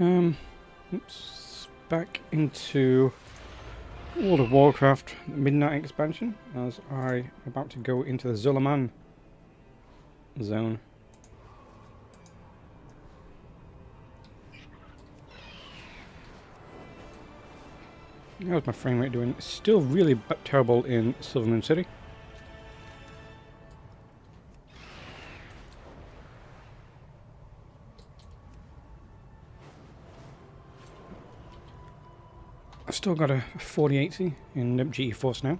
Oops, back into World of Warcraft Midnight expansion as I'm about to go into the Zul'Aman zone. How's my frame rate doing? Still really terrible in Silvermoon City. I've still got a 4080 in GeForce now.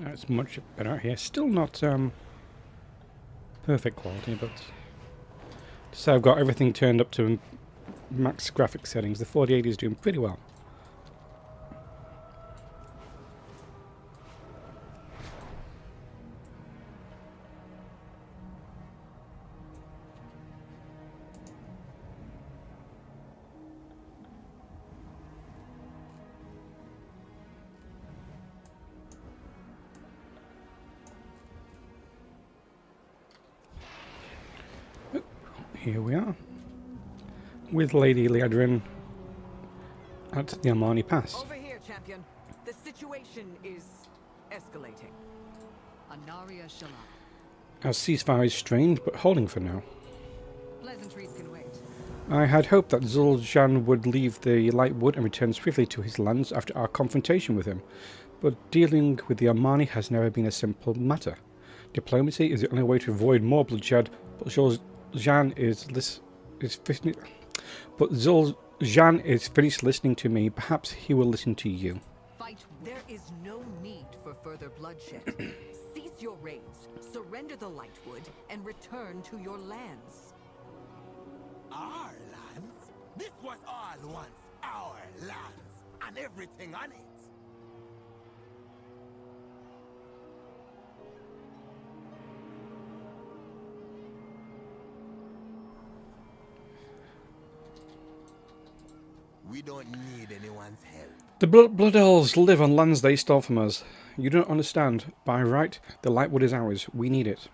It's much better out here. Still not perfect quality, but so I've got everything turned up to max graphics settings. The 4080 is doing pretty well. Here we are, with Lady Liadrin at the Armani Pass. Over here, champion. The situation is escalating. Anaria Shala. Our ceasefire is strained, but holding for now. Pleasantries can wait. I had hoped that Zul'Aman would leave the Lightwood and return swiftly to his lands after our confrontation with him, but dealing with the Armani has never been a simple matter. Diplomacy is the only way to avoid more bloodshed, but Zul'Aman is finished listening to me. Perhaps he will listen to you. Fight. There is no need for further bloodshed. Cease your raids, surrender the Lightwood, and return to your lands. Our lands? This was all once our lands, and everything on it. We don't need anyone's help. The Blood Elves live on lands they stole from us. You don't understand. By right, the Lightwood is ours. We need it.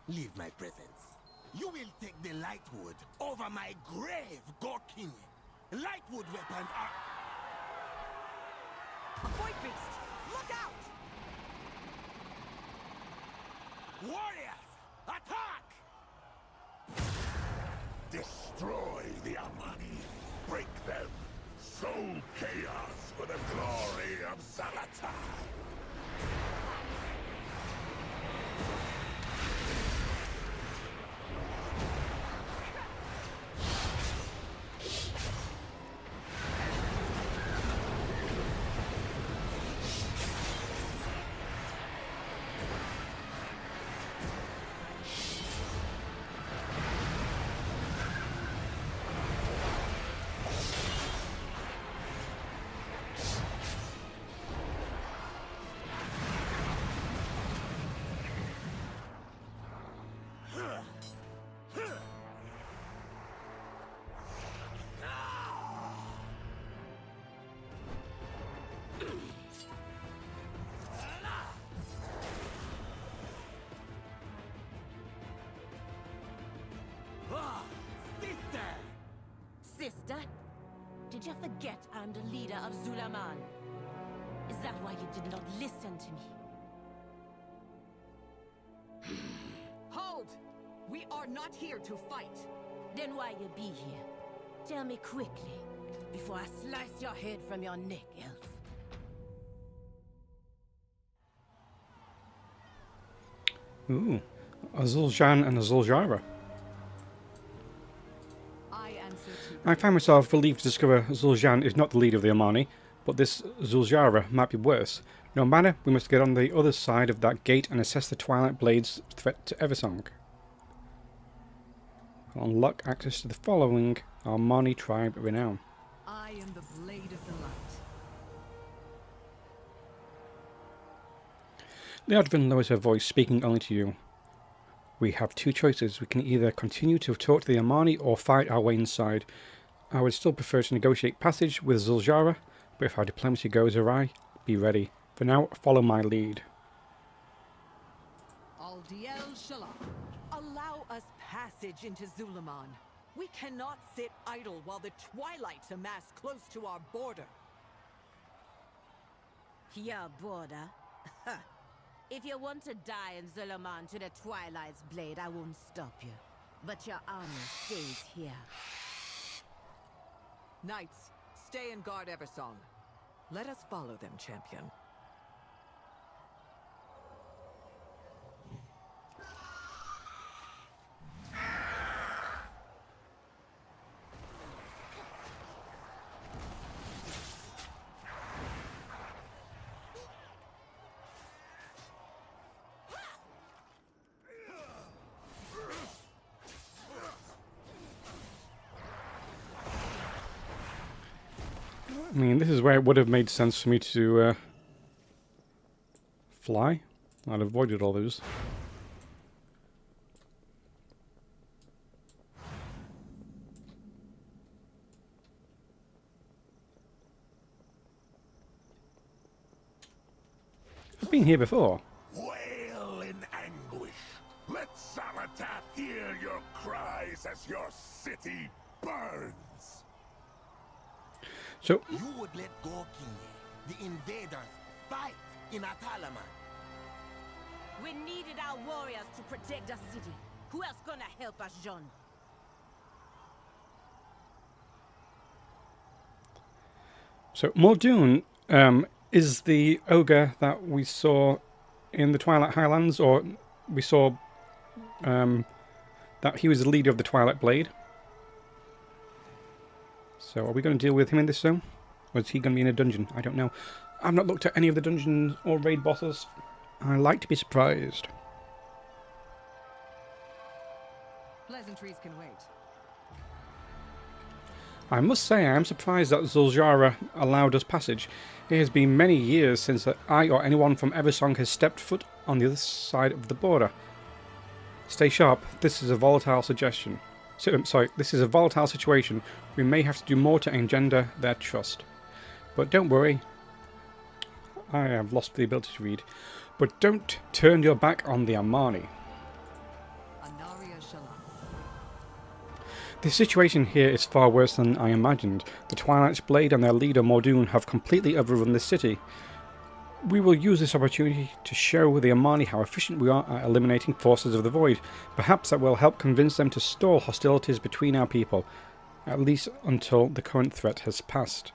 Leave my presence. You will take the Lightwood over my grave, Gorkini. Lightwood weapons are... A void beast! Look out! Warriors, attack! Destroy the Armani. Break them. Sow chaos for the glory of Zalata. Sister, did you forget I'm the leader of Zul'Aman? Is that why you did not listen to me? Hold! We are not here to fight. Then why you be here? Tell me quickly, before I slice your head from your neck, elf. Ooh, a Zul'Aman and a Zul'Jara. I find myself relieved to discover Zul'Aman is not the leader of the Armani, but this Zul'Jara might be worse. No matter, we must get on the other side of that gate and assess the Twilight Blade's threat to Eversong. Unlock access to the following Armani tribe renown. I am the blade of the light. Liadrin lowers her voice, speaking only to you. We have two choices. We can either continue to talk to the Armani or fight our way inside. I would still prefer to negotiate passage with Zul'Jara, but if our diplomacy goes awry, be ready. For now, follow my lead. Allow us passage into Zul'Aman. We cannot sit idle while the Twilights amass close to our border. Your border? If you want to die in Zul'Aman to the Twilight's blade, I won't stop you. But your army stays here. Knights, stay and guard Eversong. Let us follow them, champion. I mean, this is where it would have made sense for me to fly. I'd avoided all those. I've been here before. Wail in anguish. Let Salatath hear your cries as your city burns. So, You would let Gorkinye, the invaders, fight in Atalaman. We needed our warriors to protect the city. Who else gonna help us, John? so Muldoon is the ogre that we saw in the Twilight Highlands, or we saw that he was the leader of the Twilight Blade. So are we going to deal with him in this zone? Or is he going to be in a dungeon? I don't know. I've not looked at any of the dungeons or raid bosses. I like to be surprised. Pleasantries can wait. I must say I am surprised that Zul'Jara allowed us passage. It has been many years since I or anyone from Eversong has stepped foot on the other side of the border. Stay sharp. This is a volatile suggestion. This is a volatile situation. We may have to do more to engender their trust. But don't worry. I have lost the ability to read. But don't turn your back on the Armani. The situation here is far worse than I imagined. The Twilight's Blade and their leader Muldoon have completely overrun the city. We will use this opportunity to show the Armani how efficient we are at eliminating forces of the Void. Perhaps that will help convince them to stall hostilities between our people, at least until the current threat has passed.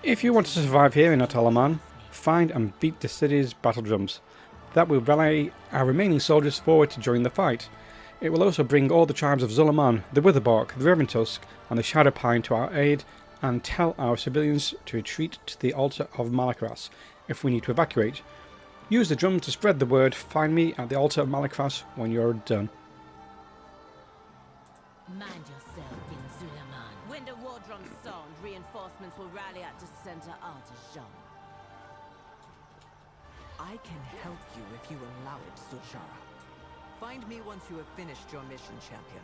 If you want to survive here in Atalaman, find and beat the city's battle drums. That will rally our remaining soldiers forward to join the fight. It will also bring all the tribes of Zul'Aman, the Witherbark, the Reventusk, and the Shadowpine to our aid, and tell our civilians to retreat to the altar of Malakras if we need to evacuate. Use the drum to spread the word. Find me at the altar of Malakras when you're done. Mind yourself in Zul'Aman. When the war drums sound, reinforcements will rally at the center altar, Jean. I can help you if you allow it, Zul'Jara. Find me once you have finished your mission, champion.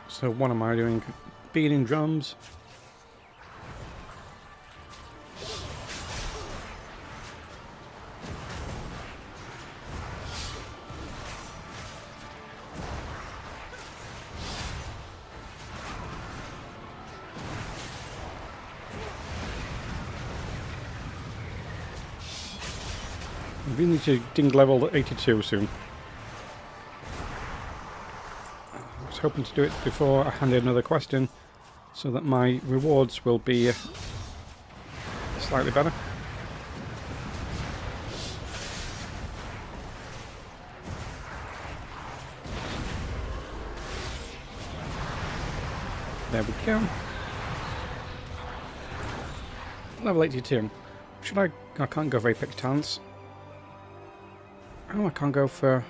So what am I doing? Beating drums. We need to ding level 82 soon. I was hoping to do it before I handed another quest in, so that my rewards will be slightly better. There we go. Level 82. Should I... I can't go for Apex Talents. Oh, I can't go for...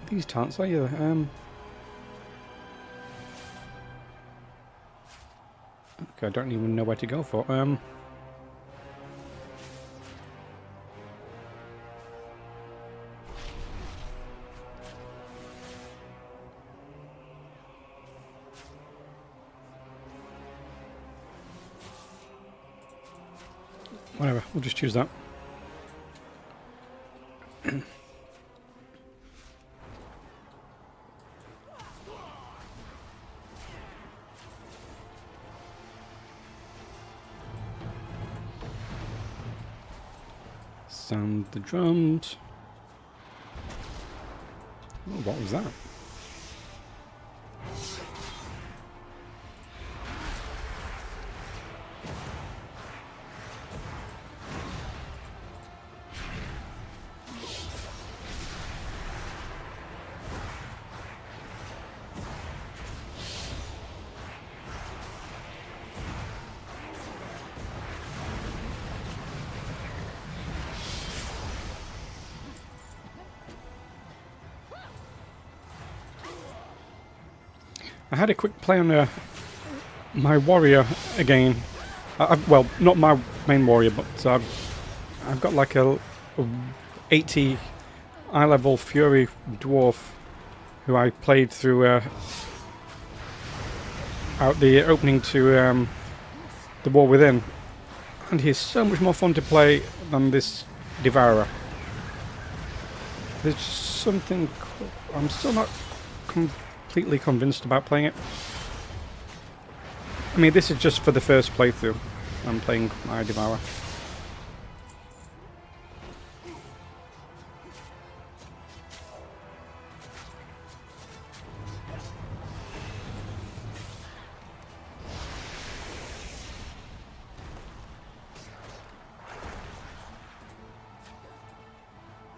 these talents either. Okay, I don't even know where to go for. Whatever, we'll just choose that. Sound the drums. Oh, what was that? I had a quick play on my warrior again. Well, not my main warrior, but I've got like a 80 eye level fury dwarf who I played through out the opening to the War Within, and he's so much more fun to play than this devourer. There's something I'm still not completely convinced about playing it. I mean, this is just for the first playthrough. I'm playing my Devourer.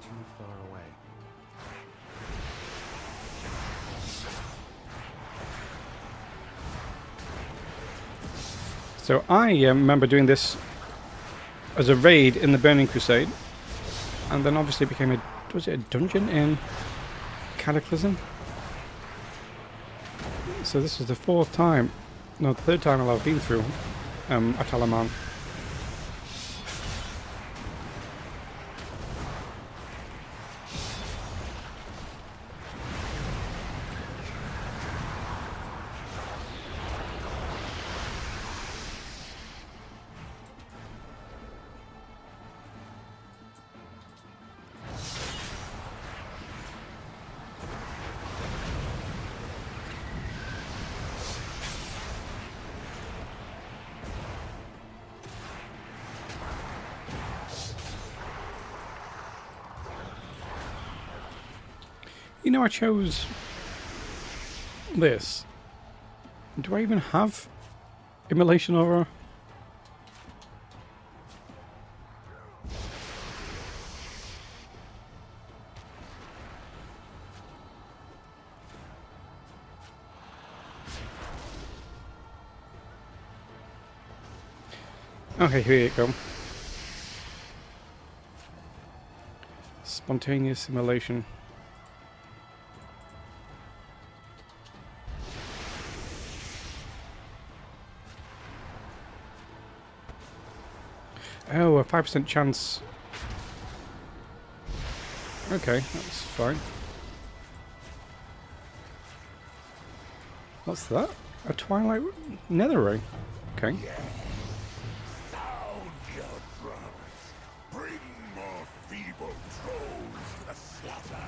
Too far away. So I remember doing this as a raid in the Burning Crusade, and then obviously became a, was it a dungeon in Cataclysm? So this is the fourth time, no, the third time I've been through Zul'Aman. You know, I chose this. Do I even have Immolation Aura? Okay, here you go. Spontaneous Immolation. Oh, a 5% chance. Okay, that's fine. What's that? A Twilight Nether Ray. Okay. Sound your drums. Bring more feeble trolls to the slaughter.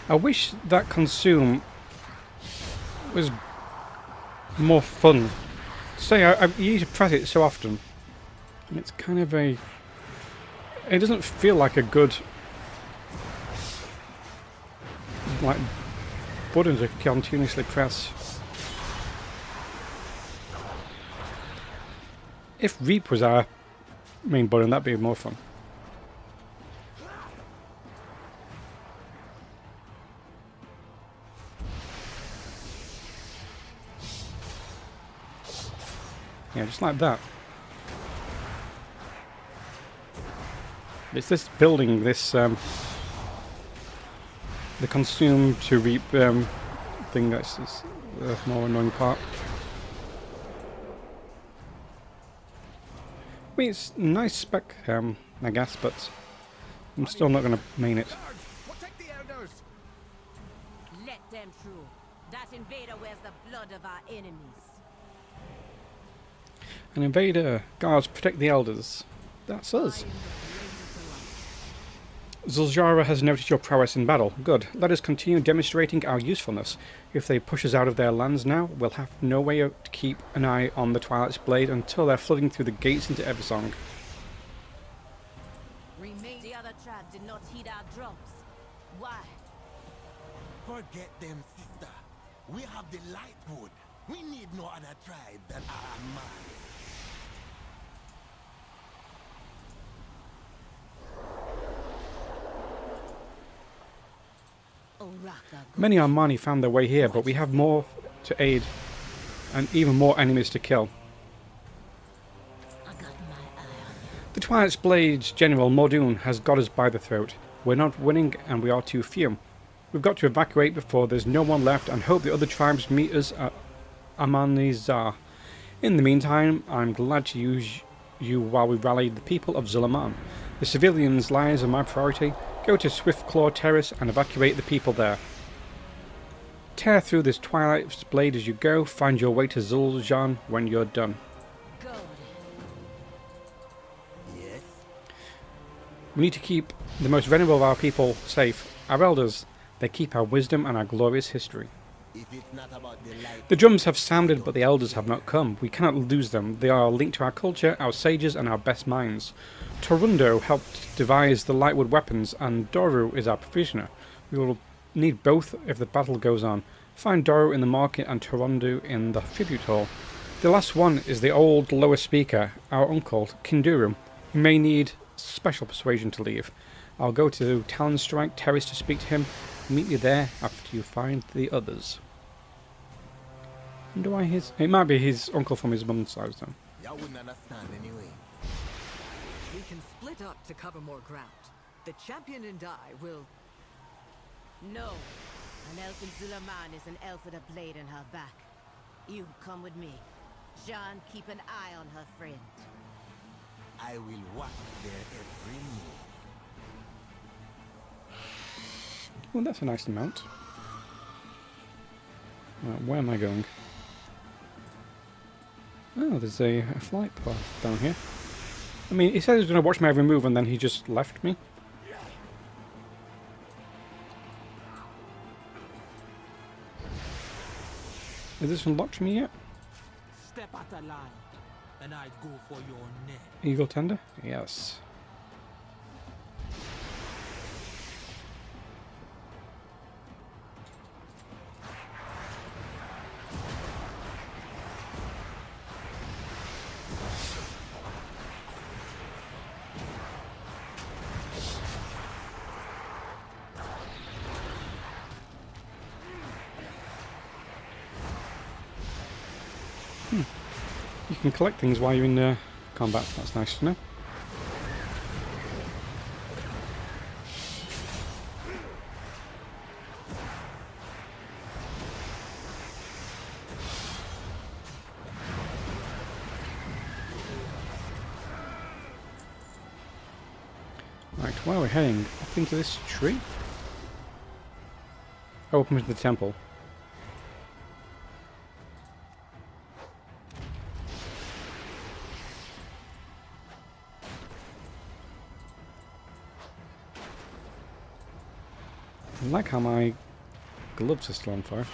I wish that consume was more fun. Say, you need to press it so often, and it's kind of a It doesn't feel like a good like button to continuously press. If Reap was our main button, that'd be more fun. Yeah, just like that. It's this building, this the consume to reap thing that's the more annoying part. I mean, it's nice spec, I guess, but I'm still not going to main it. Protect the elders! Let them through. That invader wears the blood of our enemies. An invader, guards, protect the elders. That's us. Zul'Jara has noticed your prowess in battle. Good. Let us continue demonstrating our usefulness. If they push us out of their lands now, we'll have no way to keep an eye on the Twilight's Blade until they're flooding through the gates into Eversong. The other tribe did not heed our drums. Why? Forget them, sister. We have the Lightwood. We need no other tribe than our man. Many Armani found their way here, but we have more to aid and even more enemies to kill. The Twilight's Blade's General Mordoon has got us by the throat. We're not winning and we are too few. We've got to evacuate before there's no one left and hope the other tribes meet us at Amanizar. In the meantime, I'm glad to use you while we rally the people of Zul'Aman. The civilians' lives are my priority. Go to Swiftclaw Terrace and evacuate the people there. Tear through this Twilight's Blade as you go. Find your way to Zul'Jan when you're done. Yes? We need to keep the most venerable of our people safe. Our elders, they keep our wisdom and our glorious history. If it's not about the light, The drums have sounded, but the elders have not come. We cannot lose them. They are linked to our culture, our sages, and our best minds. Torundo helped devise the Lightwood weapons, and Doru is our provisioner. We will need both if the battle goes on. Find Doru in the market and Torundo in the tribute hall. The last one is the old lower speaker, our uncle, Kinduru. He may need special persuasion to leave. I'll go to Talonstrike Terrace to speak to him. Meet you there after you find the others. Wonder why his... It might be his uncle from his mum's side, though. y'all wouldn't understand anyway. We can split up to cover more ground. The champion and I will... No. An elf in Zul'Aman is an elf with a blade in her back. You come with me. Jean, keep an eye on her friend. I will watch their every move. Well, that's a nice amount. Where am I going? Oh, there's a flight path down here. I mean, he said he was going to watch my every move and then he just left me. Is this unlocked for me yet? Step out of line, and I'd go for your neck. Eagle tender? Yes. You can collect things while you're in combat. That's nice to know. Right, where are we heading? Up into this tree? Oh, up into the temple. I like how my gloves are still on fire.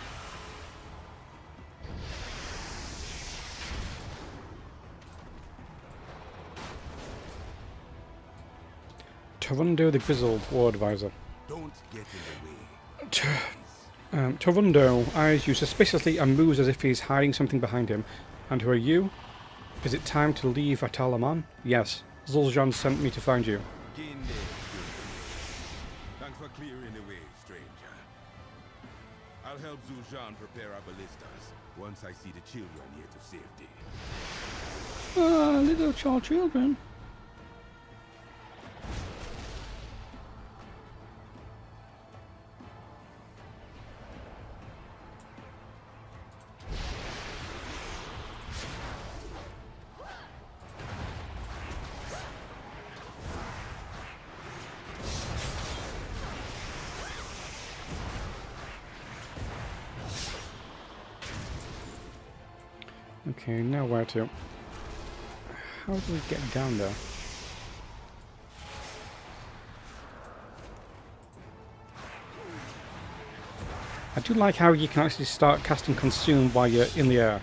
Torundo the Grizzled, War Advisor. Don't get in the way. Torundo eyes you suspiciously and moves as if he is hiding something behind him. And who are you? Is it time to leave Zul'Aman? Yes. Zul'Aman sent me to find you. Thanks for clearing the way, stranger. I'll help Zul'Aman prepare our ballistas once I see the children here to safety. Ah, little children. Okay, now where to? How do we get down there? I do like how you can actually start casting Consume while you're in the air.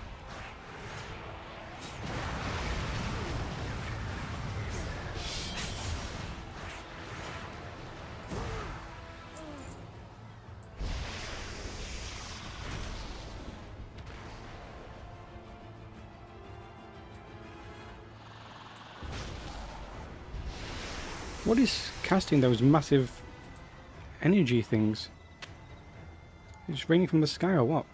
What is casting those massive energy things? It's raining from the sky or what?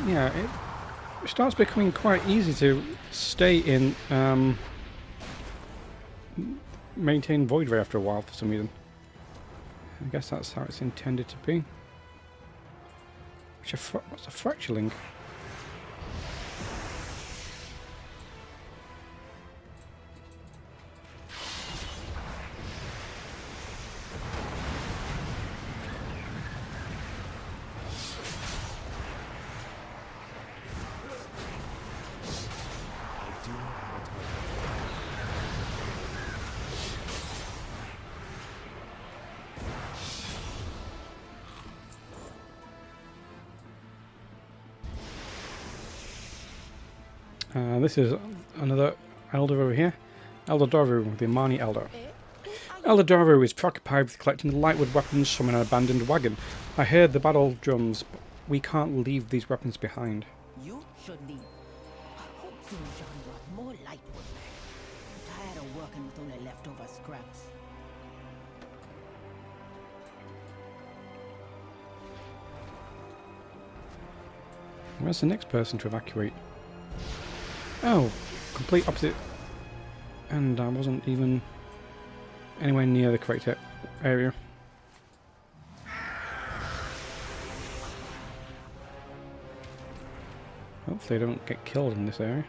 Yeah, it starts becoming quite easy to stay in maintain Void Ray after a while for some reason. I guess that's how it's intended to be. What's a fracturing? This is another Elder over here. Elder Daru, the Amani Elder. Elder Daru is preoccupied with collecting lightwood weapons from an abandoned wagon. I heard the battle drums, but we can't leave these weapons behind. You should leave. I hope Zul'Aman brought more lightwood back. I'm tired of working with only leftover scraps. Where's the next person to evacuate? Oh, complete opposite. And I wasn't even anywhere near the correct area. Hopefully I don't get killed in this area.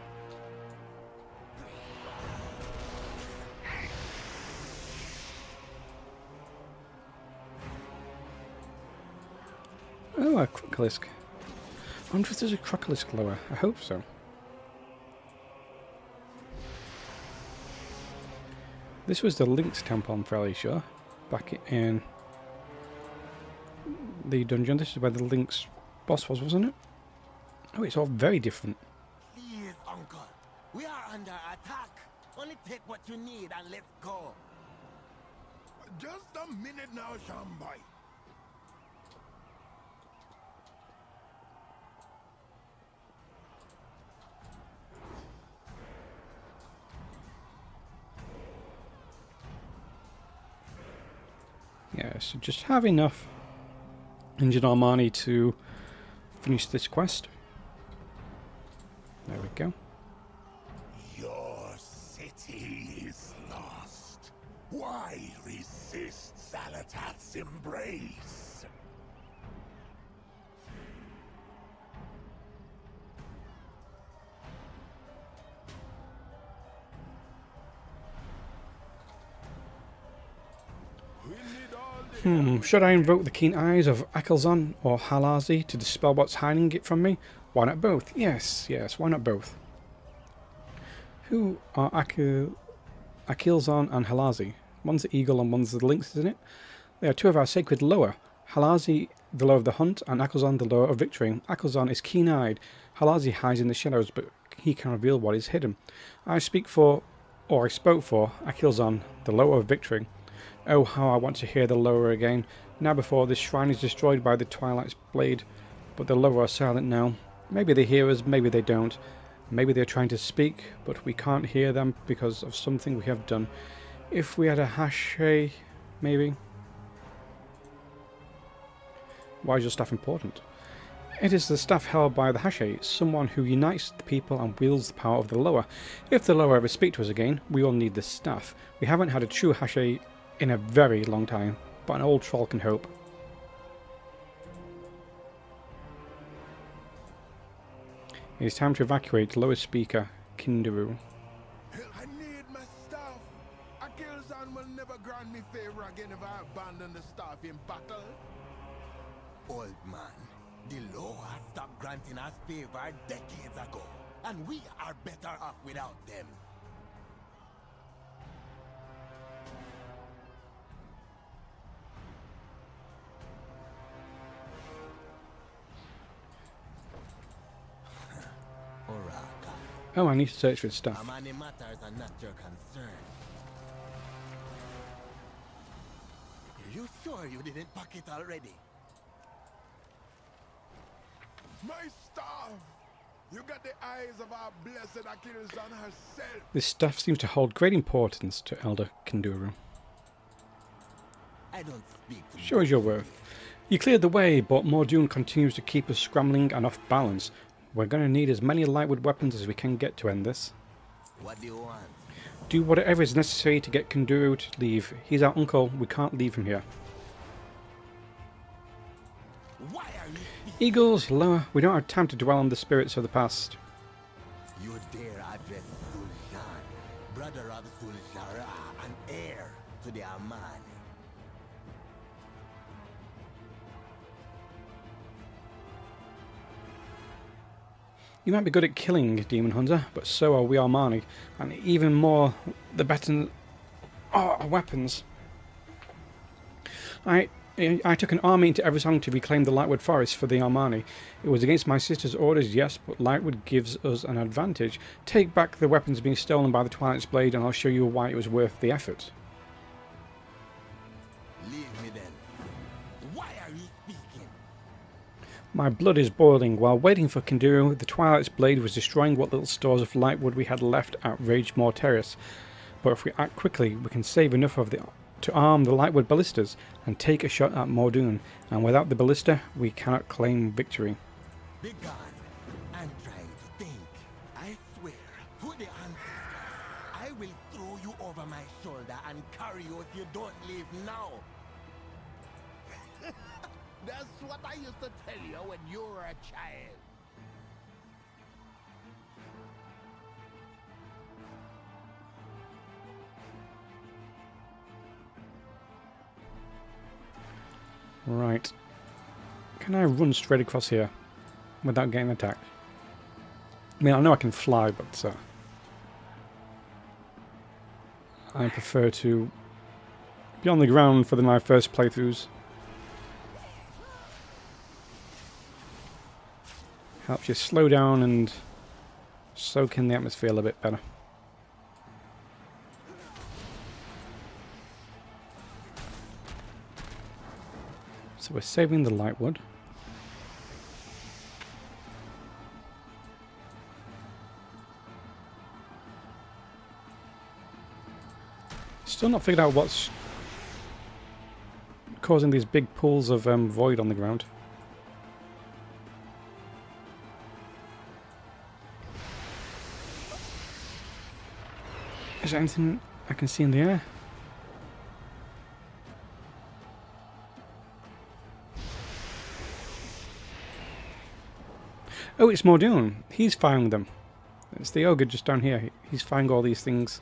Oh, a Crocolisk. I wonder if there's a Crocolisk lower. I hope so. This was the Lynx temple, I'm fairly sure. Back in the dungeon. This is where the Lynx boss was, wasn't it? Oh, it's all very different. Please, Uncle. We are under attack. Only take what you need and let's go. Just a minute now, Shambai. Yeah, so just have enough Injured Armani to finish this quest. There we go. Your city is lost. Why resist Zalatath's embrace? We need all the Should I invoke the keen eyes of Akelzon or Halazi to dispel what's hiding it from me? Why not both? Yes, why not both? Who are Akelzon and Halazi? One's the eagle and one's the lynx, isn't it? They are two of our sacred loa. Halazi, the loa of the hunt, and Akelzon, the loa of victory. Akelzon is keen-eyed. Halazi hides in the shadows, but he can reveal what is hidden. I spoke for Akelzon, the loa of victory. Oh, how I want to hear the loa again, now before this shrine is destroyed by the Twilight's blade. But the loa are silent now. Maybe they hear us, maybe they don't. Maybe they're trying to speak, but we can't hear them because of something we have done. If we had a hashe, maybe? Why is your staff important? It is the staff held by the hashe, someone who unites the people and wields the power of the loa. If the loa ever speak to us again, we will need this staff. We haven't had a true hashe in a very long time, but an old troll can hope. It is time to evacuate Loa speaker, Kinderu. I need my staff. Akelzon will never grant me favor again if I abandon the staff in battle. Old man, the law stopped granting us favor decades ago, and we are better off without them. Oh, I need to search for his stuff. Money matters are not your concern. Are you sure you didn't pack it already? My staff! You got the eyes of our blessed Akelzon herself. This staff seems to hold great importance to Elder Kinduru. I don't speak to Show us your worth. You cleared the way, but Mordoon continues to keep us scrambling and off balance. We're going to need as many lightwood weapons as we can get to end this. What do you want? Do whatever is necessary to get Kinduru to leave. He's our uncle, we can't leave him here. Why are you speaking? Eagles, lower, we don't have time to dwell on the spirits of the past. You dare address Zul'Aman, brother of Zul'Jara and heir to the Amani. You might be good at killing, Demon Hunter, but so are we Armani, and even more, the better our weapons. I took an army into Eversong to reclaim the Lightwood Forest for the Armani. It was against my sister's orders, yes, but Lightwood gives us an advantage. Take back the weapons being stolen by the Twilight's Blade, and I'll show you why it was worth the effort. Leave me then. Why are you speaking? My blood is boiling. While waiting for Kinduru, the Twilight's Blade was destroying what little stores of Lightwood we had left at Ragemoor Terrace. But if we act quickly, we can save enough of to arm the Lightwood ballistas and take a shot at Mordoon, and without the ballista, we cannot claim victory. Be gone. I'm trying to think. I swear, to the ancestors, I will throw you over my shoulder and carry you if you don't leave now. That's what I used to tell you when you were a child. Right. Can I run straight across here without getting attacked? I mean, I know I can fly, but I prefer to be on the ground for my first playthroughs. Helps you slow down and soak in the atmosphere a little bit better. So we're saving the Lightwood. Still not figured out what's causing these big pools of void on the ground. Is there anything I can see in the air? Oh, it's Mordoon. He's firing them. It's the ogre just down here. He's firing all these things.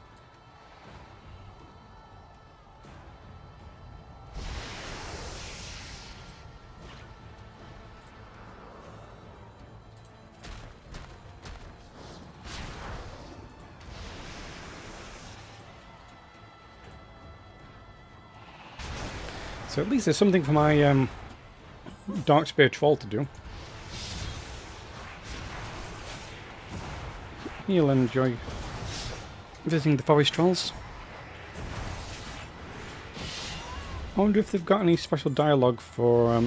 So at least there's something for my Darkspear Troll to do. He'll enjoy visiting the forest trolls. I wonder if they've got any special dialogue for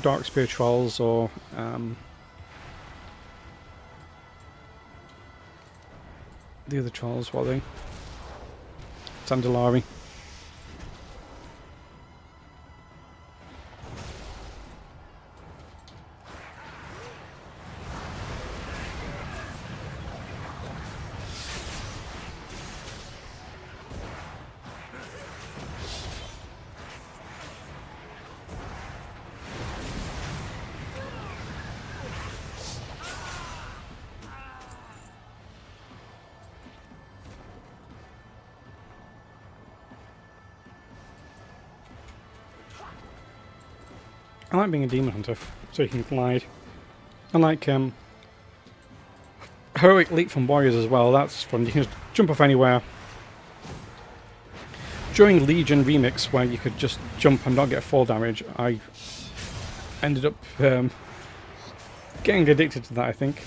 Darkspear Trolls or the other trolls, what are they? Sandalari. I like being a demon hunter, so you can glide. I like heroic leap from warriors as well. That's fun. You can just jump off anywhere. During Legion Remix, where you could just jump and not get fall damage, I ended up getting addicted to that. I think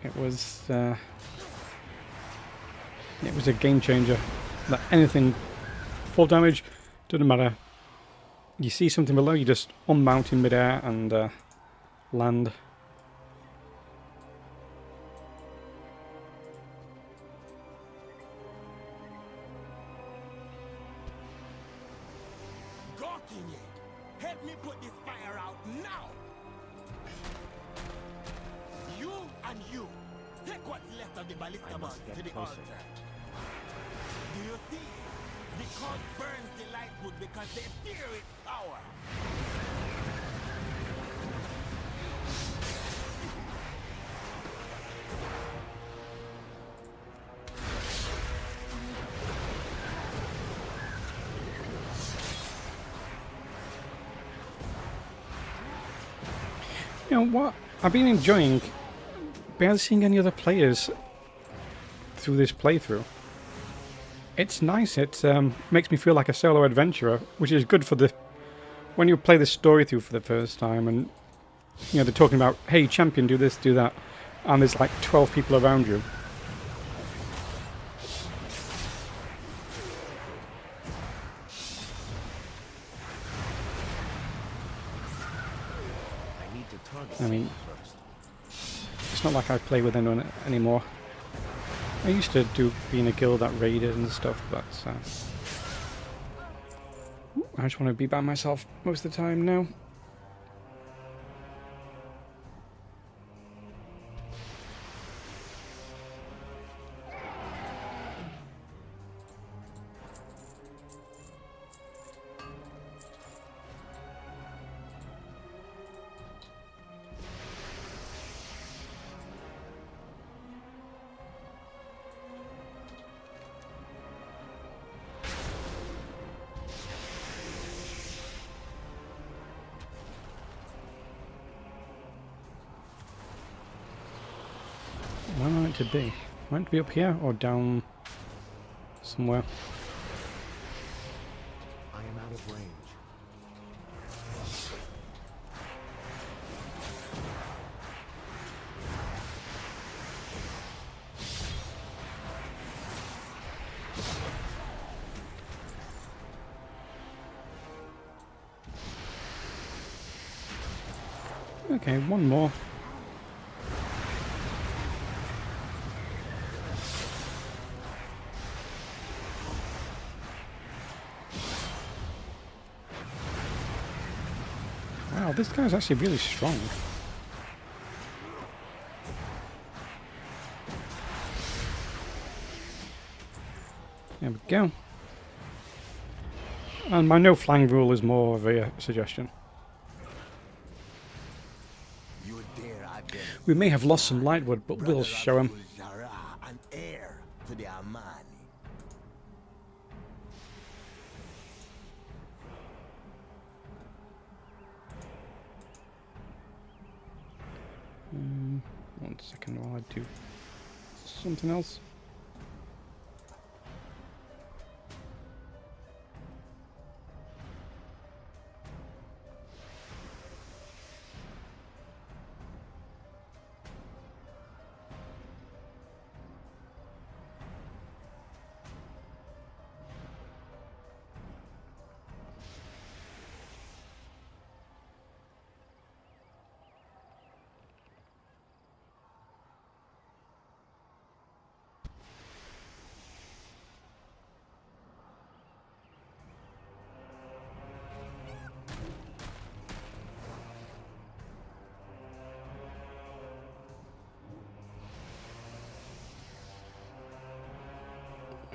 it was a game changer. That anything fall damage doesn't matter. You see something below, you just unmount in midair and land. Help me put this fire out now! You and you, take what's left of the ballista bombs to the altar. Do you see? The cult burns the lightwood because they fear its power. You know what? I've been enjoying barely seeing any other players through this playthrough. It's nice. It makes me feel like a solo adventurer, which is good for the when you play this story through for the first time, and you know they're talking about, hey, champion, do this, do that, and there's like 12 people around you. I mean, it's not like I play with anyone anymore. I used to be in a guild that raided and stuff, but I just want to be by myself most of the time now. Where am I meant to be? Am I meant to be up here or down somewhere? I am out of range. Okay, one more. Wow, this guy's actually really strong. There we go. And my no flying rule is more of a suggestion. You dare again. We may have lost some lightwood, but we'll show him. Zul'Aman, an heir to the Amani. One second while I do something else.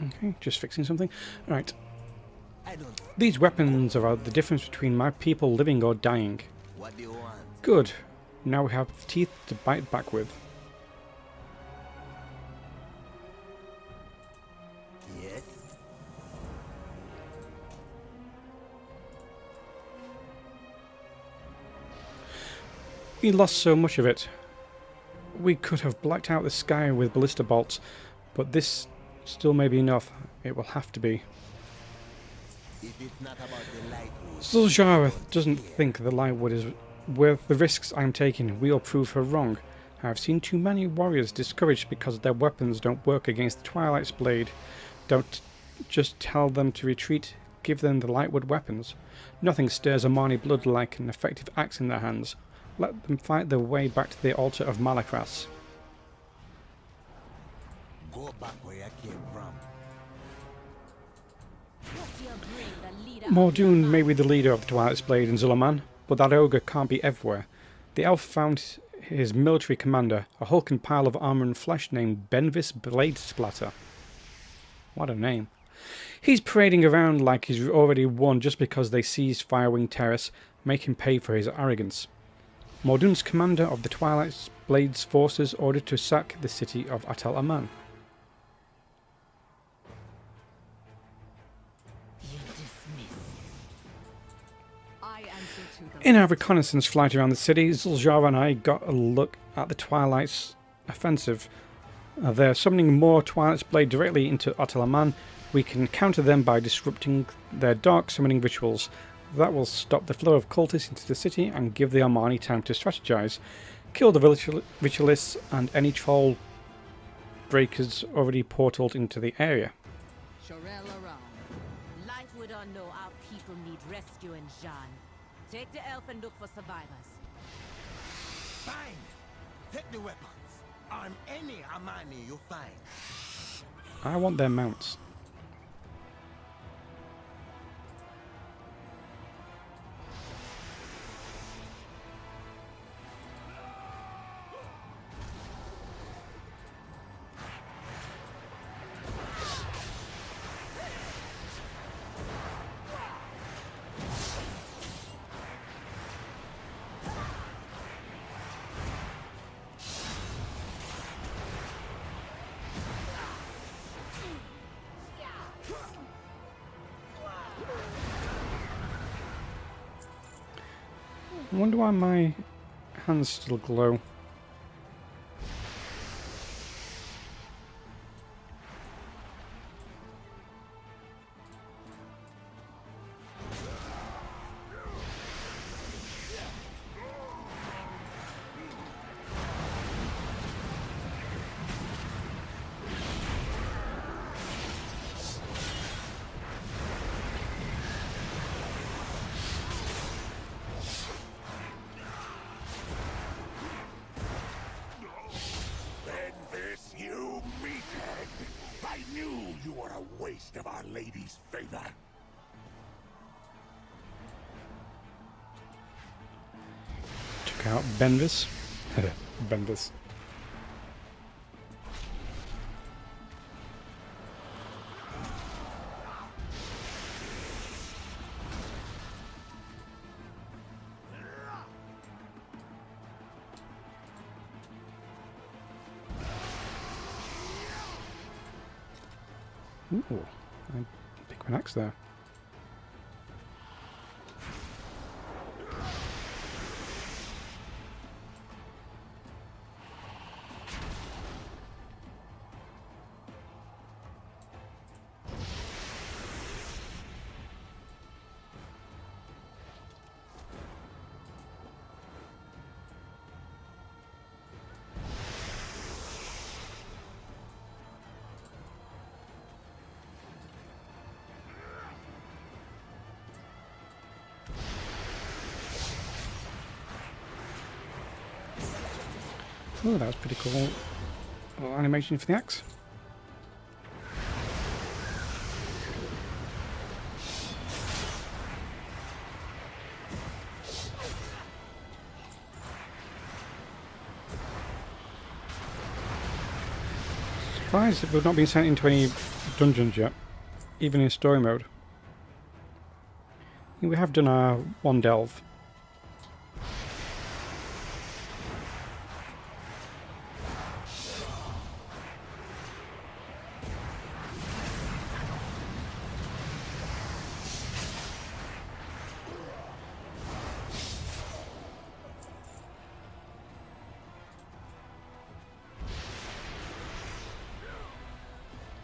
Okay, just fixing something. Alright. I don't. These weapons are the difference between my people living or dying. What do you want? Good. Now we have teeth to bite back with. Yes. We lost so much of it. We could have blacked out the sky with ballista bolts, but this still may be enough. It will have to be. If it's not about the light wood, Zul'Aman doesn't think the lightwood is worth the risks I'm taking. We'll prove her wrong. I have seen too many warriors discouraged because their weapons don't work against the Twilight's blade. Don't just tell them to retreat. Give them the lightwood weapons. Nothing stirs Amani blood like an effective axe in their hands. Let them fight their way back to the altar of Malakras. go back where I came from. What's your brain, the leader? Mordoon may be the leader of the Twilight's blade in Zul'Aman, but that ogre can't be everywhere. The elf found his military commander, a hulking pile of armour and flesh named Benvis Blade Splatter. What a name. He's parading around like he's already won just because they seized Firewing Terrace, make him pay for his arrogance. Mordoon's commander of the Twilight's Blade's forces ordered to sack the city of Atel Aman. You're dismissed. I answer to them. In our reconnaissance flight around the city, Zul'Aman and I got a look at the Twilight's offensive. They're summoning more Twilight's Blade directly into Atel Aman. We can counter them by disrupting their dark summoning rituals. That will stop the flow of cultists into the city and give the Armani time to strategize, kill the ritualists and any troll breakers already portaled into the area. Shorel around. Lightwood or no, our people need rescuing, Jean. Take the elf and look for survivors. Fine. Take the weapons. Arm any Amani you find. I want their mounts. I wonder why my hands still glow. Benvis, you meathead! I knew you were a waste of Our Lady's favor. Took out Benvis. Benvis. Ooh, I pick an axe there. Oh, that was pretty cool. Little animation for the axe. Surprised that we've not been sent into any dungeons yet, even in story mode. We have done our one delve.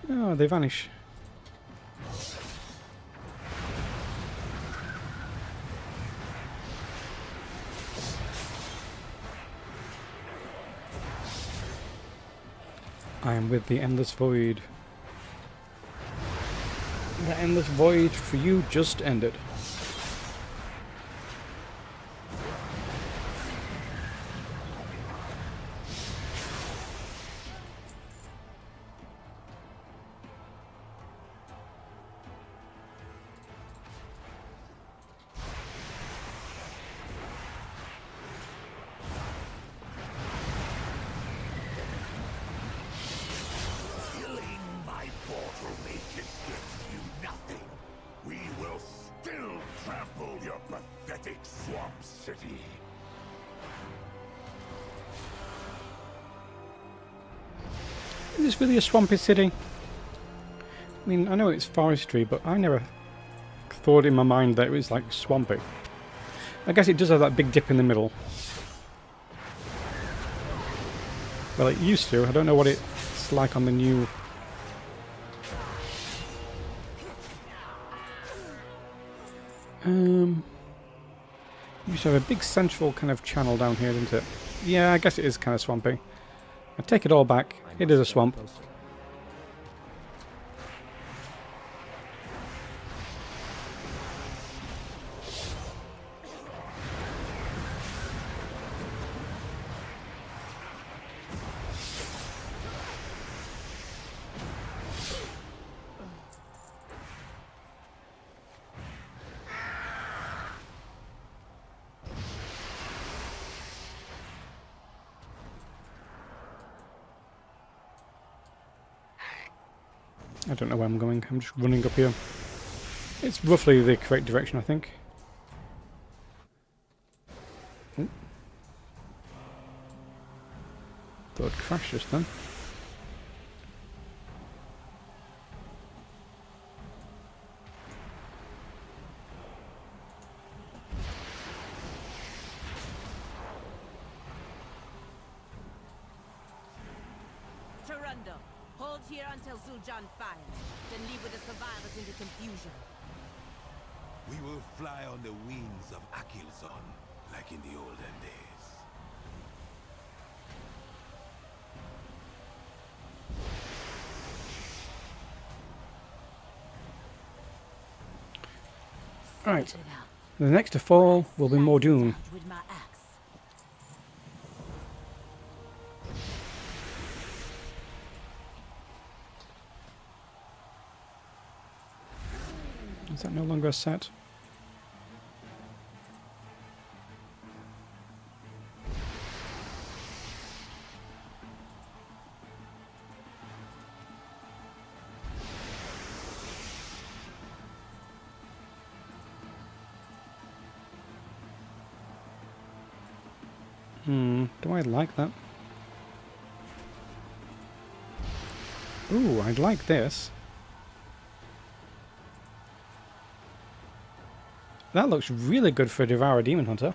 Oh, they vanish. I am with the Endless Void. The Endless Void for you just ended. Is this really a swampy city? I mean, I know it's forestry, but I never thought in my mind that it was like swampy. I guess it does have that big dip in the middle. Well, it used to. I don't know what it's like on the new. Used to have a big central kind of channel down here, didn't it? Yeah, I guess it is kind of swampy. I take it all back. It is a swamp. I don't know where I'm going. I'm just running up here. It's roughly the correct direction, I think. Ooh. Thought I'd crash just then. Hold here until Zul'Aman fires, then leave with the survivors into confusion. We will fly on the wings of Akilzon, like in the olden days. Right. The next to fall will be Mordoon. With my axe. Is that no longer a set? Do I like that? Ooh, I'd like this. That looks really good for a Devour Demon Hunter.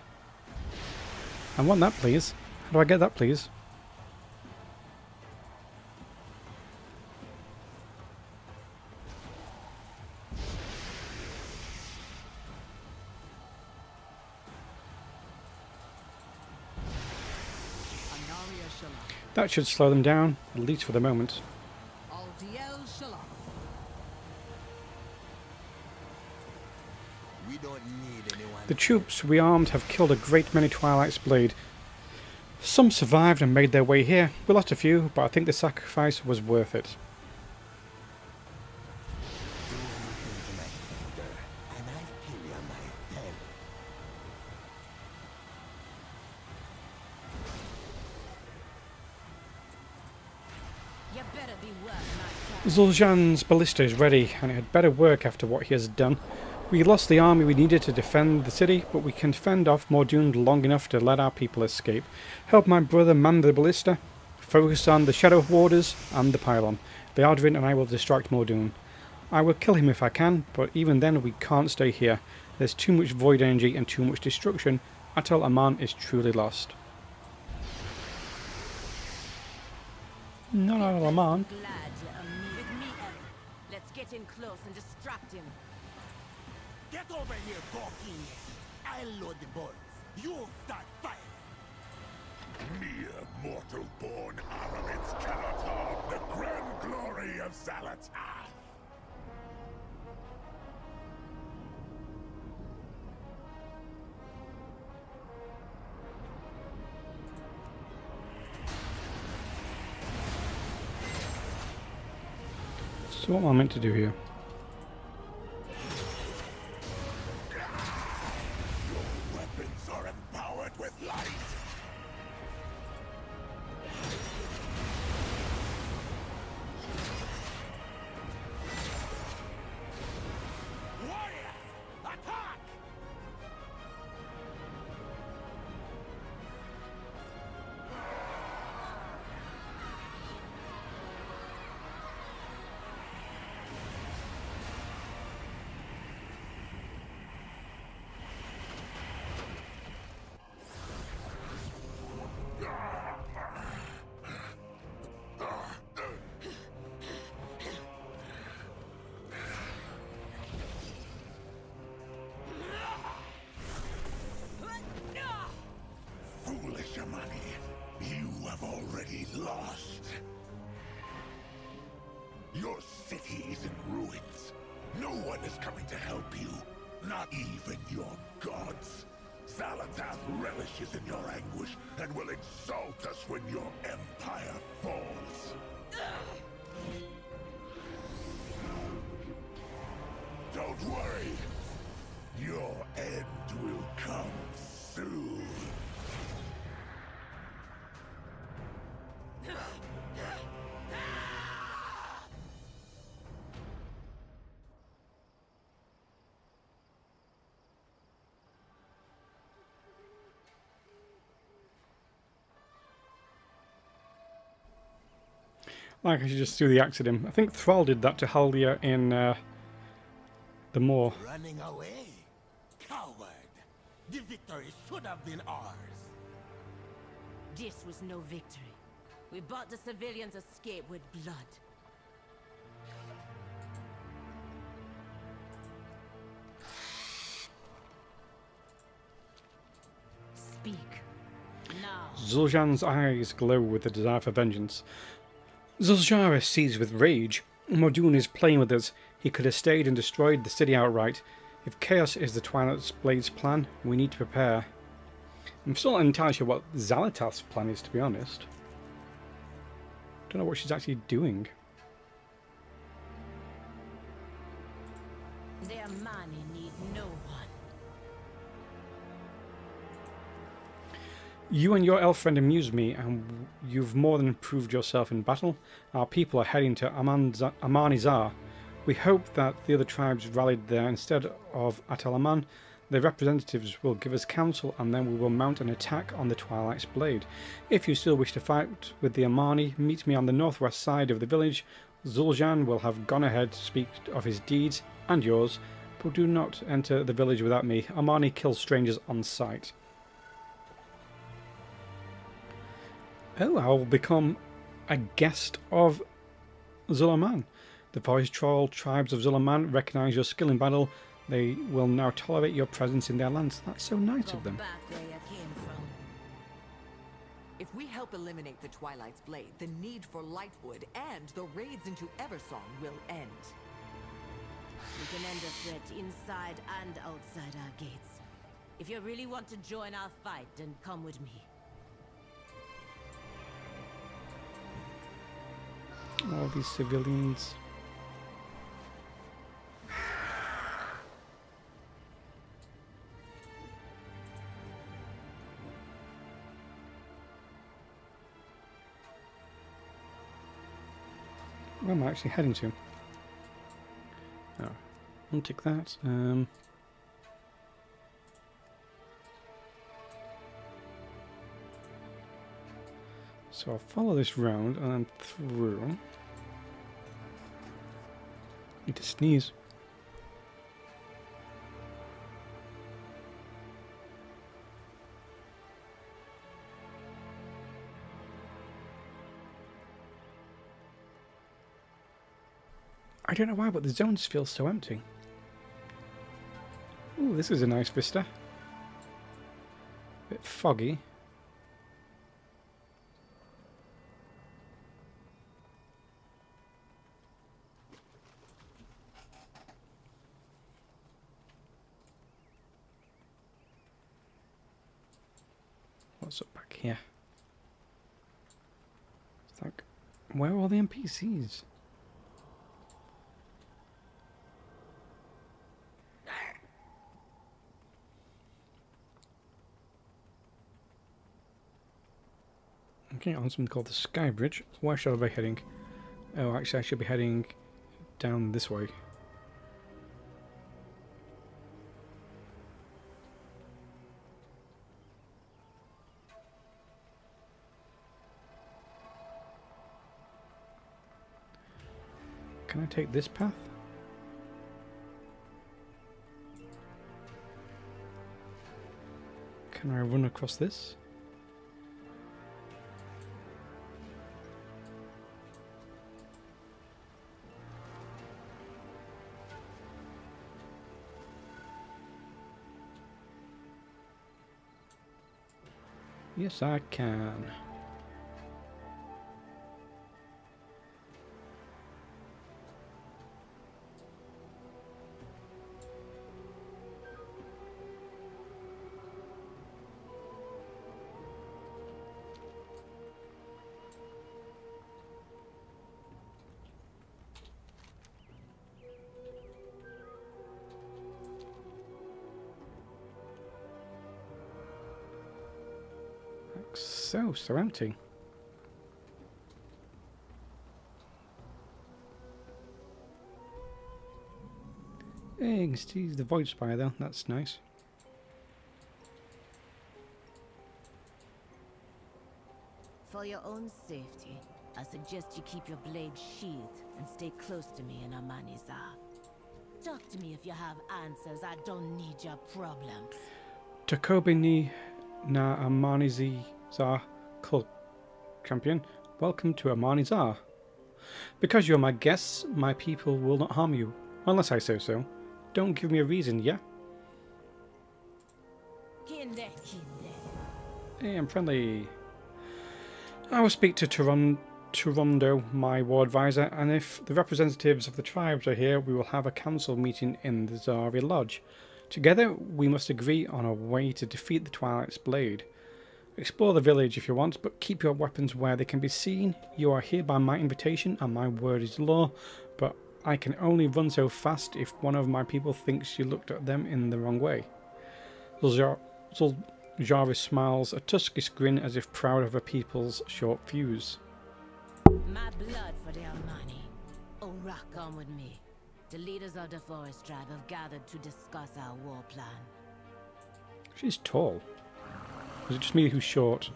I want that, please. How do I get that, please? That should slow them down, at least for the moment. We don't need anyone. The troops we armed have killed a great many Twilight's Blade. Some survived and made their way here. We lost a few, but I think the sacrifice was worth it. Your You better be worth my time. Zul'Aman's ballista is ready, and it had better work after what he has done. We lost the army we needed to defend the city, but we can fend off Mordoun long enough to let our people escape. Help my brother man the ballista. Focus on the Shadow Warders and the pylon. Beardrin and I will distract Mordoun. I will kill him if I can, but even then we can't stay here. There's too much void energy and too much destruction. Zul'Aman is truly lost. Not Zul'Aman. Glad you're with me, Evan. Let's get in close and distract him. Get over here, Gorky. I'll load the bullets. You start firing. Mere mortal-born armaments cannot harm the grand glory of Zalatath. So what am I meant to do here? Your weapons are empowered with light. Warriors, attack! Foolish Amani, you have already lost. Your city is in ruins. No one is coming to help you, not even your gods. Zalatath relishes in your anguish and will exalt us when your empire falls. Don't worry. Your end will come soon. Like I should just do the axe at him. I think Thrall did that to Haldia in the Moor. Running away? Coward! The victory should have been ours. This was no victory. We bought the civilians' escape with blood. Speak. Now. Zul'Jan's eyes glow with the desire for vengeance. Zul'Jan is seized with rage. Mordoun is playing with us. He could have stayed and destroyed the city outright. If chaos is the Twilight Blade's plan, we need to prepare. I'm still not entirely sure what Zalatath's plan is, to be honest. Don't know what she's actually doing. Their money need no one. You and your elf friend amuse me, and you've more than proved yourself in battle. Our people are heading to Amanizar. We hope that the other tribes rallied there instead of at Zul'Aman. Their representatives will give us counsel, and then we will mount an attack on the Twilight's Blade. If you still wish to fight with the Amani, meet me on the northwest side of the village. Zul'Jan will have gone ahead to speak of his deeds and yours, but do not enter the village without me. Amani kills strangers on sight. Oh, I will become a guest of Zul'Aman. The forest troll tribes of Zul'Aman recognize your skill in battle. They will now tolerate your presence in their lands. That's so nice of them. Back where you came from. If we help eliminate the Twilight's Blade, the need for Lightwood and the raids into Eversong will end. We can end a threat inside and outside our gates. If you really want to join our fight, then come with me. All these civilians. Where am I actually heading to? Oh, untick that. So I'll follow this round and then through. Need to sneeze. I don't know why, but the zone just feels so empty. Ooh, this is a nice vista. Bit foggy. What's up back here? It's like, where are all the NPCs? Okay, on something called the Sky Bridge. Where should I be heading? Oh, actually I should be heading down this way. Can I take this path? Can I run across this? Yes, I can. So empty. Hey, you can see the void spire though, that's nice. For your own safety, I suggest you keep your blade sheathed and stay close to me in Amanizar. Talk to me if you have answers. I don't need your problems. Takobi ni na Amanizar Cult Champion, welcome to Amanizar. Because you're my guests, my people will not harm you, unless I say so. Don't give me a reason, yeah? Kinde. Hey, I'm friendly. I will speak to Turondo, my war advisor, and if the representatives of the tribes are here, we will have a council meeting in the Zari Lodge. Together, we must agree on a way to defeat the Twilight's Blade. Explore the village if you want, but keep your weapons where they can be seen. You are here by my invitation, and my word is law, but I can only run so fast if one of my people thinks you looked at them in the wrong way. Zul'Aman smiles a tuskish grin as if proud of her people's short fuse. My blood for the Almani. Orak, come with me. The leaders of the forest tribe have gathered to discuss our war plan. She's tall. Is it just me who's short?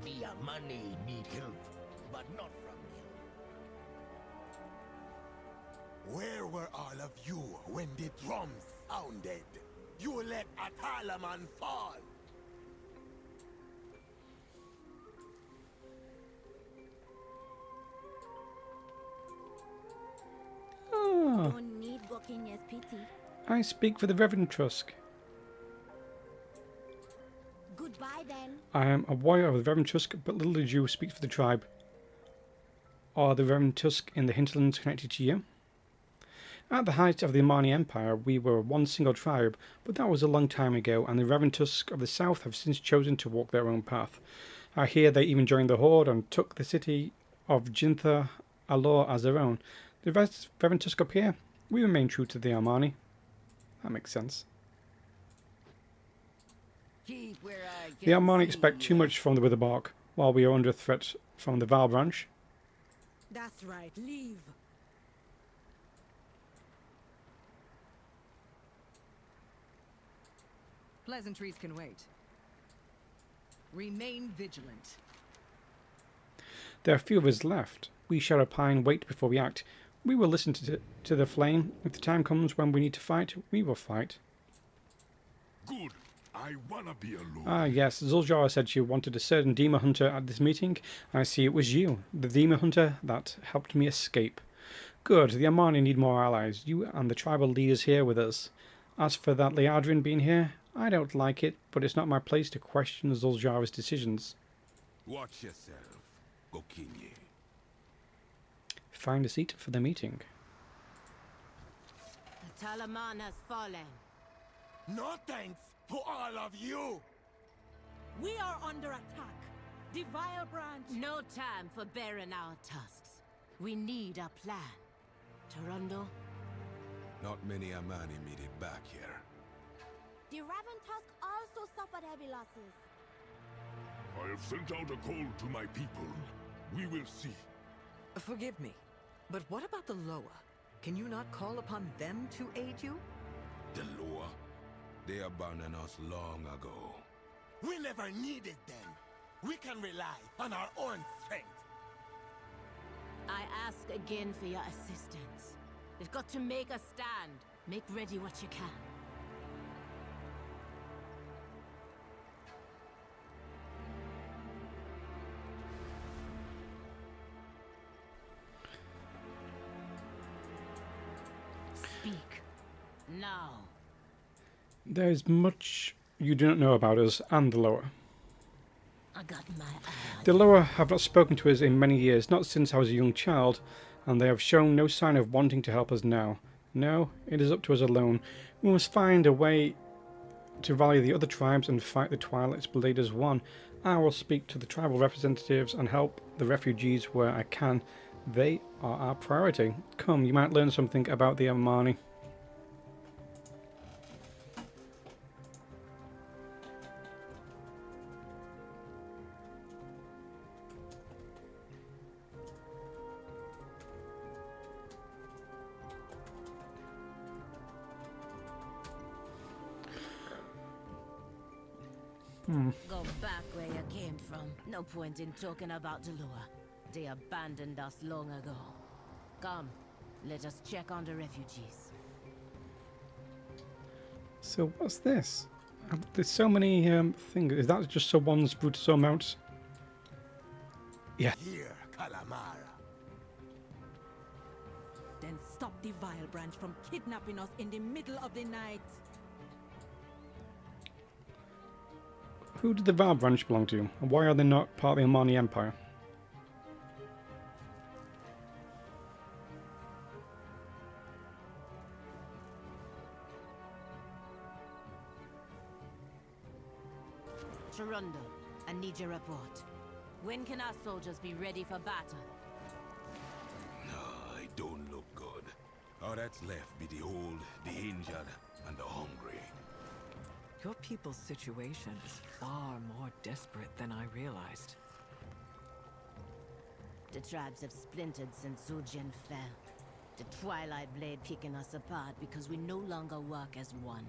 The Amani need help, but not from you. Where were all of you when the drums sounded? You let Zul'Aman fall. Ah, Don't need booking as pity. I speak for the Reverend Trusk. Goodbye then. I am a warrior of the Reverend Tusk, but little did you speak for the tribe. Are the Reverend Tusk in the hinterlands connected to you? At the height of the Amani Empire, we were one single tribe, but that was a long time ago, and the Reventusk of the south have since chosen to walk their own path. I hear they even joined the Horde and took the city of Jintha Alor as their own. The Reventusk up here, we remain true to the Armani. That makes sense. Keep where I The can Armani see expect too ya. much from the Witherbark, while we are under threat from the Val branch. That's right, leave. Pleasantries can wait. Remain vigilant. There are few of us left. We shall repine and wait before we act. We will listen to the flame. If the time comes when we need to fight, we will fight. Good. I wanna be alone. Ah, yes, Zul'Jara said she wanted a certain demon hunter at this meeting. I see it was you, the demon hunter that helped me escape. Good, the Armani need more allies. You and the tribal leaders here with us. As for that Liadrin being here, I don't like it, but it's not my place to question Zul'Jara's decisions. Watch yourself, Gokinye. Find a seat for the meeting. The Talaman has fallen. No thanks to all of you. We are under attack. The Vile Branch. No time for bearing our tusks. We need a plan. Toronto? Not many Amani made it back here. The Raventusk also suffered heavy losses. I have sent out a call to my people. We will see. Forgive me, but what about the Loa? Can you not call upon them to aid you? The Loa. They abandoned us long ago. We never needed them. We can rely on our own strength. I ask again for your assistance. We've got to make a stand. Make ready what you can. Speak. Now. There is much you do not know about us and the Loa. I got my eye. The Loa have not spoken to us in many years, not since I was a young child, and they have shown no sign of wanting to help us now. No, it is up to us alone. We must find a way to rally the other tribes and fight the Twilight's Blade as one. I will speak to the tribal representatives and help the refugees where I can. They are our priority. Come, you might learn something about the Armani. Go back where you came from. No point in talking about Delua. They abandoned us long ago. Come, let us check on the refugees. So what's this? There's so many things. Is that just someone's Brutuso mount? Yeah. Here, Calamara. Then stop the Vile Branch from kidnapping us in the middle of the night. Who did the Val branch belong to? And why are they not part of the Armani Empire? Toronto, I need your report. When can our soldiers be ready for battle? No, I don't look good. All that's left be the old, the injured, and the hungry. Your people's situation is far more desperate than I realized. The tribes have splintered since Zul'Jin fell. The Twilight Blade picking us apart because we no longer work as one.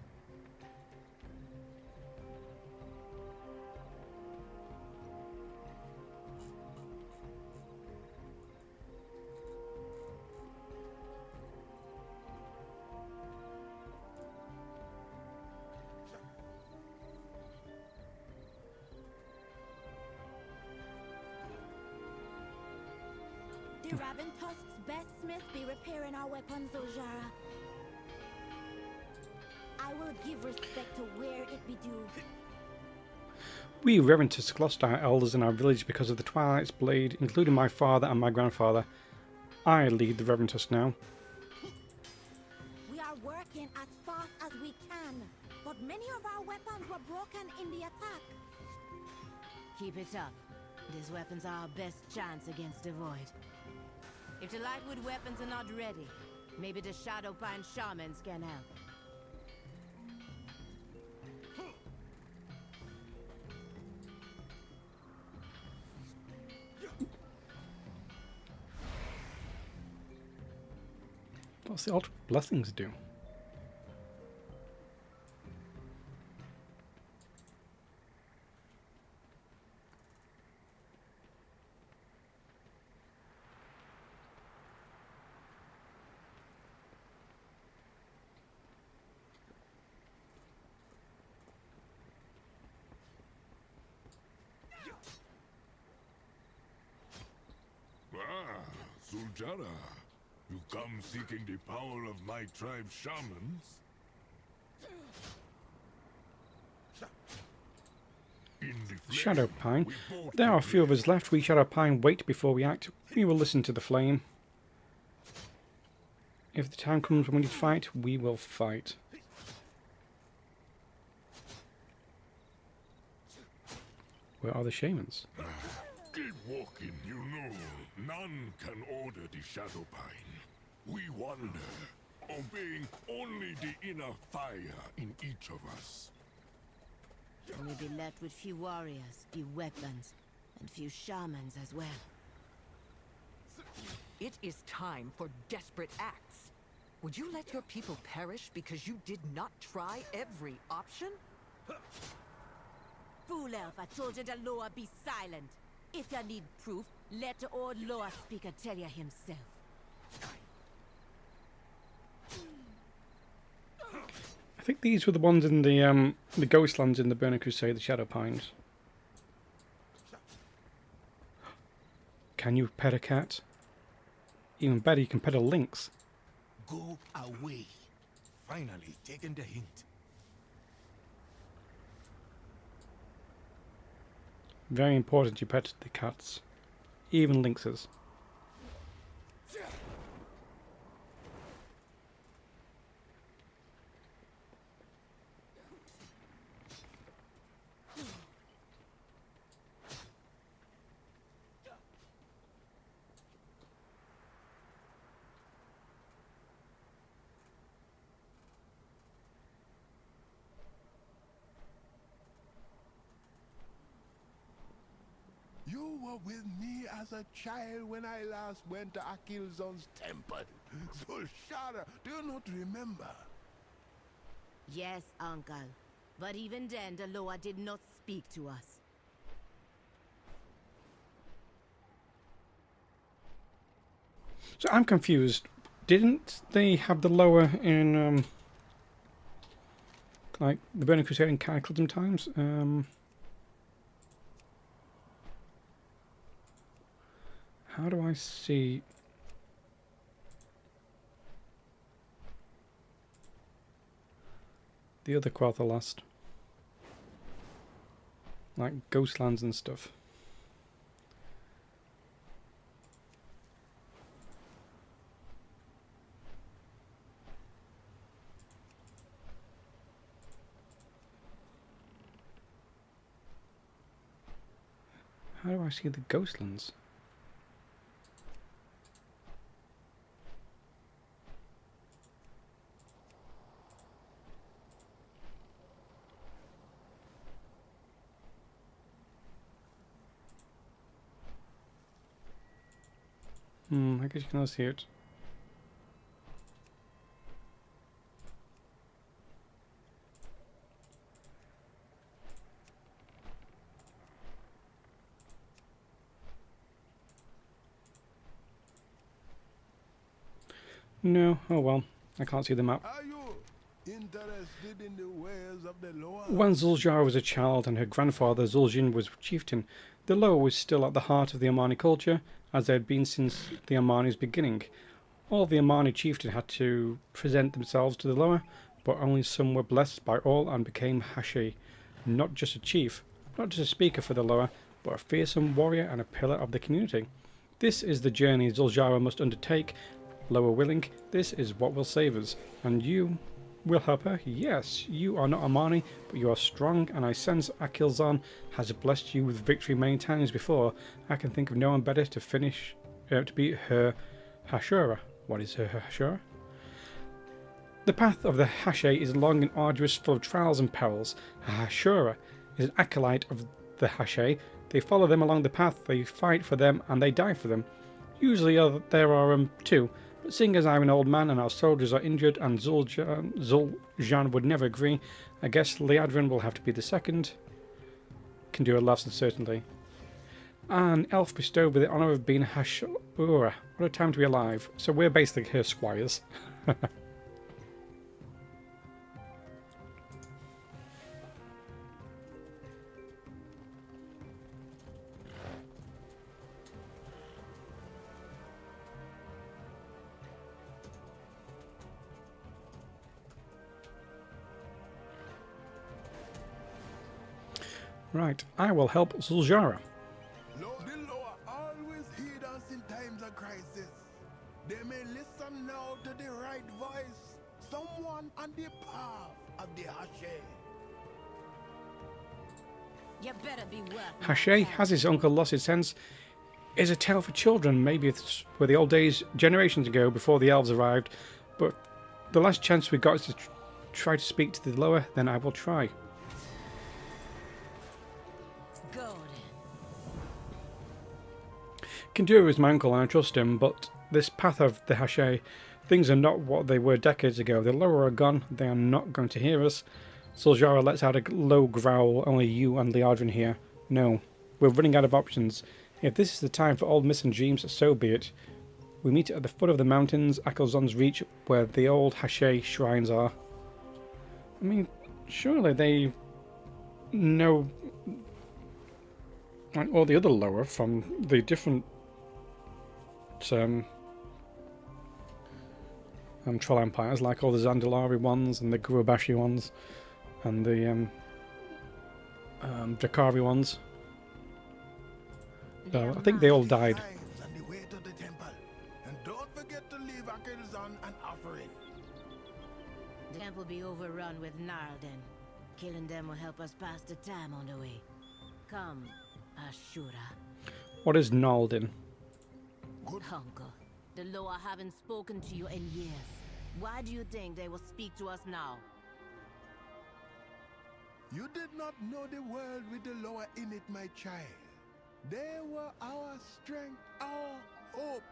The Raventusk's best smith be repairing our weapons, Zul'Jara. I will give respect to where it be due. We Reventusk lost our elders in our village because of the Twilight's Blade, including my father and my grandfather. I lead the Reventusk now. Many of our weapons were broken in the attack. Keep it up. These weapons are our best chance against the Void. If the Lightwood weapons are not ready, maybe the Shadowpine shamans can help. What's the Ultimate Blessings do? Zul'Aman, you come seeking the power of my tribe's shamans? In the flesh, Shadowpine. we both There are a few of agree. us left. We Shadowpine wait before we act. We will listen to the flame. If the time comes when we need to fight, we will fight. Where are the shamans? Keep walking, you know. None can order the Shadowpine. We wander, obeying only the inner fire in each of us. We'll be left with few warriors, few weapons, and few shamans as well. It is time for desperate acts. Would you let your people perish because you did not try every option? Fool elf, I told you the Loa be silent. If you need proof, let the old Loa speaker tell you himself. I think these were the ones in the Ghostlands in the Burning Crusade, the Shadowpines. Can you pet a cat? Even better, you can pet a lynx. Go away. Finally, taking the hint. Very important you pet the cats. Even lynxes. You were with me as a child when I last went to Akilzon's temple. Zul'Aman, do you not remember? Yes, uncle. But even then, the Loa did not speak to us. So I'm confused. Didn't they have the lower in like the Burning Crusade in Cataclysm times? How do I see? The other Quathalast. Like Ghostlands and stuff. How do I see the Ghostlands? I guess you can all see it. No, oh well, I can't see the map. Are you interested in the ways of the Loa? When Zul'Jara was a child and her grandfather Zul'Jin was chieftain, the Loa was still at the heart of the Amani culture, as they had been since the Amani's beginning. All the Amani chieftain had to present themselves to the Loa, but only some were blessed by all and became Hashi, not just a chief, not just a speaker for the Loa, but a fearsome warrior and a pillar of the community. This is the journey Zul'Jara must undertake. Loa willing, this is what will save us, and you We'll help her. Yes, you are not Armani, but you are strong, and I sense Akilzan has blessed you with victory many times before. I can think of no one better to to be her Hashura. What is her Hashura? The path of the Hashe is long and arduous, full of trials and perils. A Hashura is an acolyte of the Hashe. They follow them along the path, they fight for them, and they die for them. Usually there are two. But seeing as I'm an old man and our soldiers are injured and Zul'Aman would never agree, I guess Liadrin will have to be the second. Kendura laughs uncertainly. An elf bestowed with the honour of being Hashura. What a time to be alive. So we're basically her squires. Right, I will help Zul'Jara. The Loa always heed us in times of crisis. They may listen now to the right voice. Someone on the path of the Hashe. You better be worth Hashe, has his uncle lost his sense, is a tale for children. Maybe it's were the old days generations ago before the elves arrived, but the last chance we got is to try to speak to the Loa, then I will try. Kendura is my uncle and I trust him, but this path of the Hashe, things are not what they were decades ago. The Loa are gone, they are not going to hear us. Zul'Jara lets out a low growl, only you and Liadrin here. No, we're running out of options. If this is the time for old missing dreams, so be it. We meet at the foot of the mountains, Akilzon's Reach, where the old Hashe shrines are. I mean, surely they know like all the other Loa from the different Troll Empires, like all the Zandalari ones and the Gurubashi ones and the Drakari ones. I think they all died. On the way to the temple. And don't forget to leave Akilzan an offering. The camp will be overrun with Narden. Killing them will help us pass the time on the way. Come, Ashura. What is Naldin? Uncle, the Loa haven't spoken to you in years. Why do you think they will speak to us now? You did not know the world with the Loa in it, my child. They were our strength, our hope.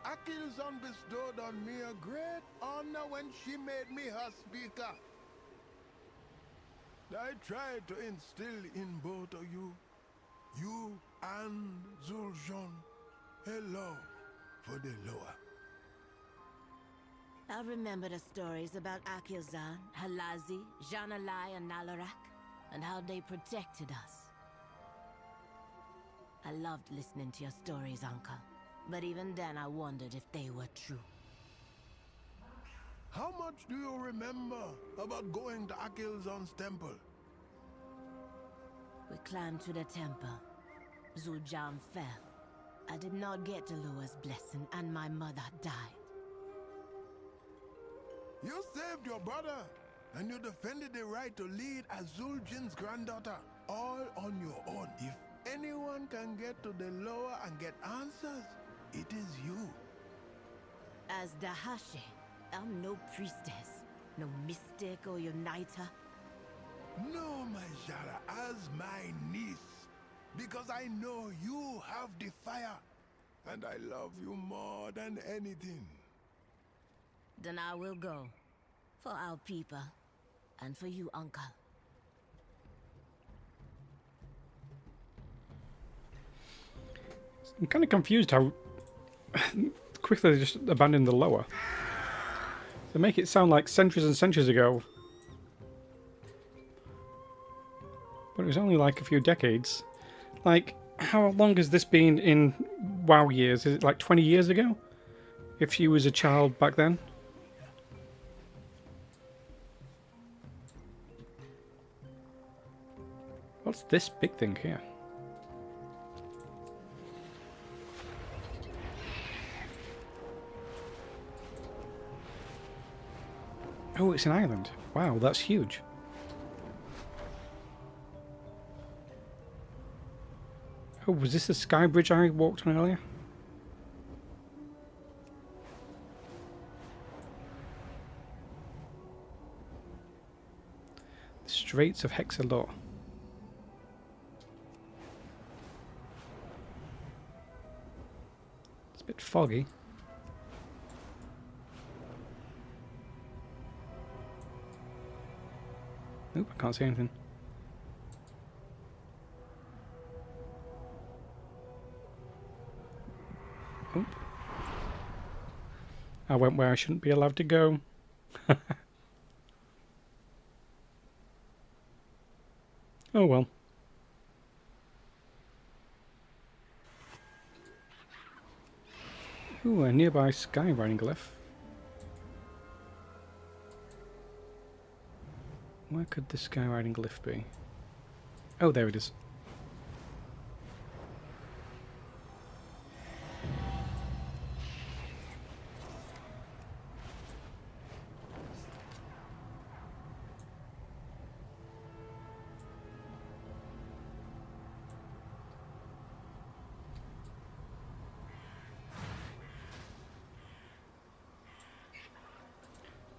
Akilzan bestowed on me a great honor when she made me her speaker. I tried to instill in both of you and Zul'Aman, a love for the Loa. I remember the stories about Akilzan, Halazi, Janalai, and Nalarak, and how they protected us. I loved listening to your stories, Uncle. But even then I wondered if they were true. How much do you remember about going to Akilzan's temple? We climbed to the temple. Zul'Aman fell. I did not get the Loa's blessing, and my mother died. You saved your brother, and you defended the right to lead as Zul'Jan's granddaughter, all on your own. If anyone can get to the Loa and get answers, it is you. As the Hashe, I'm no priestess, no mystic or uniter. No, my Jara, as my niece, because I know you have the fire, and I love you more than anything. Then I will go. For our people. And for you, Uncle. I'm kind of confused how quickly they just abandoned the Loa. They make it sound like centuries and centuries ago. But it was only like a few decades. Like, how long has this been in WoW years? Is it like 20 years ago? If she was a child back then? What's this big thing here? Oh, it's an island. Wow, that's huge. Oh, was this the sky bridge I walked on earlier? The Straits of Hexalore. It's a bit foggy. Nope, I can't see anything. Oop. I went where I shouldn't be allowed to go. Oh well. Ooh, a nearby sky riding glyph. Where could the sky riding glyph be? Oh, there it is.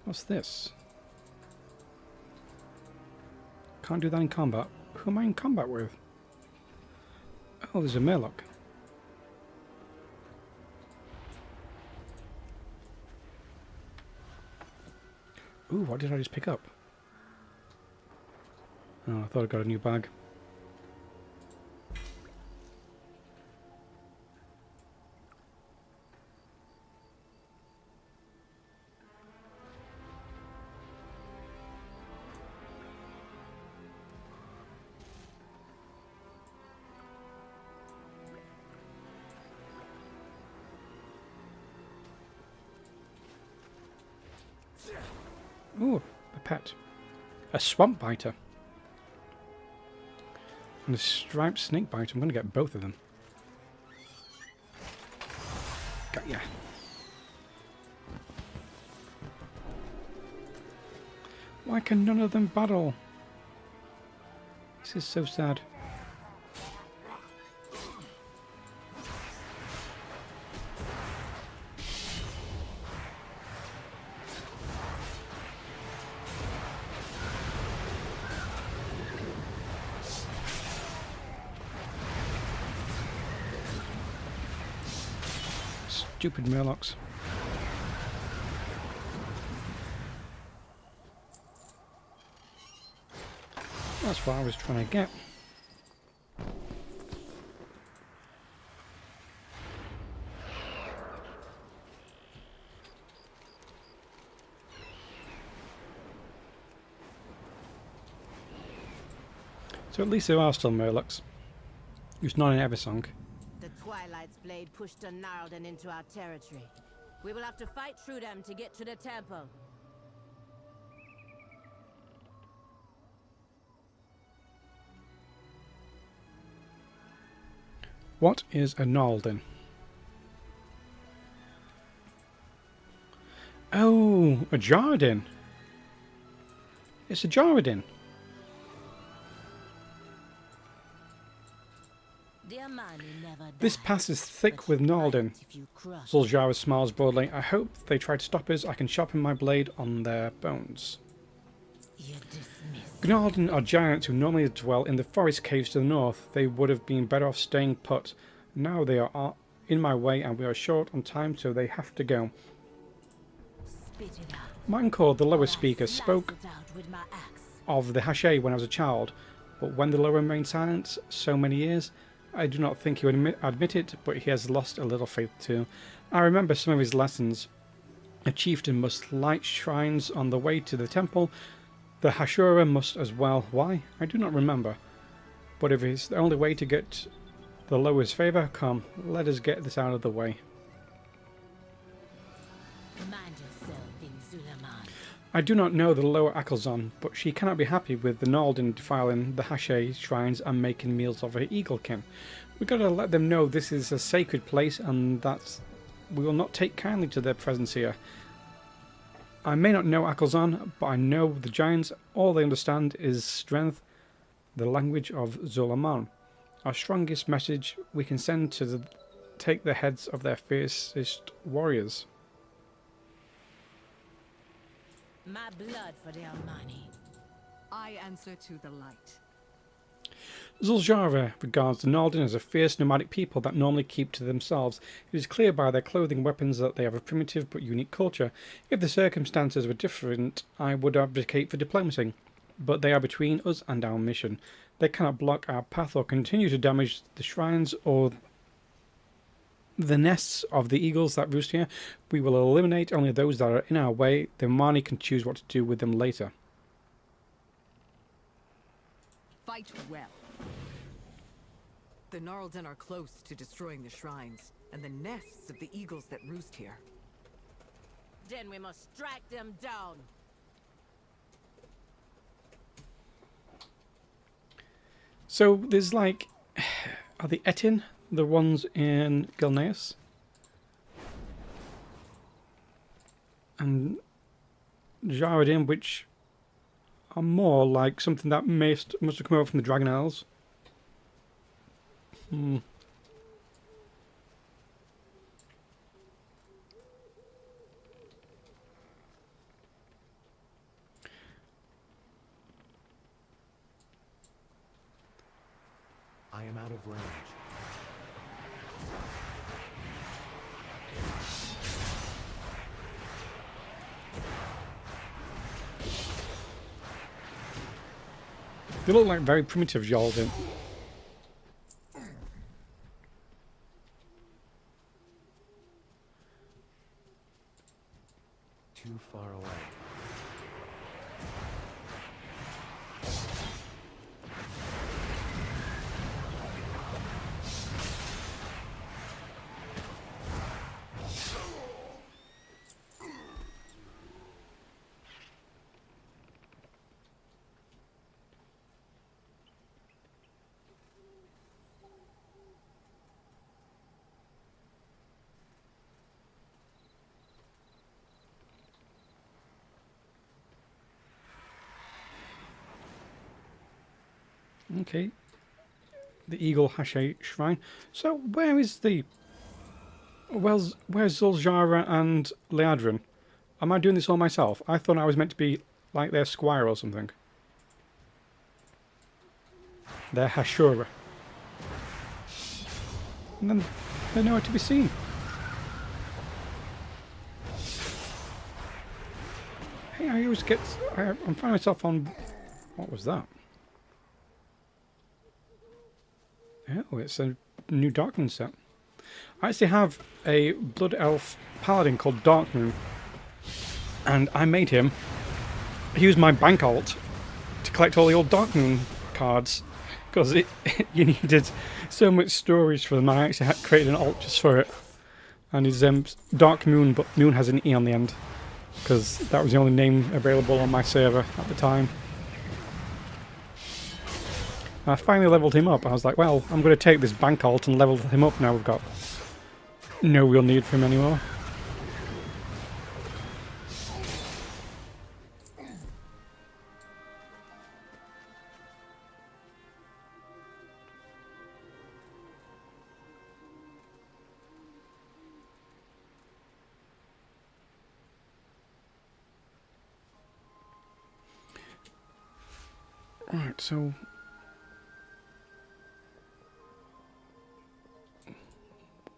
What's this? Can't do that in combat. Who am I in combat with? Oh, there's a Murloc. Ooh, what did I just pick up? Oh, I thought I got a new bag. Ooh, a pet. A swamp biter. And a striped snake biter. I'm going to get both of them. Got ya. Why can none of them battle? This is so sad. Stupid Murlocs. That's what I was trying to get. So at least there are still Murlocs. It's not in Eversong. The Twilight's blade pushed a Gnarlden into our territory. We will have to fight through them to get to the temple. What is a Gnarlden? Oh, a Jarradin. It's a Jarradin. This pass is thick with Gnarlden. Zul'Aman smiles broadly. I hope they try to stop us. I can sharpen my blade on their bones. Gnarlden are giants who normally dwell in the forest caves to the north. They would have been better off staying put. Now they are in my way and we are short on time, so they have to go. Mancor, the lower speaker, spoke of the Hashay when I was a child, but when the lower remained silent so many years, I do not think he would admit it, but he has lost a little faith too. I remember some of his lessons. A chieftain must light shrines on the way to the temple. The Hashura must as well. Why? I do not remember. But if it's the only way to get the lower's favour, come, let us get this out of the way. Mind yourself in Zul'Aman. I do not know the lower Akelzon, but she cannot be happy with the Gnarlden defiling the Hashay shrines and making meals of her eaglekin. We gotta let them know this is a sacred place and that we will not take kindly to their presence here. I may not know Akelzan, but I know the giants. All they understand is strength, the language of Zul'Aman. Our strongest message we can send to take the heads of their fiercest warriors. My blood for the Almani. I answer to the light. Zul'Jara regards the Naldin as a fierce nomadic people that normally keep to themselves. It is clear by their clothing and weapons that they have a primitive but unique culture. If the circumstances were different, I would advocate for diplomacy. But they are between us and our mission. They cannot block our path or continue to damage the shrines or the nests of the eagles that roost here. We will eliminate only those that are in our way. The Mani can choose what to do with them later. Fight well. The Gnarlden are close to destroying the shrines and the nests of the eagles that roost here. Then we must strike them down. So there's like, are the Etin the ones in Gilneas? And Jaredin, which are more like something that must have come over from the Dragon Isles. I am out of range. They look like very primitive Jaldin. Too far away. Okay. The Eagle Hashe Shrine. So where is the... where's Zul'Jara and Leadrin? Am I doing this all myself? I thought I was meant to be like their squire or something. Their Hashura. And then they're nowhere to be seen. Hey, I always get... I'm finding myself on... What was that? Oh, it's a new Darkmoon set. I actually have a Blood Elf Paladin called Darkmoon. And I made him. He was my bank alt to collect all the old Darkmoon cards. Because you needed so much storage for them. I actually had created an alt just for it. And it's Darkmoon, but Moon has an E on the end. Because that was the only name available on my server at the time. I finally leveled him up. I was like, well, I'm going to take this bank alt and level him up now. We've got no real need for him anymore. Right, so...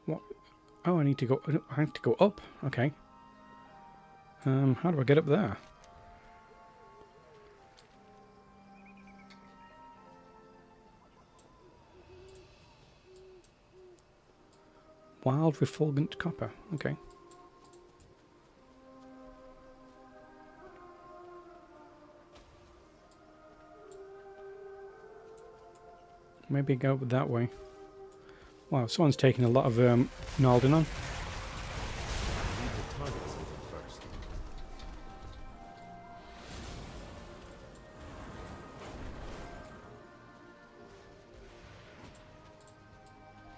what? Oh, I need to go... I have to go up. Okay. How do I get up there? Wild refulgent copper. Okay. Maybe go that way. Wow, someone's taking a lot of Naldin on.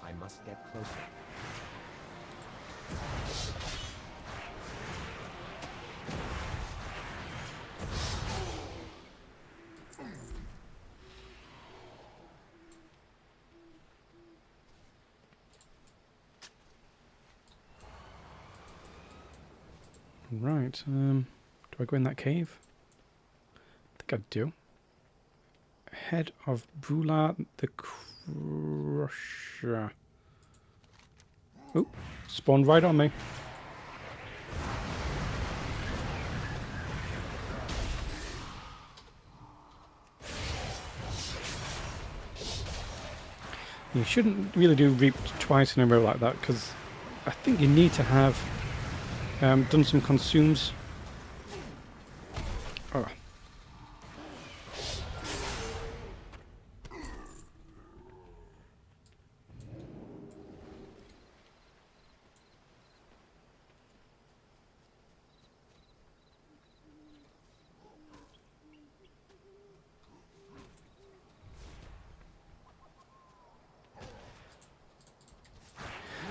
I must get closer. Right, do I go in that cave? I think I do. Head of Brula the Crusher. Oh, spawned right on me. You shouldn't really do reap twice in a row like that, because I think you need to have done some consumes. Oh.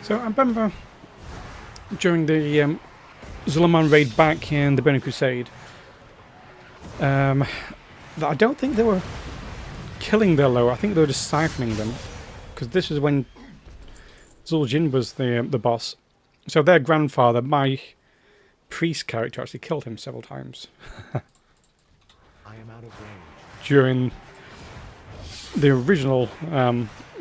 So I remember during the Zul'Aman raid back in the Burning Crusade that I don't think they were killing their lower. I think they were just siphoning them, because this is when Zul'Jin was the boss. So their grandfather, my priest character, actually killed him several times. I am out of range. During the original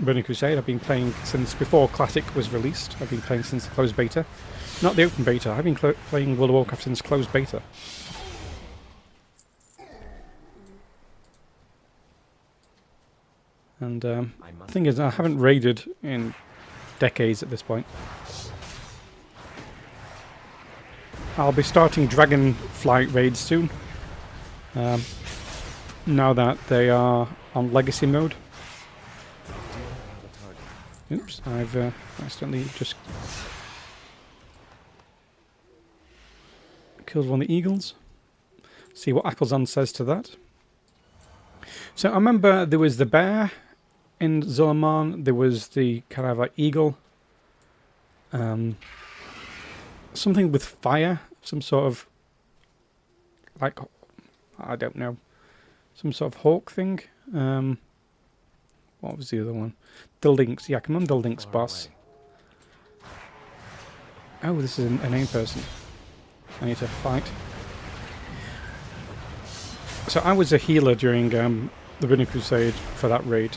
Burning Crusade, I've been playing since before Classic was released. I've been playing since the closed beta. Not the open beta, I've been playing World of Warcraft since closed beta. And the thing is, I haven't raided in decades at this point. I'll be starting Dragonflight raids soon. Now that they are on legacy mode. Oops, I've accidentally just killed one of the eagles. See what Akelzan says to that. So I remember there was the bear in Zul'Aman, there was the kind of like eagle. Something with fire, some sort of, like, I don't know, some sort of hawk thing. What was the other one? The Lynx. Yeah, I can remember the Lynx boss. Oh, this is a name person. I need to fight. So I was a healer during the Burning Crusade for that raid.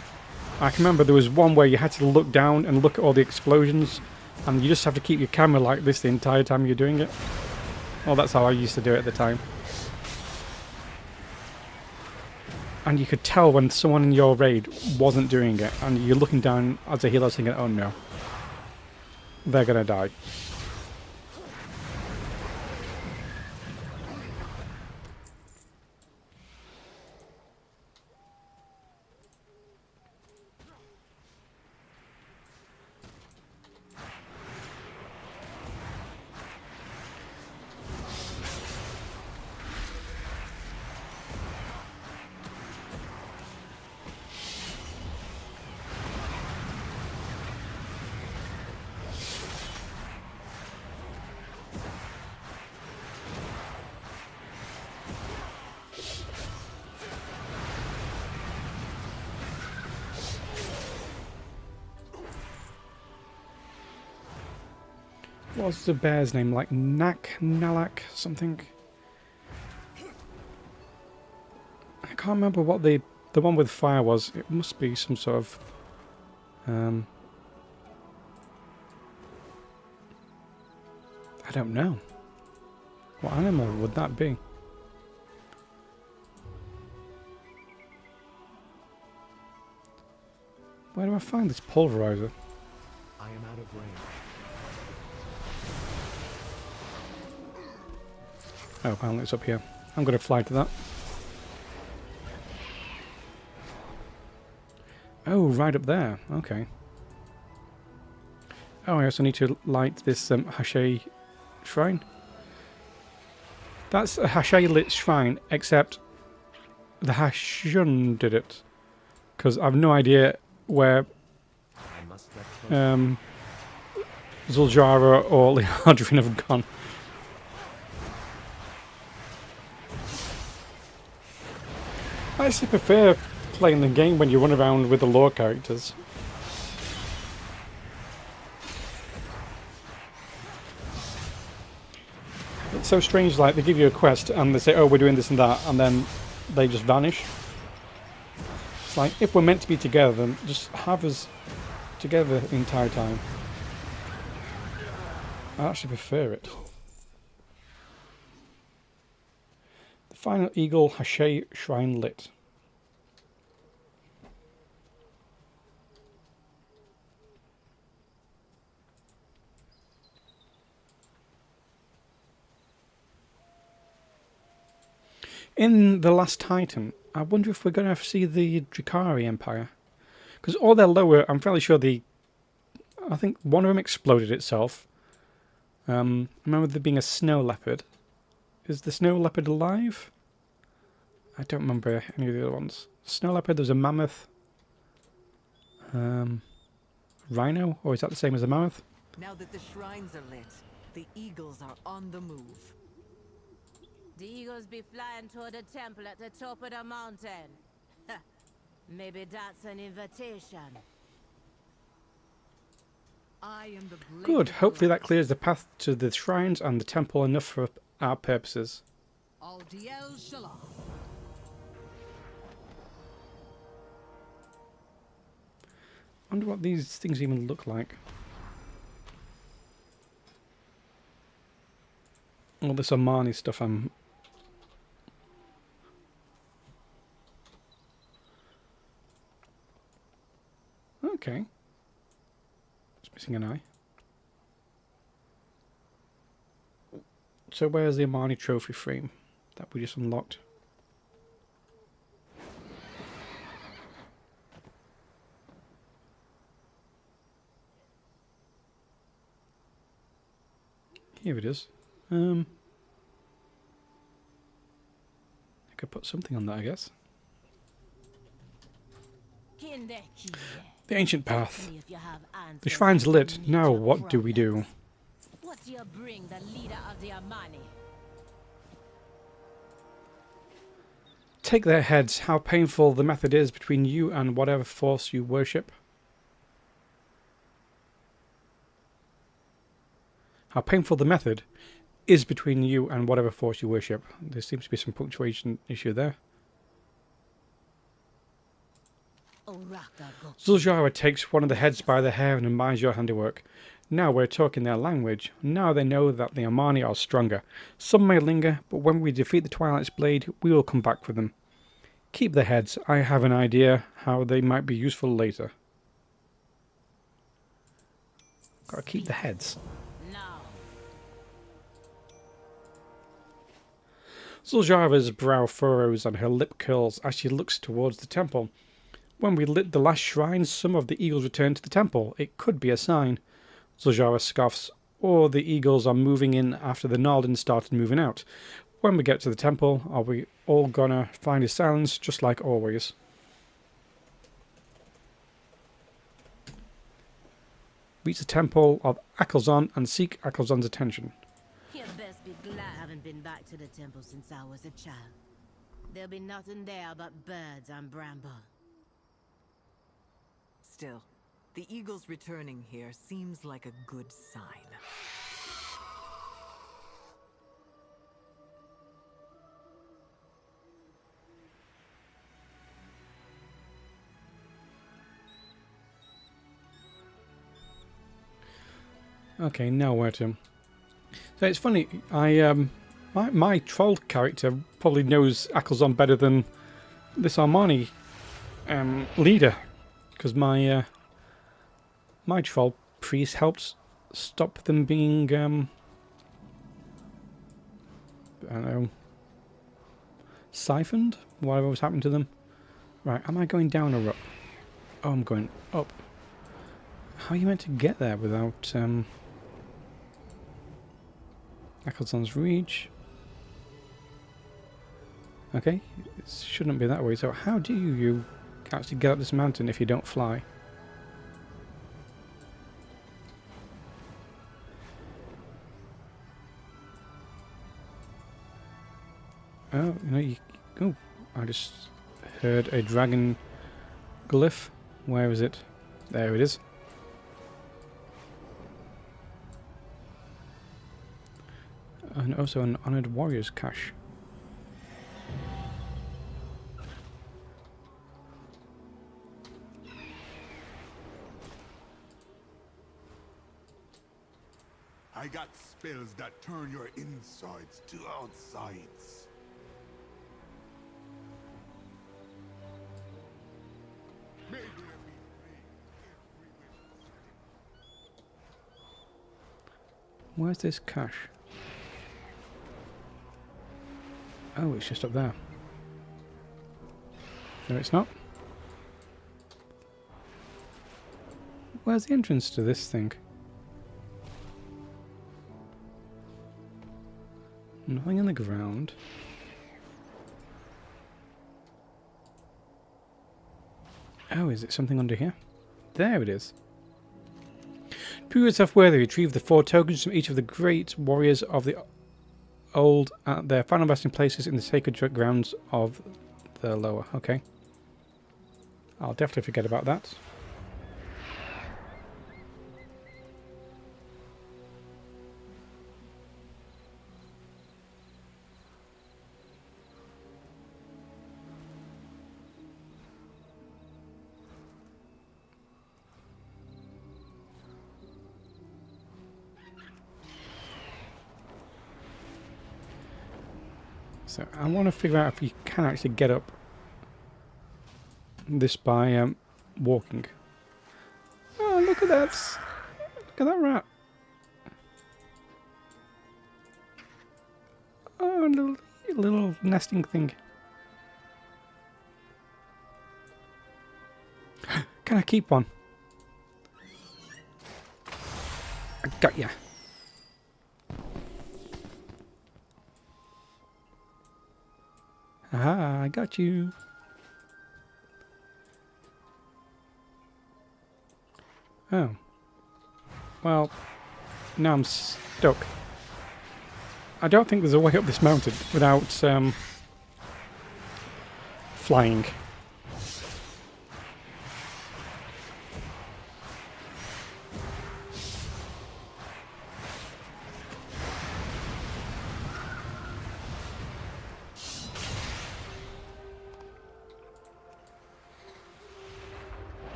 I can remember there was one where you had to look down and look at all the explosions, and you just have to keep your camera like this the entire time you're doing it. Well, that's how I used to do it at the time. And you could tell when someone in your raid wasn't doing it, and you're looking down as a healer thinking, oh no, they're gonna die. What's the bear's name? Like Nalak something? I can't remember what the one with fire was. It must be some sort of I don't know. What animal would that be? Where do I find this pulverizer? I am out of range. Oh, apparently it's up here. I'm going to fly to that. Oh, right up there. Okay. Oh, I also need to light this Hashay shrine. That's a Hashay lit shrine, except the Hashun did it. Because I've no idea where Zuljara or Liadrin have gone. I actually prefer playing the game when you run around with the lore characters. so strange, like they give you a quest and they say, oh, we're doing this and that, and then they just vanish. It's like, if we're meant to be together, then just have us together the entire time. I actually prefer it. The final Eagle Hache Shrine lit. In The Last Titan, I wonder if we're going to see the Drakari Empire. Because all their lower, I'm fairly sure I think one of them exploded itself. I remember there being a snow leopard. Is the snow leopard alive? I don't remember any of the other ones. Snow leopard, there's a mammoth. Rhino? Or is that the same as a mammoth? Now that the shrines are lit, the eagles are on the move. The eagles be flying toward the temple at the top of the mountain. Maybe that's an invitation. I am the blade Good. of Hopefully that light. clears the path to the shrines and the temple enough for our purposes. Aldiel Shalom. I wonder what these things even look like. All this Armani stuff Okay. It's missing an eye. So where's the Armani trophy frame that we just unlocked? Here it is. I could put something on that, I guess. The ancient path. The shrine's lit. Now what do we do? What do you bring the leader of the Armani? Take their heads. How painful the method is between you and whatever force you worship. How painful the method is between you and whatever force you worship. There seems to be some punctuation issue there. Zul'Aman takes one of the heads by the hair and admires your handiwork. Now we're talking their language. Now they know that the Armani are stronger. Some may linger, but when we defeat the Twilight's Blade, we will come back for them. Keep the heads. I have an idea how they might be useful later. Gotta keep the heads. Zul'Aman's brow furrows and her lip curls as she looks towards the temple. When we lit the last shrine, some of the eagles returned to the temple. It could be a sign. Zul'Aman scoffs. Or the eagles are moving in after the Naldin started moving out. When we get to the temple, are we all gonna find his silence just like always? Reach the temple of Akelzon and seek Akelzon's attention. You best be glad I haven't been back to the temple since I was a child. There'll be nothing there but birds and bramble. Still, the eagles returning here seems like a good sign. Okay, now where to? So it's funny, my troll character probably knows Akelzon better than this Armani leader, because my troll priest helped stop them being I don't know, siphoned, whatever was happening to them. Right, am I going down or up? Oh, I'm going up. How are you meant to get there without Akelzon's reach? Okay, it shouldn't be that way. So how do you actually get up this mountain if you don't fly? Oh, oh, I just heard a dragon glyph. Where is it? There it is. And also an Honoured Warriors cache. I got spells that turn your insides to outsides. May there be flame everywhere. Where's this cache? Oh, it's just up there. No, it's not. Where's the entrance to this thing? Nothing in the ground. Oh, is it something under here? There it is. Prove yourself worthy. Retrieve the 4 tokens from each of the great warriors of the old at their final resting places in the sacred grounds of the lower. Okay. I'll definitely forget about that. So I want to figure out if you can actually get up this by walking. Oh, look at that! Look at that rat! Oh, a little nesting thing. Can I keep one? I got ya. Aha, I got you. Oh. Well, now I'm stuck. I don't think there's a way up this mountain without flying.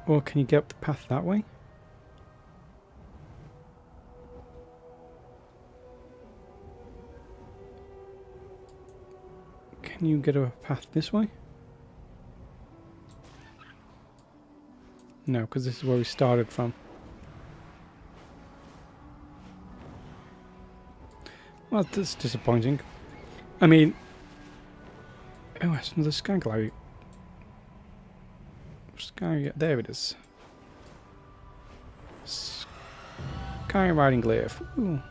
Or can you get up the path that way? Can you get a path this way? No, because this is where we started from. Well, that's disappointing. I mean... Oh, that's another sky glide. Sky, there it is. Sky riding glyph. Ooh.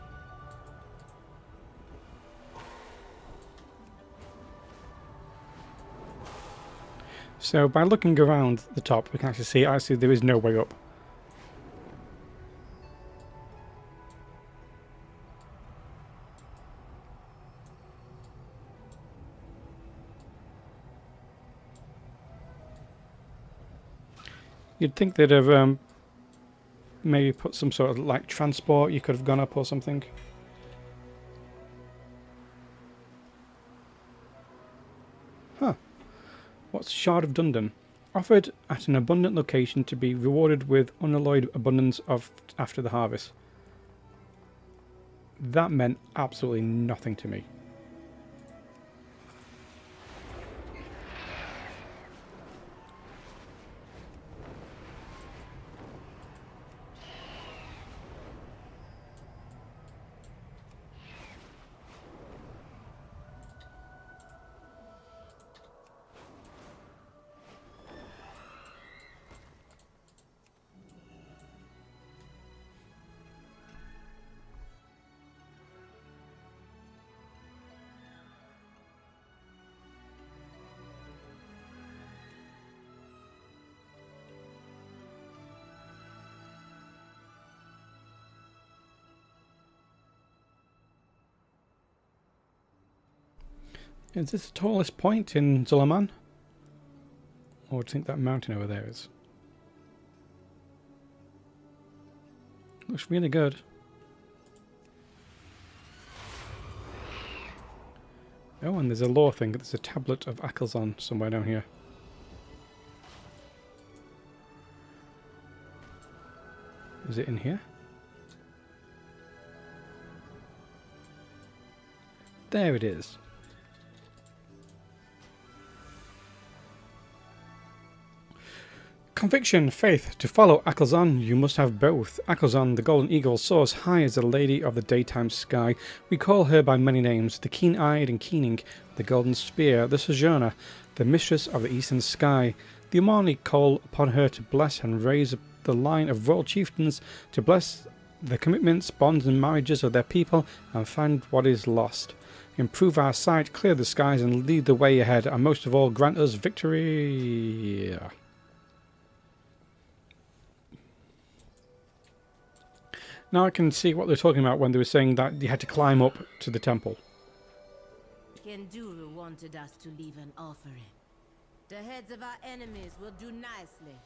So by looking around the top, we can actually see there is no way up. You'd think they'd have maybe put some sort of like transport you could have gone up or something. Huh. What's Shard of Dundon? Offered at an abundant location to be rewarded with unalloyed abundance of after the harvest. That meant absolutely nothing to me. Is this the tallest point in Zul'Aman? Or do you think that mountain over there is? Looks really good. Oh, and there's a lore thing. There's a tablet of Akelzon somewhere down here. Is it in here? There it is. Conviction, faith. To follow Akelzon, you must have both. Akelzon, the golden eagle, soars high as the lady of the daytime sky. We call her by many names, the keen-eyed and keening, the golden spear, the sojourner, the mistress of the eastern sky. The Amani call upon her to bless and raise the line of royal chieftains, to bless the commitments, bonds and marriages of their people, and find what is lost. Improve our sight, clear the skies, and lead the way ahead, and most of all, grant us victory. Now I can see what they're talking about when they were saying that you had to climb up to the temple. Kenduru wanted us to leave an offering. The heads of our enemies will do nicely.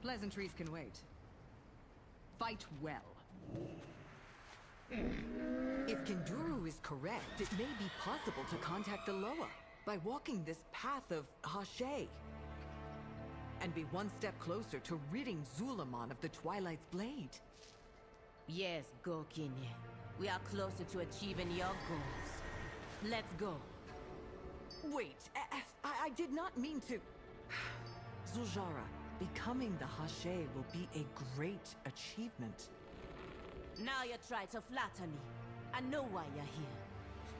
Pleasantries can wait. Fight well. If Kenduru is correct, it may be possible to contact the Loa by walking this path of Hashay, and be one step closer to ridding Zul'Aman of the Twilight's blade. Yes, Gokinye. We are closer to achieving your goals. Let's go. Wait, I did not mean to... Zul'Jara, becoming the Hashay will be a great achievement. Now you try to flatter me. I know why you're here.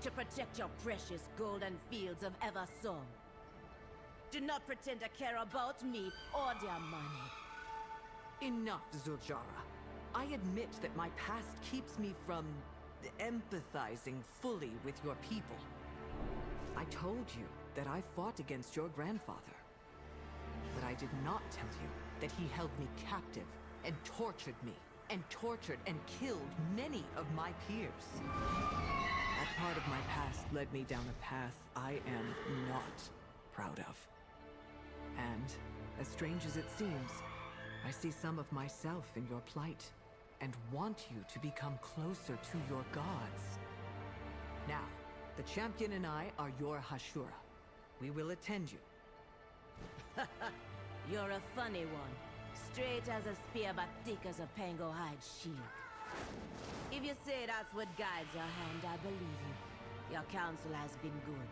To protect your precious golden fields of Eversong. Do not pretend to care about me or their money. Enough, Zul'Jara. I admit that my past keeps me from empathizing fully with your people. I told you that I fought against your grandfather. But I did not tell you that he held me captive and tortured me, and tortured and killed many of my peers. That part of my past led me down a path I am not proud of. And, as strange as it seems, I see some of myself in your plight, and want you to become closer to your gods. Now, the champion and I are your Hashura. We will attend you. You're a funny one. Straight as a spear but thick as a pango hide shield. If you say that's what guides your hand, I believe you. Your counsel has been good,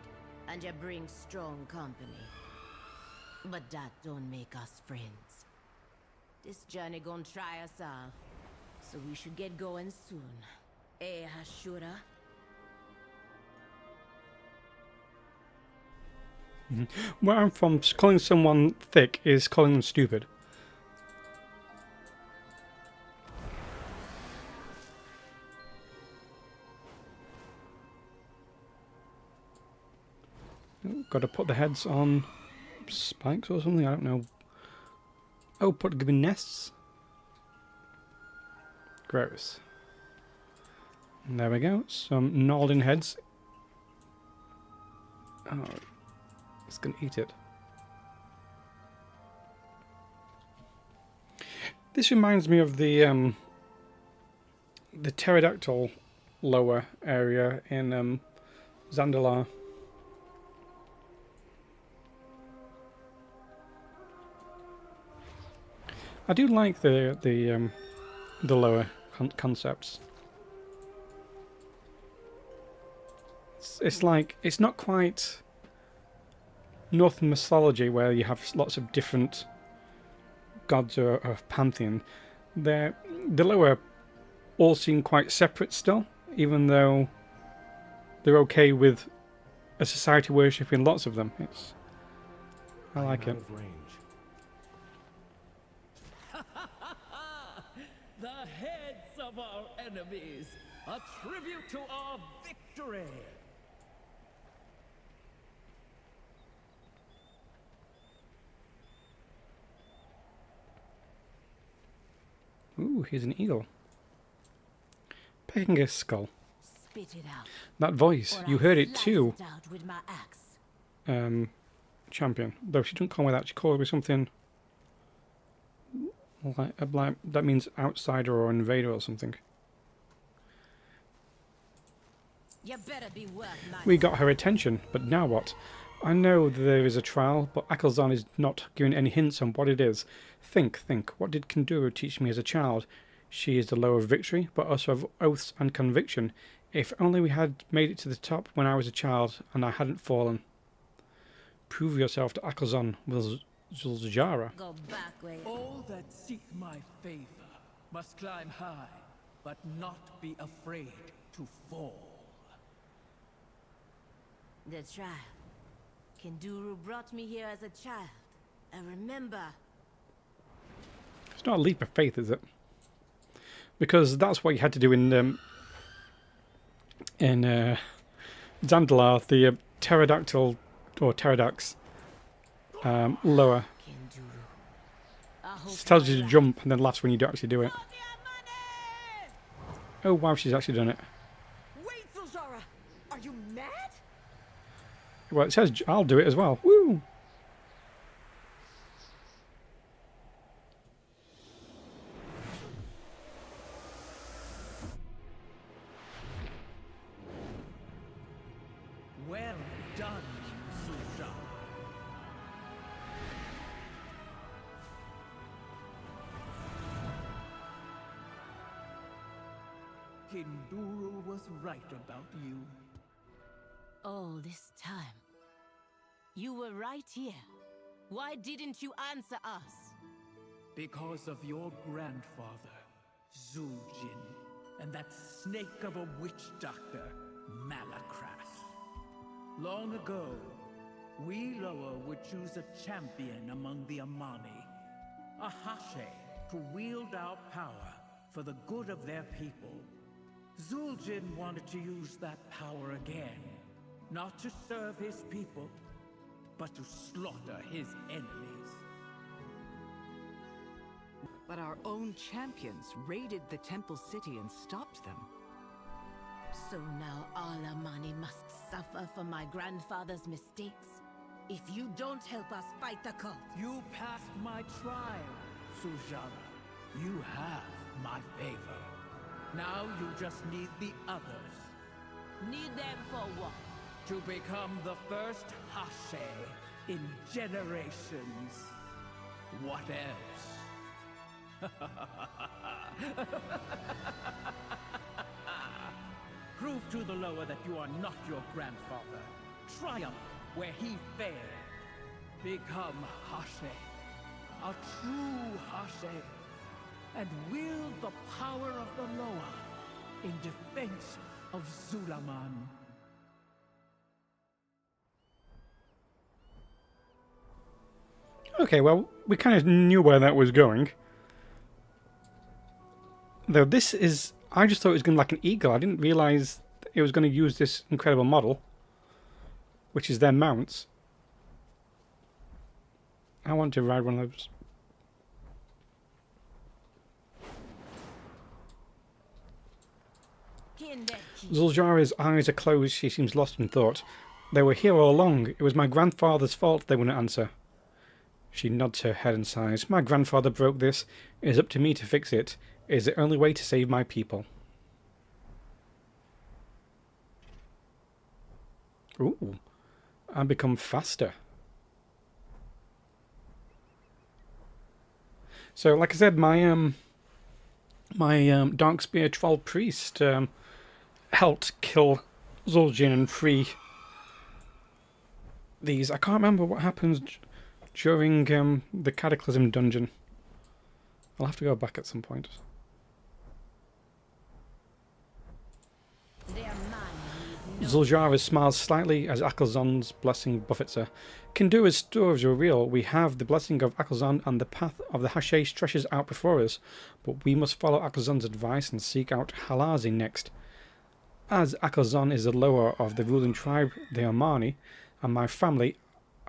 and you bring strong company. But that don't make us friends. This journey gonna try us out, so we should get going soon. Eh, Hashura? Where I'm from, calling someone thick is calling them stupid. Got to put the heads on spikes or something, I don't know. Oh, give me nests? Gross. And there we go, some Naldin heads. Oh, it's gonna eat it. This reminds me of the pterodactyl lower area in Zandalar. I do like the lower concepts. It's like, it's not quite Northern mythology where you have lots of different gods or pantheon. The lower all seem quite separate still, even though they're okay with a society worshipping lots of them. I like it. The heads of our enemies, a tribute to our victory. Ooh, here's an eagle. picking a skull. Spit it out. That voice, or you I'll heard it slice too, it out with my axe. champion. Though she didn't call me that, she called me something like that means outsider or invader or something. You better be worth my We got her attention, but now what? I know there is a trial, but Akelzon is not giving any hints on what it is. Think. What did Kanduru teach me as a child? She is the lower of victory, but also of oaths and conviction. If only we had made it to the top when I was a child, and I hadn't fallen. Prove yourself to Akelzon with Zul'Jara. Go back where you... All that seek my favor must climb high, but not be afraid to fall. The trial. Kanduru brought me here as a child. I remember. It's not a leap of faith, is it? Because that's what you had to do in Zandalar, the pterodactyl or pterodax lower. It tells you to jump, and then last when you don't actually do it. Oh wow, she's actually done it. Wait, Zul'Jara! Are you mad? Well, it says I'll do it as well. Woo! Well done, Zul'Jara. Kanduru was right about you. All this time. You were right here. Why didn't you answer us? Because of your grandfather, Zul'Jin, and that snake of a witch doctor, Malakras. Long ago, we Loa would choose a champion among the Amani, a Hashe, to wield our power for the good of their people. Zul'Jin wanted to use that power again, not to serve his people, but to slaughter his enemies. But our own champions raided the temple city and stopped them. So now all Amani must suffer for my grandfather's mistakes? If you don't help us fight the cult. You passed my trial, Zul'Jara. You have my favor. Now you just need the others. Need them for what? To become the first Hashe in generations. What else? Prove to the Loa that you are not your grandfather. Triumph where he failed. Become Hashe. A true Hashe. And wield the power of the Loa in defense of Zul'Aman. Okay, well, we kind of knew where that was going. Though this is... I just thought it was going to be like an eagle. I didn't realise it was going to use this incredible model, which is their mounts. I want to ride one of those. Zul'Jara's eyes are closed. She seems lost in thought. They were here all along. It was my grandfather's fault they wouldn't answer. She nods her head and sighs. My grandfather broke this. It is up to me to fix it. It is the only way to save my people. Ooh. I become faster. So, like I said, my Darkspear Troll Priest helped kill Zul'Jin and free these. I can't remember what happens during the Cataclysm dungeon. I'll have to go back at some point. Zul'Jara smiles slightly as Akelzon's blessing buffets her. Kandura's stories were real. We have the blessing of Akelzon and the path of the Hashe stretches out before us, but we must follow Akelzon's advice and seek out Halazi next. As Akelzon is the lower of the ruling tribe, the Amani, and my family,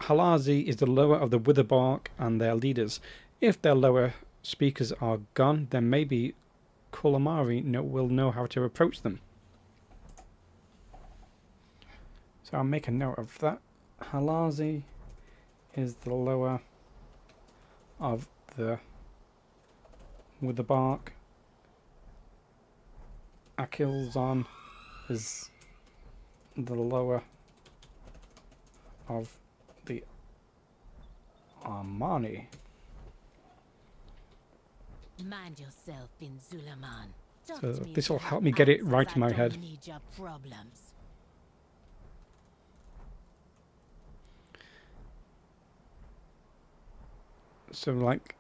Halazi is the lower of the Witherbark and their leaders. If their lower speakers are gone, then maybe Kulamari will know how to approach them. So I'll make a note of that. Halazi is the lower of the Witherbark. Akilzon is the lower of the Armani. Mind yourself in Zul'Aman. Talk So to me this if will you have help me get it answers. right in my I head. don't need your problems. So like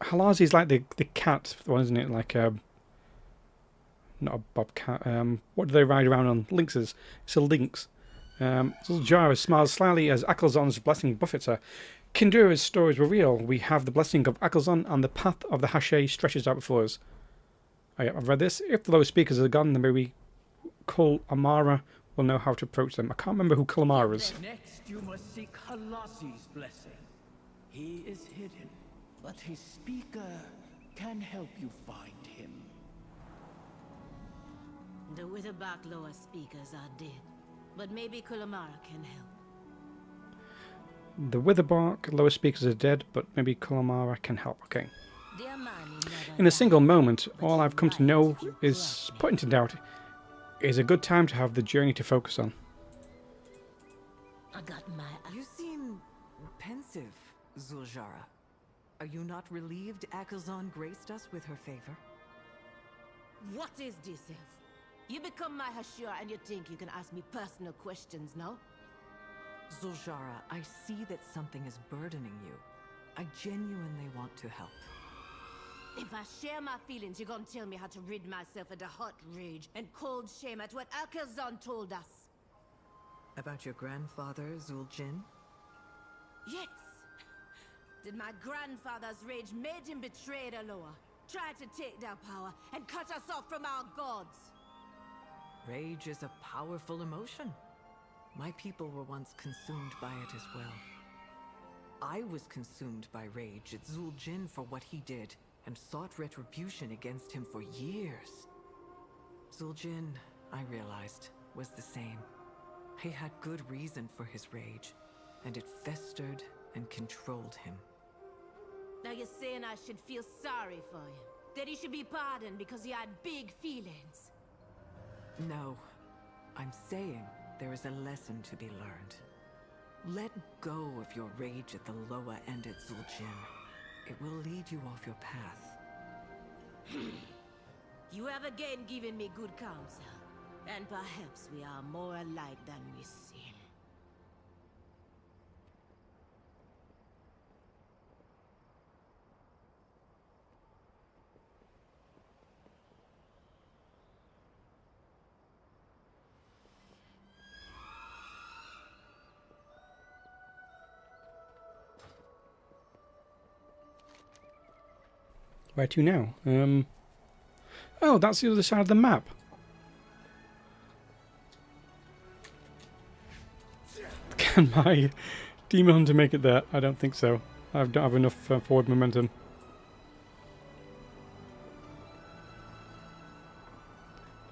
Halazi is like the cat one, isn't it? Like not a bobcat. What do they ride around on? Lynxes. It's a lynx. Zul'Jara smiles slyly as Akilzon's blessing buffets her. Kindura's stories were real. We have the blessing of Akilzon, and the path of the Hashe stretches out before us. Oh, yeah, I've read this. If the lower speakers are gone, then maybe Kul Amara will know how to approach them. I can't remember who Kul Amara is. Next, you must seek Halasi's blessing. He is hidden, but his speaker can help you find him. The Witherbark lower speakers are dead, but maybe Kulamara can help. The Witherbark lower speakers are dead, but maybe Kul Amara can help. Okay. The Amani never In a single died, moment, but all you I've come to might know if you is grow. put into doubt. It is a good time to have the journey to focus on. I got my... You seem pensive, Zul'Jara. Are you not relieved Akilzon graced us with her favor? What is this, Elf? You become my Hashira and you think you can ask me personal questions, no? Zul'Jara, I see that something is burdening you. I genuinely want to help. If I share my feelings, you're gonna tell me how to rid myself of the hot rage and cold shame at what Akilzon told us. About your grandfather, Zul'Jin? Yes. Did my grandfather's rage made him betray the Loa, try to take their power, and cut us off from our gods? Rage is a powerful emotion. My people were once consumed by it as well. I was consumed by rage at Zul'Jin for what he did, and sought retribution against him for years. Zul'Jin, I realized, was the same. He had good reason for his rage, and it festered and controlled him. Now you're saying I should feel sorry for him? That he should be pardoned because he had big feelings? No, I'm saying there is a lesson to be learned. Let go of your rage at the Loa and at Zul'Jin. It will lead you off your path. You have again given me good counsel. And perhaps we are more alike than we seem. Where to now? Oh, that's the other side of the map. Can my Demon Hunter make it there? I don't think so. I don't have enough forward momentum.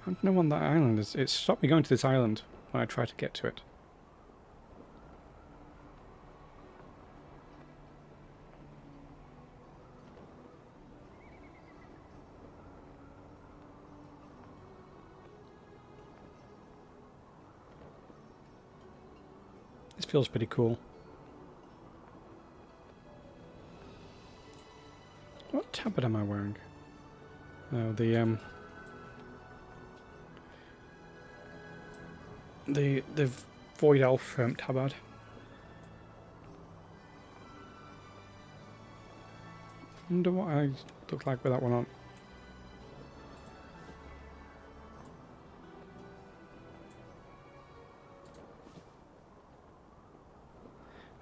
I don't know on that island. It stopped me going to this island when I tried to get to it. This feels pretty cool. What tabard am I wearing? Oh, the Void Elf tabard. Wonder what I look like with that one on.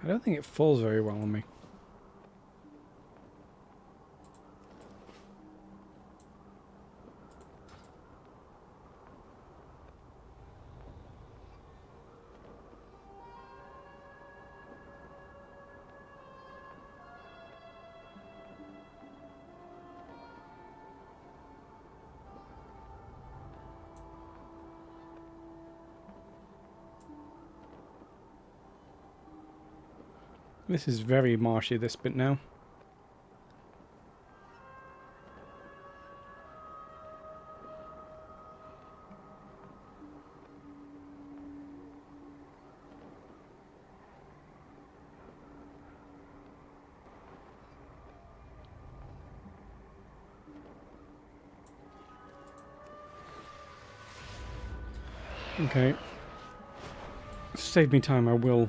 I don't think it falls very well on me. This is very marshy, this bit now. Okay. Save me time, I will.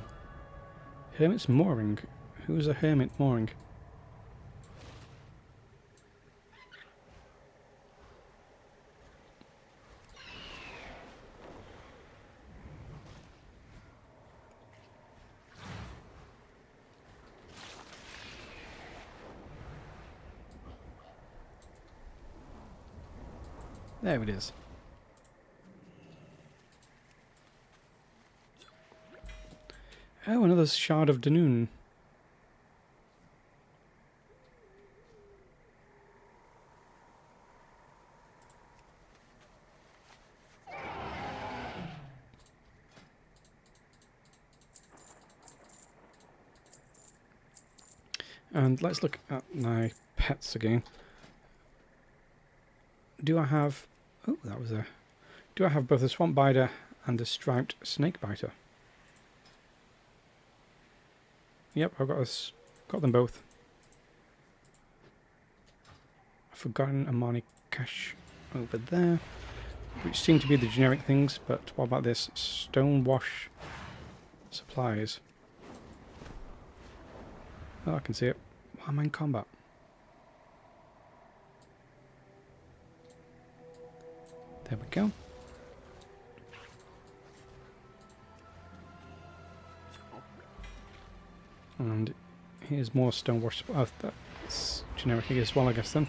Hermit's mooring. Who's a hermit mooring? There it is. Oh, another shard of Danoon. And let's look at my pets again. Do I have... Oh, that was a... Do I have both a swamp biter and a striped snake biter? Yep, I've got them both. I've forgotten Amani cache over there, which seem to be the generic things, but what about this? Stonewash supplies. Oh, I can see it. Why am I in combat? There we go. And here's more stonewash. Oh, that's generic as well, I guess, then.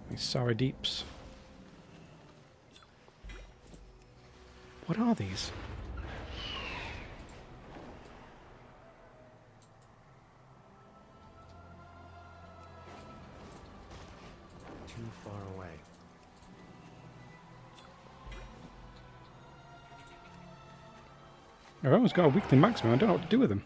These sour deeps. What are these? Too far away. I've almost got a weekly maximum. I don't know what to do with them.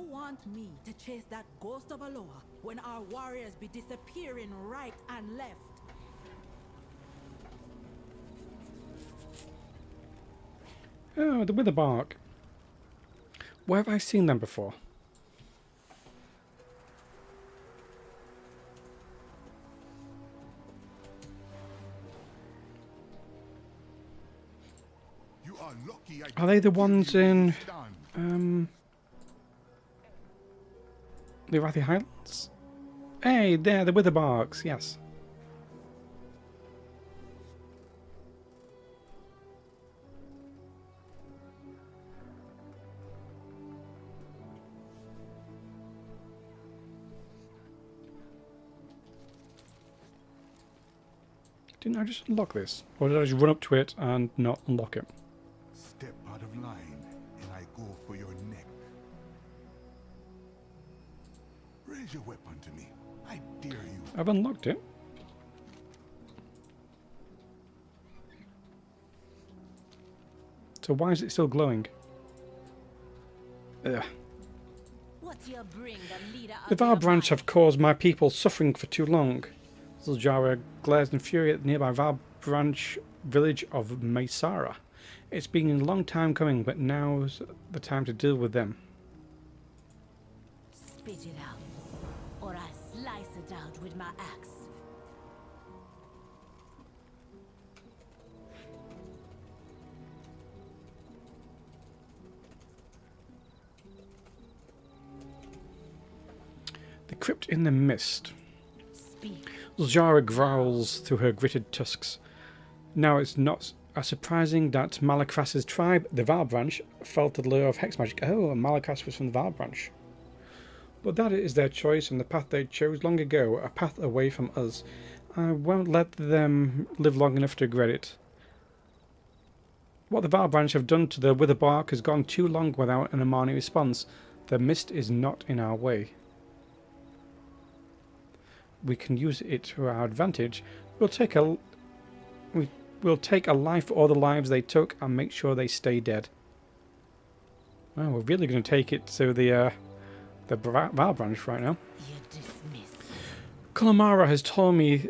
Want me to chase that ghost of Aloha when our warriors be disappearing right and left? Oh, the Witherbark. Where have I seen them before? You are lucky Are they the ones in the Rathi Highlands? Hey, they're the Witherbarks, yes. Didn't I just unlock this? Or did I just run up to it and not unlock it? Step out of line, and I go for your neck. Raise your weapon to me. I dare you. I've unlocked it. So why is it still glowing? Ugh. What you bring the leader The of Var your branch mind? have caused my people suffering for too long. Zul'Jara glares in fury at the nearby Var branch village of Maysara. It's been a long time coming, but now's the time to deal with them. Spit it out, or I slice it out with my axe. crypt in the mist. Speak. Zul'Jara growls through her gritted tusks. Now it's not as surprising that Malakras' tribe, the Val branch, felt the lure of hex magic. Oh, Malakras was from the Val branch. But that is their choice and the path they chose long ago, a path away from us. I won't let them live long enough to regret it. What the Val branch have done to the Witherbark has gone too long without an Amani response. The mist is not in our way. We can use it to our advantage. We'll take a life for all the lives they took and make sure they stay dead. Well, we're really going to take it to the Val branch right now. You're dismissed. Kulamara has told me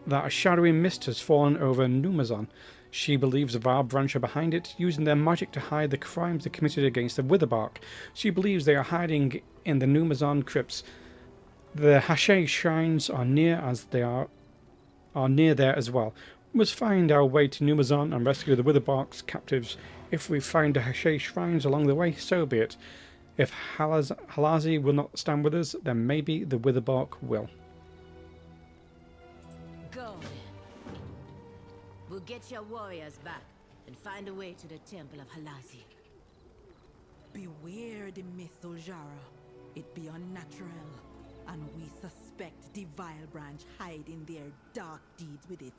that a shadowy mist has fallen over Numazon. She believes the Val branch are behind it, using their magic to hide the crimes they committed against the Witherbark. She believes they are hiding in the Numazon crypts. The Hashay shrines are near near there as well. We must find our way to Numazon and rescue the Witherbark's captives. If we find the Hashay shrines along the way, so be it. If Halazi will not stand with us, then maybe the Witherbark will. Go then. We'll get your warriors back and find a way to the temple of Halazi. Beware the myth, Zul'Jara. It be unnatural, and we suspect the Vile branch hiding their dark deeds with it.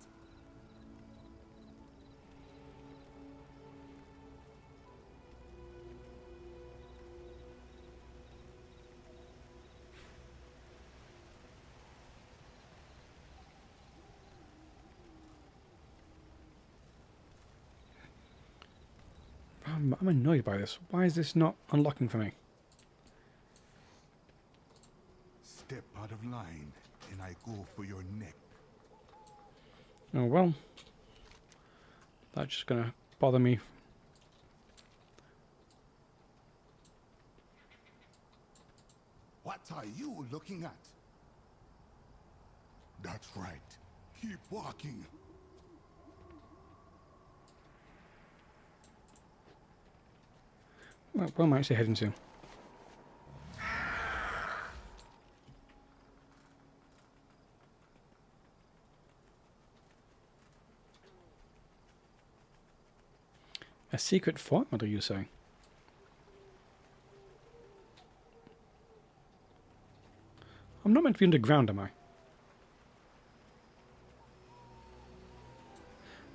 I'm annoyed by this. Why is this not unlocking for me? Step out of line, and I go for your neck. Oh well. That's just gonna bother me. What are you looking at? That's right. Keep walking. Where am I actually heading to? A secret fort, what are you saying? I'm not meant to be underground, am I?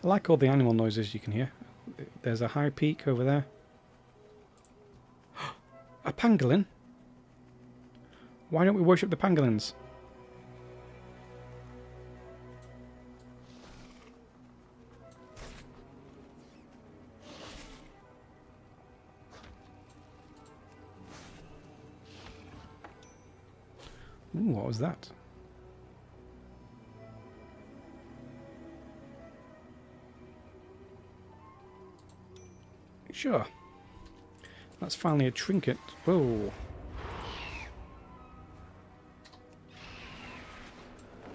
I like all the animal noises you can hear. There's a high peak over there. A pangolin? Why don't we worship the pangolins? Ooh, what was that? Sure. That's finally a trinket. Whoa.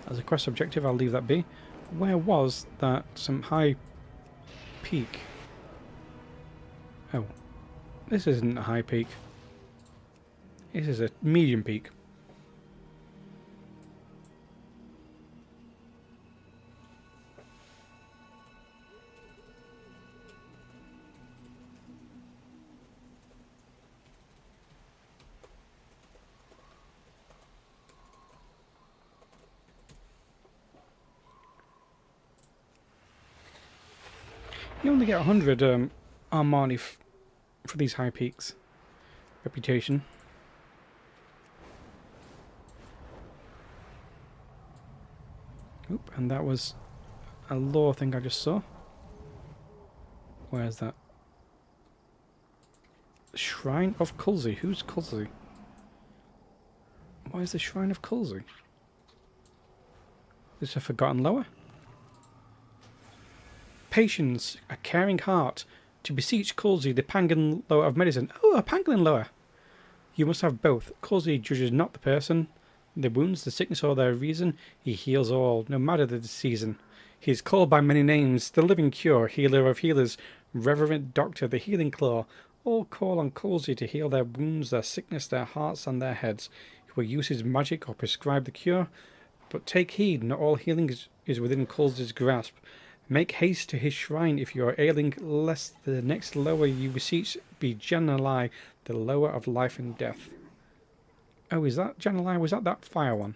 As a quest objective, I'll leave that be. Where was that some high peak? Oh. This isn't a high peak. This is a medium peak. You only get 100 Armani for these high peaks. Reputation. Oop, and that was a lore thing I just saw. Where's that? Shrine of Kulzi. Who's Kulzi? Why is the Shrine of Kulzi? Is this a forgotten lower? Patience, a caring heart, to beseech Kulzi, the pangolin lower of medicine. Oh, a pangolin lower! You must have both. Kulzi judges not the person, the wounds, the sickness, or their reason. He heals all, no matter the season. He is called by many names, the living cure, healer of healers, reverent doctor, the healing claw. All call on Kulzi to heal their wounds, their sickness, their hearts, and their heads. He will use his magic or prescribe the cure. But take heed, not all healing is within Kulz's grasp. Make haste to his shrine if you are ailing, lest the next lower you beseech be Janalai, the lower of life and death. Oh, is that Janalai? Was that fire one?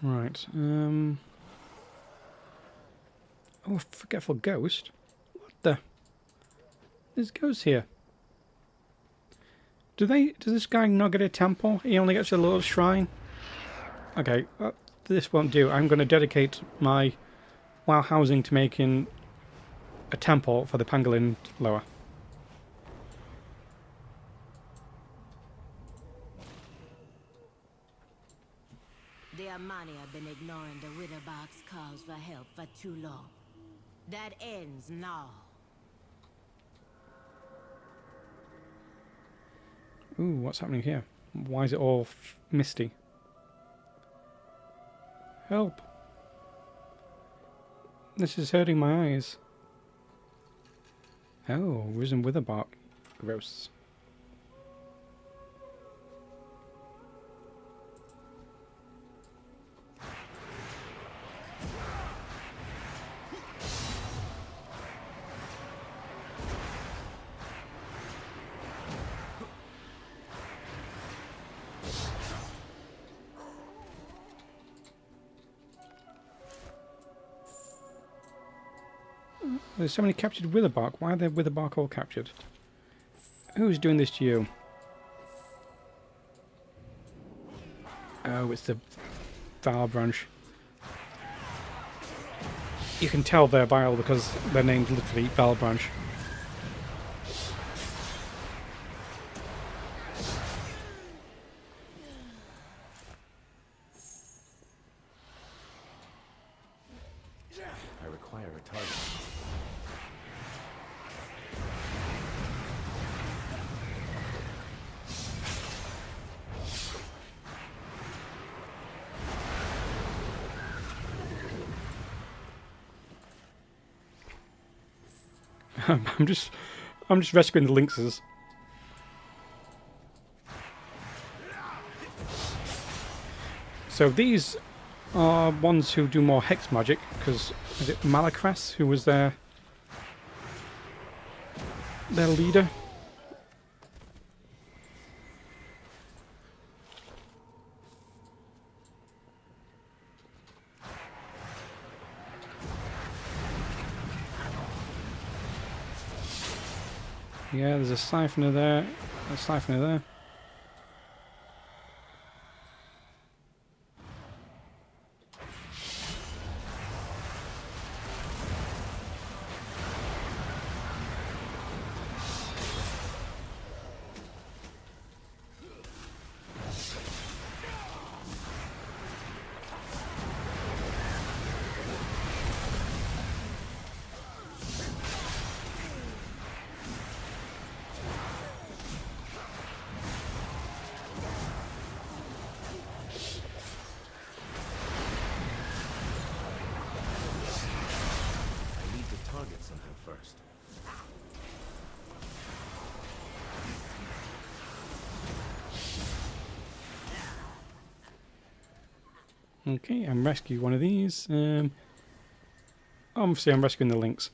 Right. Oh, a forgetful ghost. What the? There's ghosts here. Does this guy not get a temple? He only gets a little shrine. Okay, this won't do. I'm going to dedicate my WoW housing to making a temple for the pangolin lower. The Amani have been ignoring the Witherbark's calls for help for too long. That ends now. Ooh, what's happening here? Why is it all misty? Help! This is hurting my eyes. Oh, risen Witherbark. Gross. There's so many captured Witherbark. Why are the Witherbark all captured? Who's doing this to you? Oh, it's the Val branch. You can tell they're vile because their name's literally Val branch. I require a target. I'm just rescuing the lynxes. So these are ones who do more hex magic, because is it Malakras who was their leader? Yeah, there's a siphoner there, a siphoner there. I need to target something first. Okay, I'm rescuing one of these. Obviously, I'm rescuing the lynx.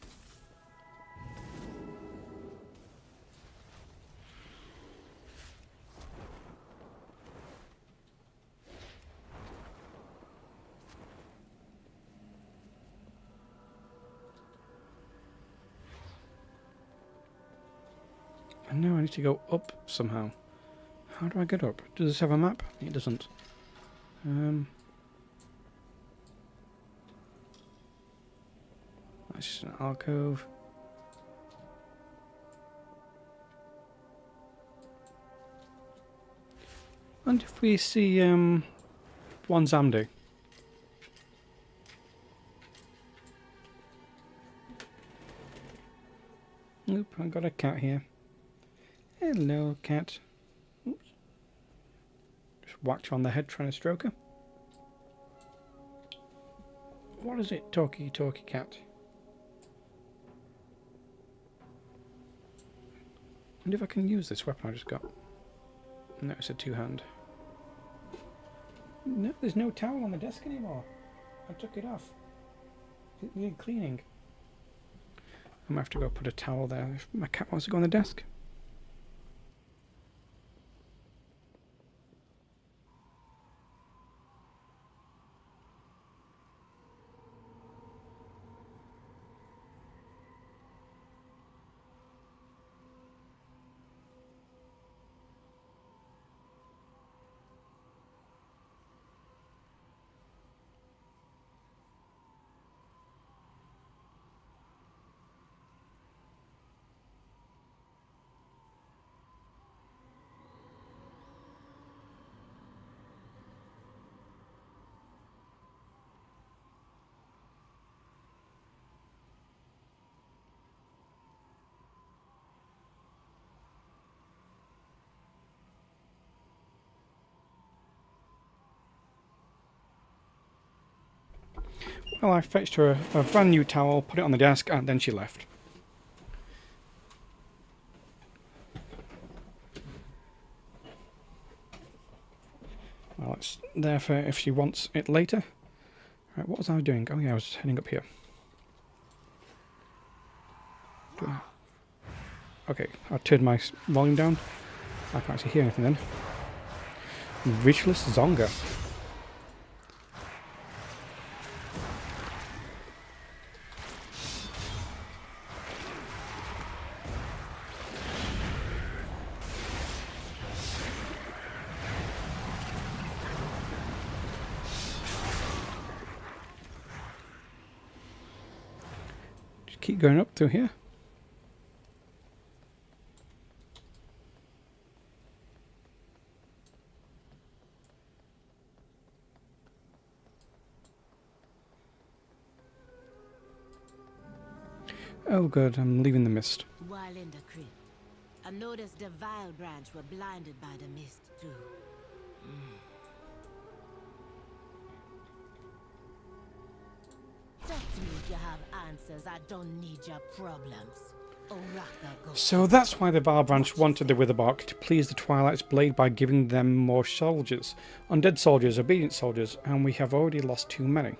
And now I need to go up somehow. How do I get up? Does this have a map? It doesn't. That's just an alcove. And if we see one Zamdi. Oop, I got a cat here. Hello, cat. Oops. Just whacked her on the head trying to stroke her. What is it, talky cat? I wonder if I can use this weapon I just got. No, it's a two-hand. No, there's no towel on the desk anymore. I took it off. It needed cleaning. I'm gonna have to go put a towel there if my cat wants to go on the desk. Well, I fetched her a brand new towel, put it on the desk, and then she left. Well, it's there for if she wants it later. Right, what was I doing? Oh yeah, I was heading up here. Okay, I turned my volume down. I can't actually hear anything then. Ritualist Zonga. Just keep going up through here. Oh good, I'm leaving the mist. While in the crypt, I noticed the Vile Branch were blinded by the mist too. Talk to me if you have answers. I don't need your problems. So that's why the Vile Branch wanted the Witherbark, to please the Twilight's Blade by giving them more soldiers. Undead soldiers, obedient soldiers, and we have already lost too many.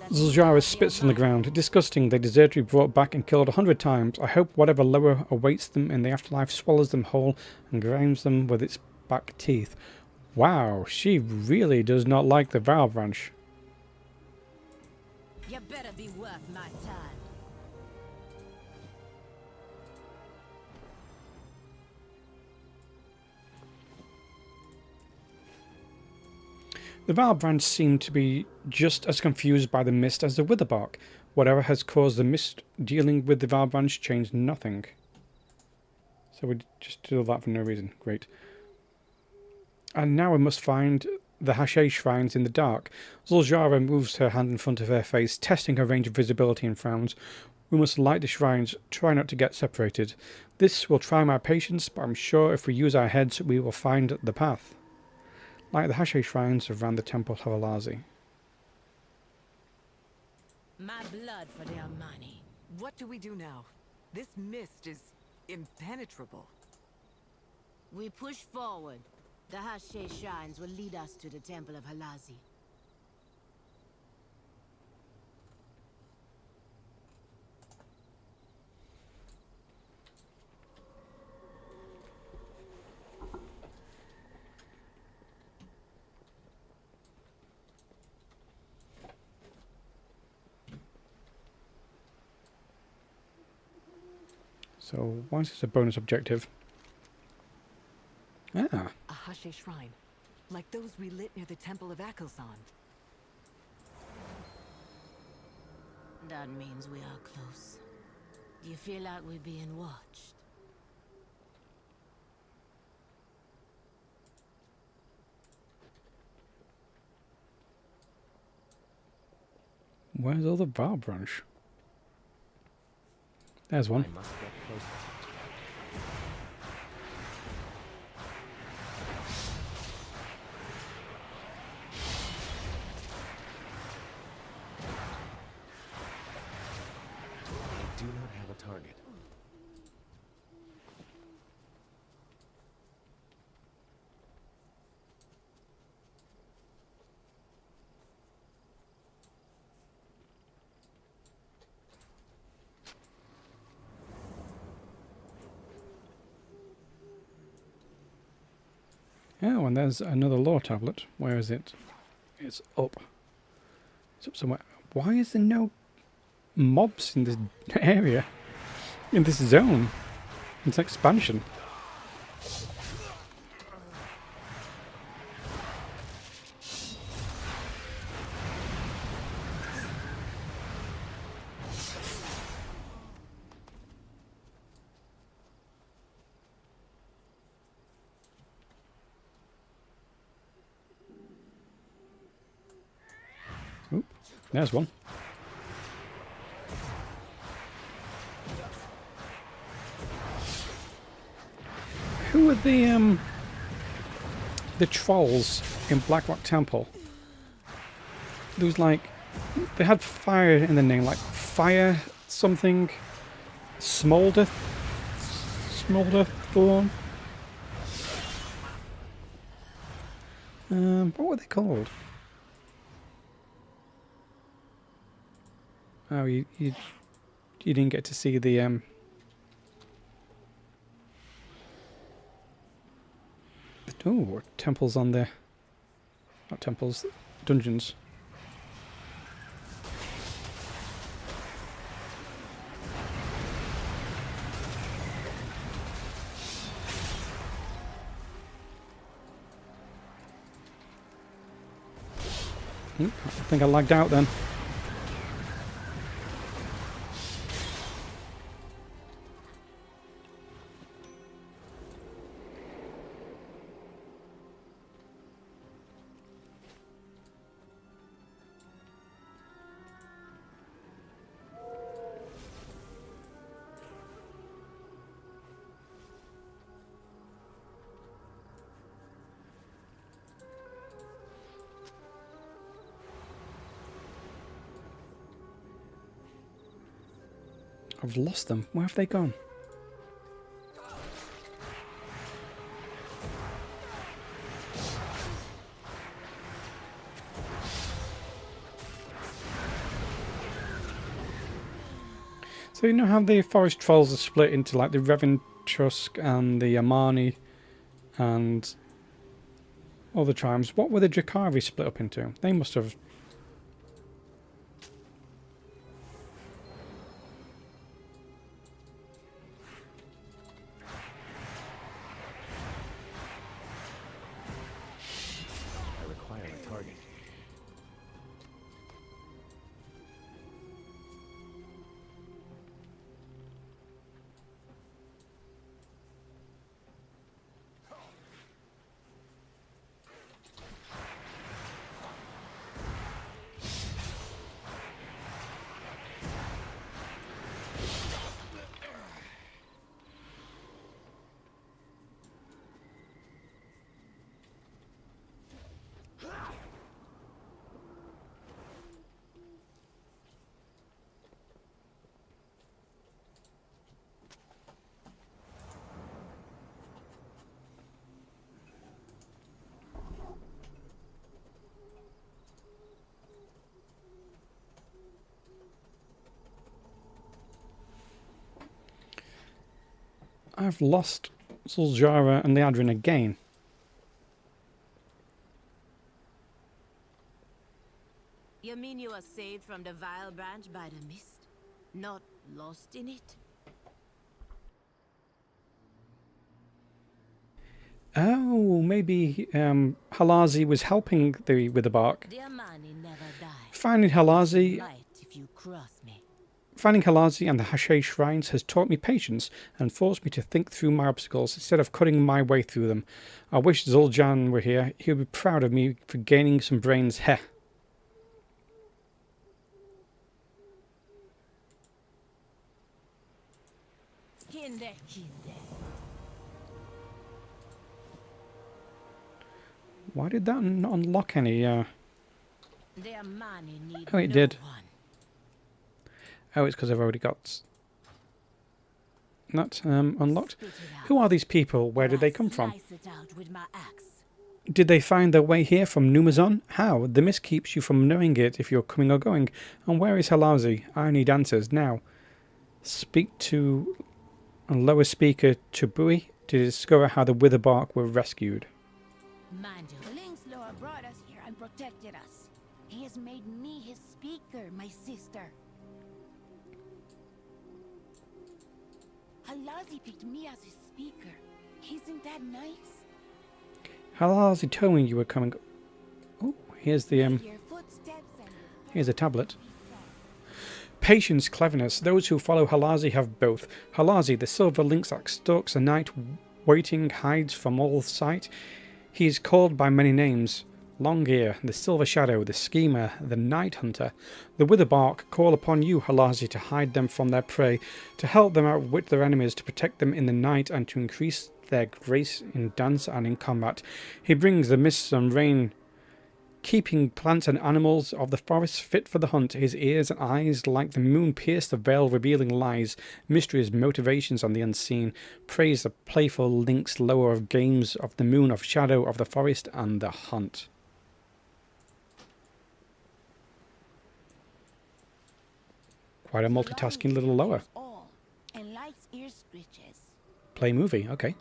Zul'Jara spits on the ground. Disgusting, they deserve to be brought back and killed 100 times. I hope whatever lower awaits them in the afterlife swallows them whole and grinds them with its back teeth. Wow, she really does not like the Vile Branch. You better be worth my time. The Vile Branch seem to be just as confused by the mist as the Witherbark. Whatever has caused the mist dealing with the Vile Branch changed nothing. So we just do that for no reason. Great. And now we must find the Hashay shrines in the dark. Zul'Jara moves her hand in front of her face, testing her range of visibility, and frowns. We must light the shrines, try not to get separated. This will try my patience, but I'm sure if we use our heads, we will find the path. Like the Hashay shrines around the Temple of Alazi. My blood for their money. What do we do now? This mist is impenetrable. We push forward. The Hashay shrines will lead us to the Temple of Alazi. So, why is this a bonus objective? Ah. A Hashay shrine, like those we lit near the Temple of Akelsan. That means we are close. Do you feel like we're being watched? Where's all the Val branch? There's one. I must get closer. I do not have a target. Oh, and there's another lore tablet. Where is it? It's up. It's up somewhere. Why is there no mobs in this area? In this zone? It's expansion. Oop, there's one. Who are the trolls in Blackrock Temple? There was like, they had fire in the name, like fire something, Smolder Thorn. What were they called? Oh, you didn't get to see the oh, temples on there. Not temples, dungeons. I think I lagged out then. I've lost them. Where have they gone? So you know how the forest trolls are split into like the Reventusk and the Amani and other tribes. What were the Drakari split up into? They must have... I require a target. I've lost Zul'Jara and Liadrin again. You mean you were saved from the vile branch by the mist? Not lost in it? Oh, maybe Halazi was helping with the bark. The Amani never die. Finding Halazi... Might if you cross me. Finding Halazi and the Hashay shrines has taught me patience and forced me to think through my obstacles instead of cutting my way through them. I wish Zul'Aman were here. He would be proud of me for gaining some brains. Heh. Why did that not unlock any? Oh, it did. Oh, it's because I've already got that unlocked. Who are these people? Where did they come from? Did they find their way here from Numazon? How? The mist keeps you from knowing it if you're coming or going. And where is Halazi? I need answers now. Speak to a lower speaker Tubui to discover how the Witherbark were rescued. Mind you, Link's Loa brought us here and protected us. He has made me his speaker, my sister. Halazi picked me as his speaker. Isn't that nice? Halazi told me you were coming. Oh, here's the here's a tablet. Patience, cleverness. Those who follow Halazi have both. Halazi, the silver lynx that stalks a night waiting, hides from all sight. He is called by many names. Longear, the Silver Shadow, the Schemer, the Night Hunter. The Witherbark call upon you, Halazi, to hide them from their prey, to help them outwit their enemies, to protect them in the night, and to increase their grace in dance and in combat. He brings the mists and rain, keeping plants and animals of the forest fit for the hunt. His ears and eyes, like the moon, pierce the veil, revealing lies, mysteries, motivations on the unseen. Praise the playful lynx lower of games of the moon, of shadow, of the forest, and the hunt. Quite a multitasking little lower. And likes ear scritches. Play movie, okay.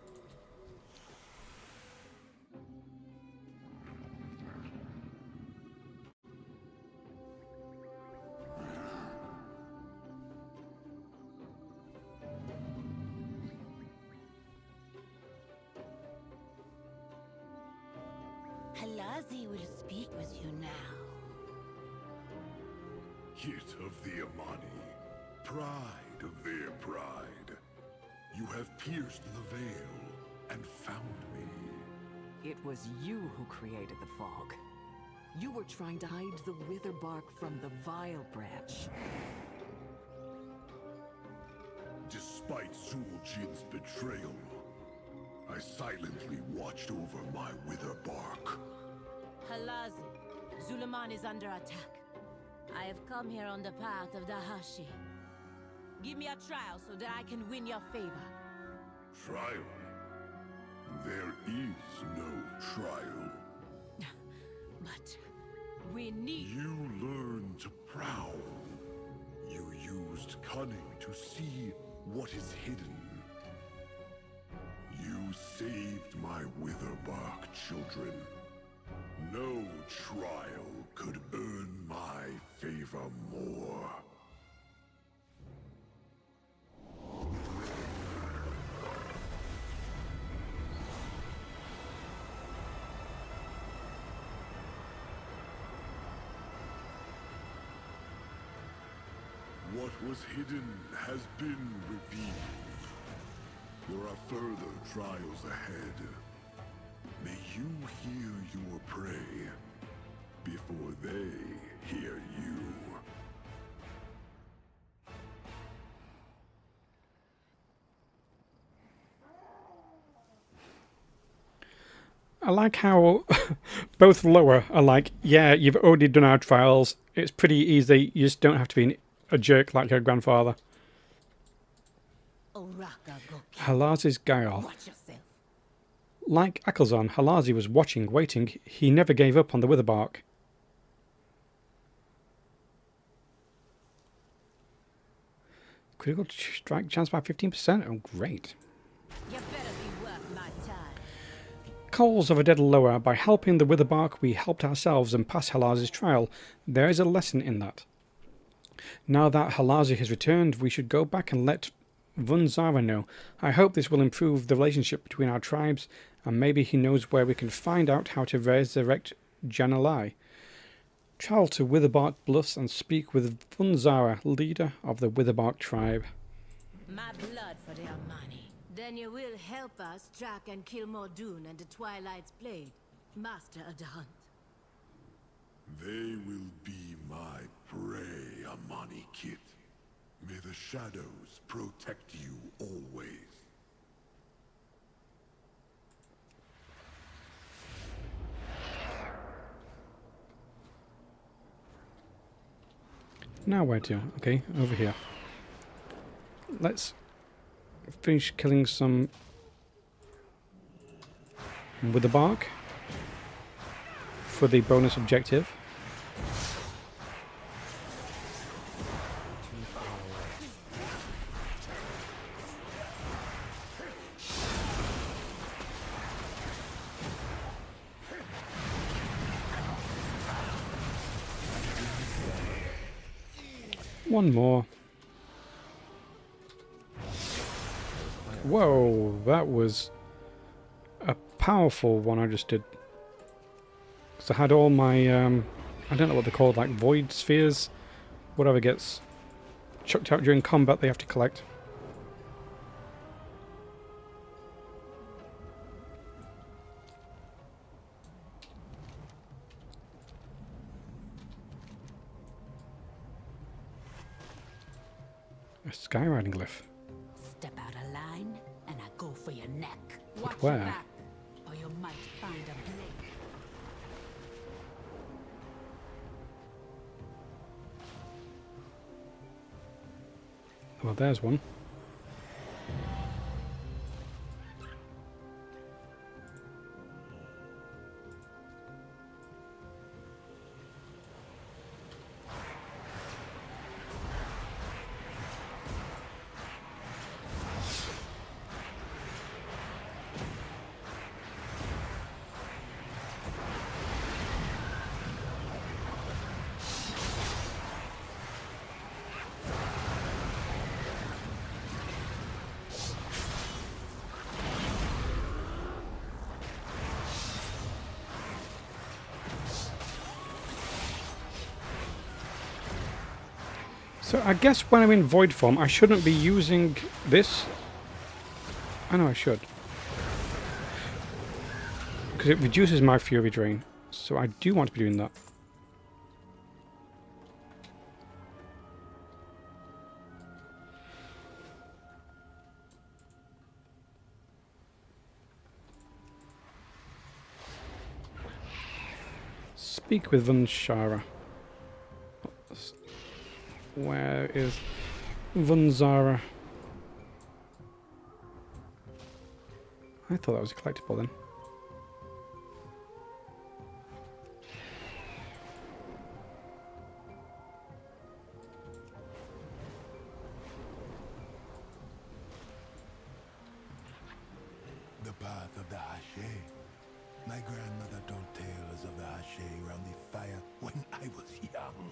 Halazi will speak with you now. Hit of the Amani, pride of their pride. You have pierced the veil and found me. It was you who created the fog. You were trying to hide the Witherbark from the Vile Branch. Despite Zul'Jin's betrayal, I silently watched over my Witherbark. Halazi, Zul'Aman is under attack. I have come here on the path of the Hashi. Give me a trial so that I can win your favor. Trial? There is no trial. But we need... You learned to prowl. You used cunning to see what is hidden. You saved my Witherbark, children. No trial could earn my favor more. What was hidden has been revealed. There are further trials ahead. May you hear your prey before they hear you. I like how both lower are like, yeah, you've already done our trials. It's pretty easy. You just don't have to be a jerk like your grandfather. Halazi's guile. Watch yourself. Like Akelzon, Halazi was watching, waiting. He never gave up on the Witherbark. Critical strike chance by 15%. Oh, great. You better be worth my time. Coals of a dead lower. By helping the Witherbark, we helped ourselves and passed Halazi's trial. There is a lesson in that. Now that Halazi has returned, we should go back and let Vunzara know. I hope this will improve the relationship between our tribes, and maybe he knows where we can find out how to resurrect Janalai. Travel to Witherbark Bluffs and speak with Vunzara, leader of the Witherbark tribe. My blood for their money. Then you will help us track and kill Mordoon and the Twilight's Blade, master of the hunt. They will be my prey, Amani Kid. May the shadows protect you always. Now where to? Okay, over here. Let's finish killing some Witherbark for the bonus objective. One more. Whoa, that was a powerful one I just did. Because I had all my, I don't know what they're called, like void spheres. Whatever gets chucked out during combat they have to collect. A skywriting glyph. Step out of line, and I go for your neck. But Watch your where? back, or you might find a blade. Well, there's one. So I guess when I'm in void form, I shouldn't be using this. I know I should. Because it reduces my fury drain. So I do want to be doing that. Speak with Vunzara. Where is Vunzara? I thought that was a collectible then. The path of the Hache. My grandmother told tales of the Hache around the fire when I was young.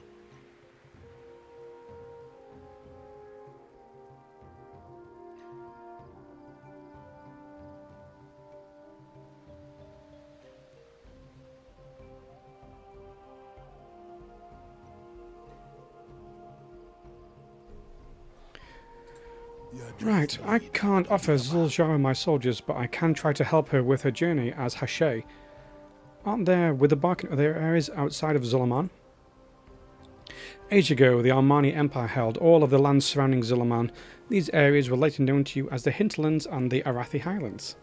Right, I can't offer Zul'Aman my soldiers, but I can try to help her with her journey as Hache. Aren't there Witherbark in other areas outside of Zul'Aman? Age ago, the Armani Empire held all of the lands surrounding Zul'Aman. These areas were later known to you as the Hinterlands and the Arathi Highlands.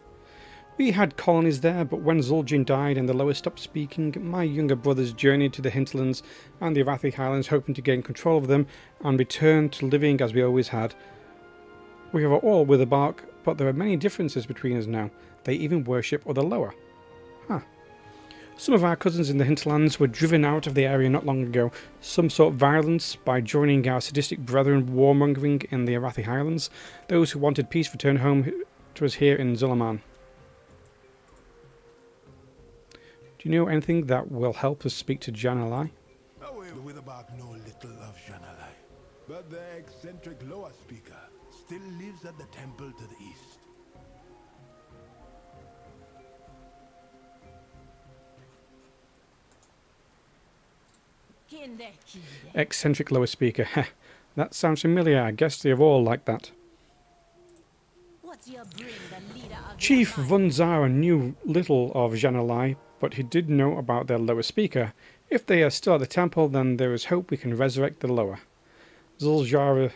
We had colonies there, but when Zul'Jin died and the Lower stopped speaking, my younger brothers journeyed to the Hinterlands and the Arathi Highlands, hoping to gain control of them and return to living as we always had. We are all Witherbark, but there are many differences between us now. They even worship other Lower. Huh. Some of our cousins in the Hinterlands were driven out of the area not long ago. Some sought violence by joining our sadistic brethren warmongering in the Arathi Highlands. Those who wanted peace returned home to us here in Zul'Aman. Do you know anything that will help us speak to Jan'alai? The Witherbark know little of Jan'alai, but the eccentric Loa speaker still lives at the temple to the east. Eccentric lower speaker. Heh. That sounds familiar. I guess they're all like that. Chief Vunzara knew little of Janalai, but he did know about their lower speaker. If they are still at the temple, then there is hope we can resurrect the lower. Zul'Jara's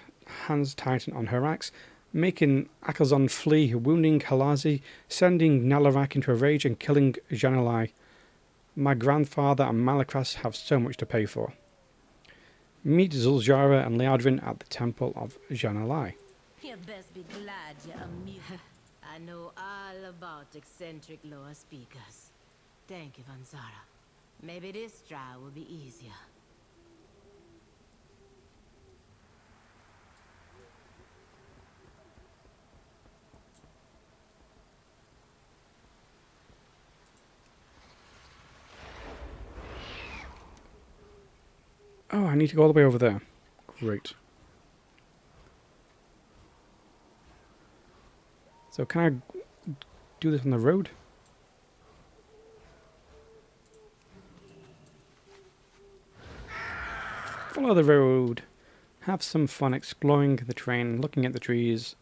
hands tightened on her axe, making Akazon flee, wounding Halazi, sending Nalarak into a rage and killing Janalai. My grandfather and Malakras have so much to pay for. Meet Zul'Jara and Liadrin at the temple of Janalai. You best be glad you're a mute. I know all about eccentric lower speakers. Thank you, Vanzara. Maybe this trial will be easier. Oh, I need to go all the way over there. Great. So can I do this on the road? Follow the road. Have some fun exploring the terrain, looking at the trees.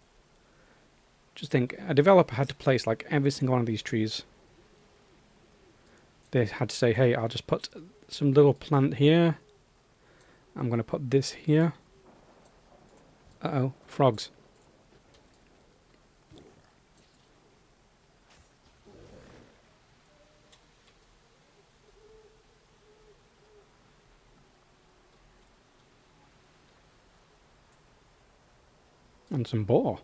Just think, a developer had to place like every single one of these trees. They had to say, hey, I'll just put some little plant here. I'm going to put this here. Uh-oh, frogs. And some boar.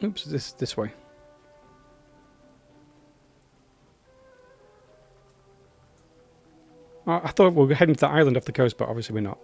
Oops, this way. I thought we were heading to the island off the coast, but obviously we're not.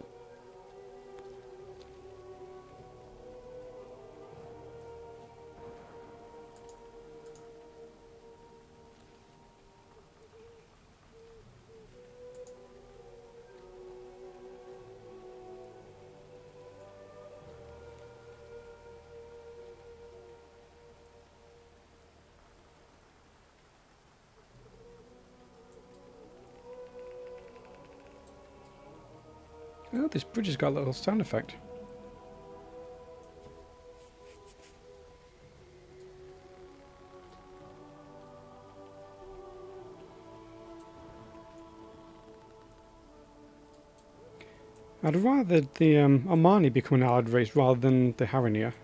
Oh, this bridge has got a little sound effect. I'd rather the Armani become an allied race rather than the Haranir.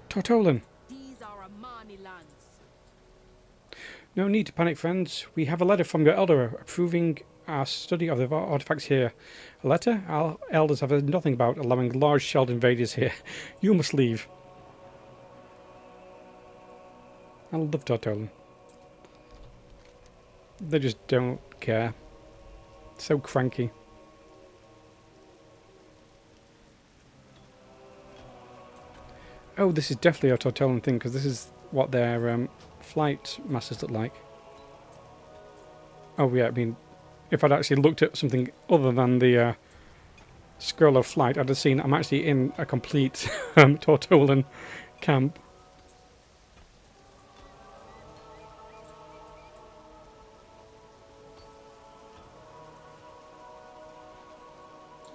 Tortolan! These are Amani lands. No need to panic, friends. We have a letter from your elder approving our study of the artifacts here. A letter? Our elders have heard nothing about allowing large-shelled invaders here. You must leave. I love Tortolan. They just don't care. So cranky. Oh, this is definitely a Tortolan thing, because this is what their flight masters look like. Oh yeah, I mean, if I'd actually looked at something other than the scroll of flight, I'd have seen I'm actually in a complete Tortolan camp.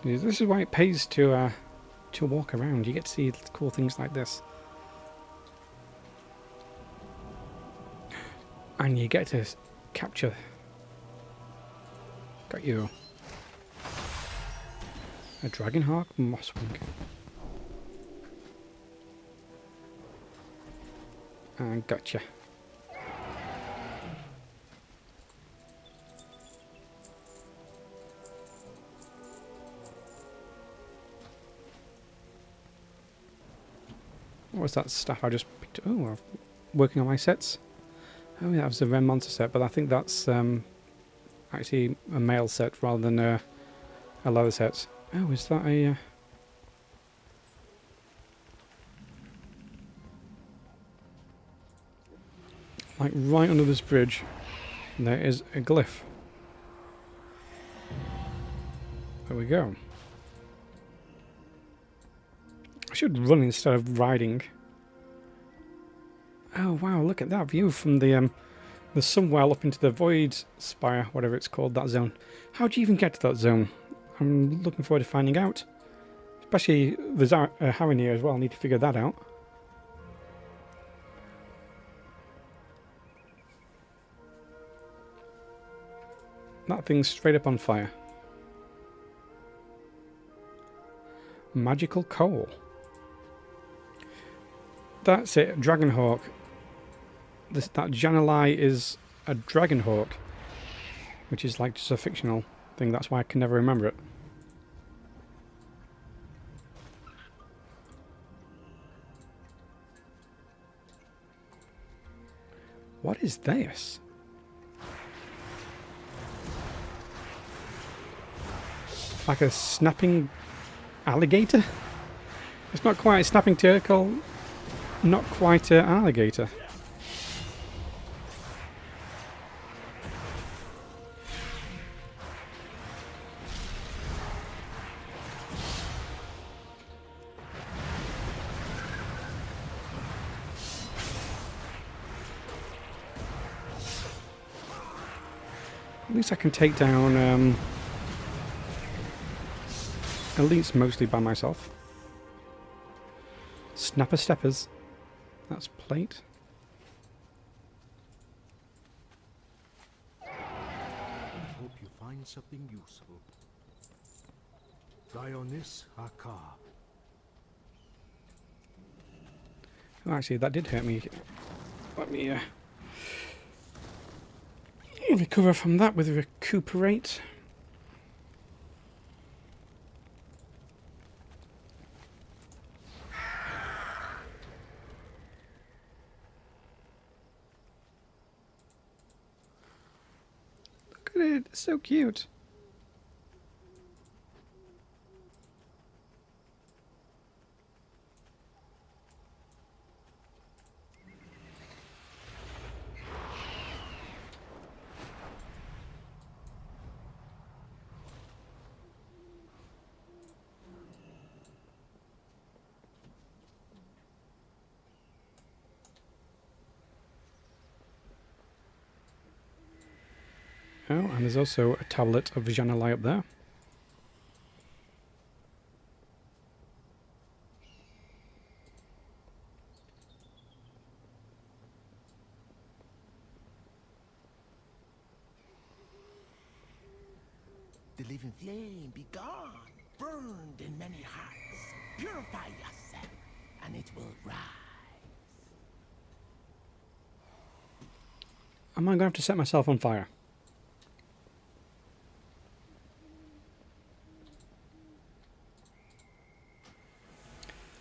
This is why it pays to walk around. You get to see cool things like this. And you get to capture. Got you. A Dragonhawk Mosswing. And gotcha. What was that staff I just picked up? Oh, I'm working on my sets. Oh, yeah, that was a Ren Monster set, but I think that's actually a male set rather than a leather set. Oh, is that a... like right under this bridge, there is a glyph. There we go. I should run instead of riding. Oh wow, look at that view from the Sunwell up into the Void Spire, whatever it's called, that zone. How do you even get to that zone? I'm looking forward to finding out. Especially there's Harren here as well, I need to figure that out. That thing's straight up on fire. Magical coal. That's it, Dragonhawk. That Jan'alai is a Dragonhawk, which is like just a fictional thing, that's why I can never remember it. What is this? Like a snapping alligator? It's not quite a snapping turtle, not quite an alligator. At least I can take down elites mostly by myself. Snapper steppers. That's plate. Hope you find something useful. Try on this, Hakar. Oh, actually, that did hurt me. Let me recover from that with recuperate. Look at it, it's so cute. Oh, and there's also a tablet of Jan'alai up there. The living flame be gone, burned in many hearts. Purify yourself, and it will rise. Am I going to have to set myself on fire?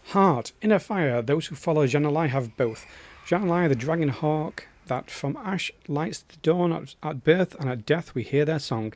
Heart, inner fire, those who follow Jan'alai have both. Jan'alai, the dragon hawk, that from ash lights the dawn at birth and at death we hear their song.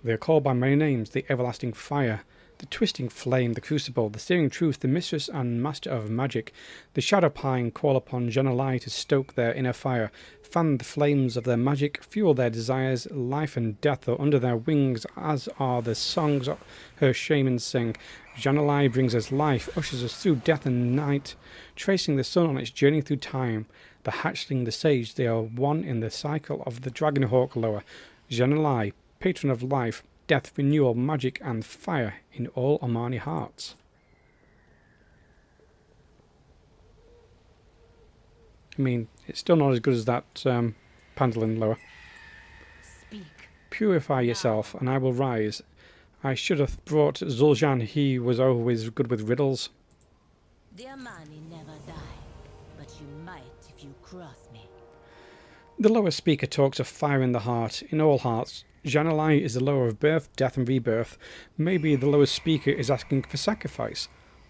They are called by many names, the everlasting fire, the twisting flame, the crucible, the searing truth, the mistress and master of magic. The shadow pine call upon Jan'alai to stoke their inner fire, fan the flames of their magic, fuel their desires. Life and death are under their wings, as are the songs her shamans sing. Jan'alai brings us life, ushers us through death and night, tracing the sun on its journey through time. The hatchling, the sage, they are one in the cycle of the Dragonhawk lore. Jan'alai, patron of life, death, renewal, magic and fire in all Omani hearts. I mean, it's still not as good as that Pandalin lore. Speak. Purify yourself and I will rise. I should have brought Zul'Aman, he was always good with riddles. The Omani never die, but you might if you cross me. The lower speaker talks of fire in the heart, in all hearts. Jan'alai is the lower of birth, death and rebirth. Maybe the lower speaker is asking for sacrifice.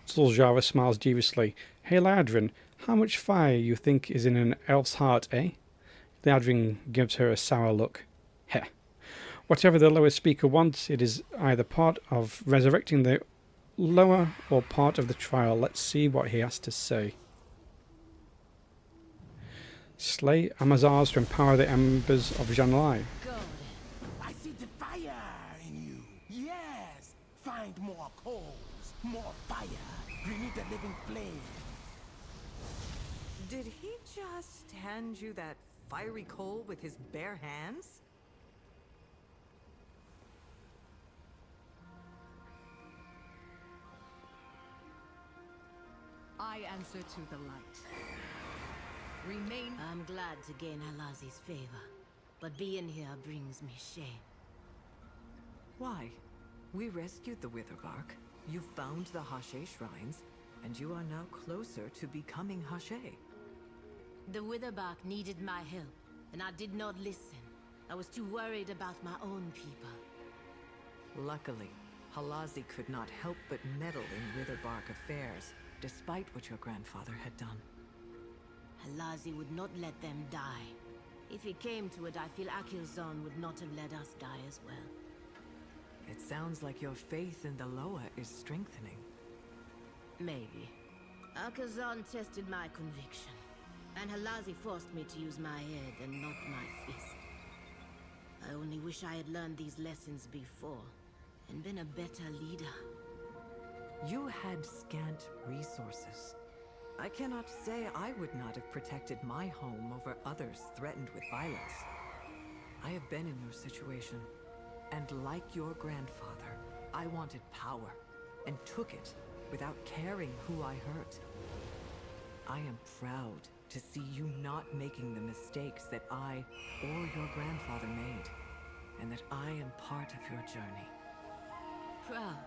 Zul'Jara smiles deviously. Hey Liadrin, how much fire you think is in an elf's heart, eh? Liadrin gives her a sour look. Heh. Whatever the lower speaker wants, it is either part of resurrecting the lower or part of the trial. Let's see what he has to say. Slay Amazars to empower the embers of Jan'alai. I see the fire in you. Yes, just hand you that fiery coal with his bare hands? I answer to the light. Remain. I'm glad to gain Halazi's favor, but being here brings me shame. Why? We rescued the Witherbark. You found the Hashe shrines, and you are now closer to becoming Hashe. The Witherbark needed my help, and I did not listen. I was too worried about my own people. Luckily, Halazi could not help but meddle in Witherbark affairs, despite what your grandfather had done. Halazi would not let them die. If it came to it, I feel Akilzon would not have let us die as well. It sounds like your faith in the Loa is strengthening. Maybe. Akilzon tested my conviction, and Halazi forced me to use my head and not my fist. I only wish I had learned these lessons before, and been a better leader. You had scant resources. I cannot say I would not have protected my home over others threatened with violence. I have been in your situation, and like your grandfather, I wanted power, and took it without caring who I hurt. I am proud to see you not making the mistakes that I or your grandfather made, and that I am part of your journey. Proud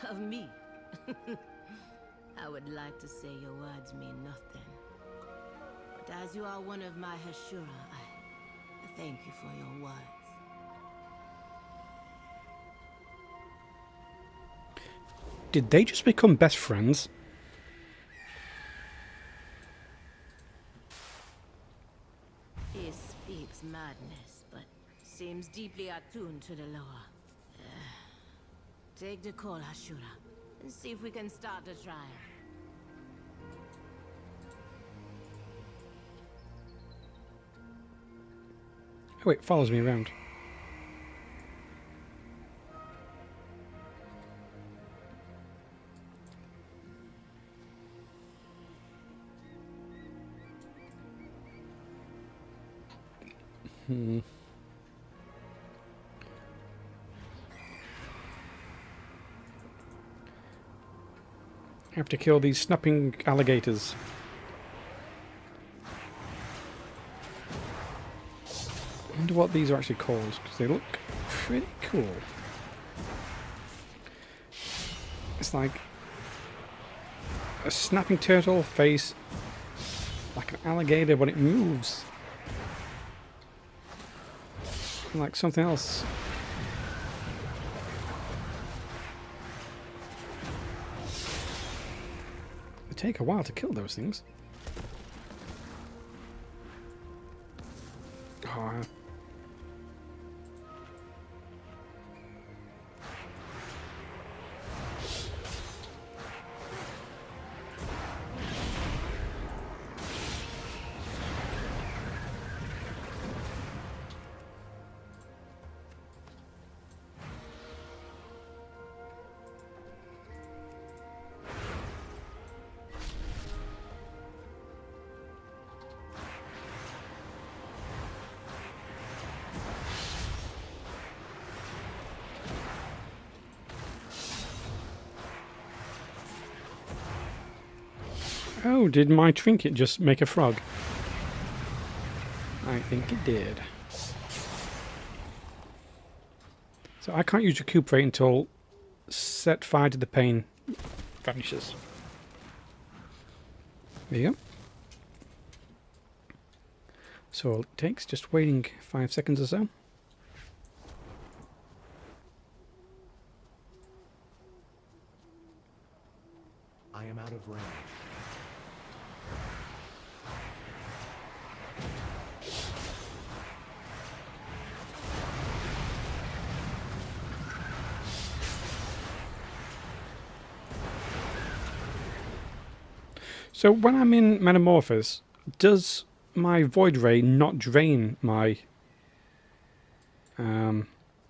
of me? I would like to say your words mean nothing. But as you are one of my Hashura, I thank you for your words. Did they just become best friends? He speaks madness, but seems deeply attuned to the Loa. Take the call, Hashura, and see if we can start the trial. Oh wait, follows me around. I have to kill these snapping alligators. I wonder what these are actually called, because they look pretty cool. It's like a snapping turtle face, like an alligator, but it moves. Like something else. It take a while to kill those things. Oh. Oh, did my trinket just make a frog? I think it did. So I can't use recuperate until set fire to the pain vanishes. There you go. So all it takes, just waiting 5 seconds or so. I am out of range. So when I'm in Metamorphosis, does my Void Ray not drain my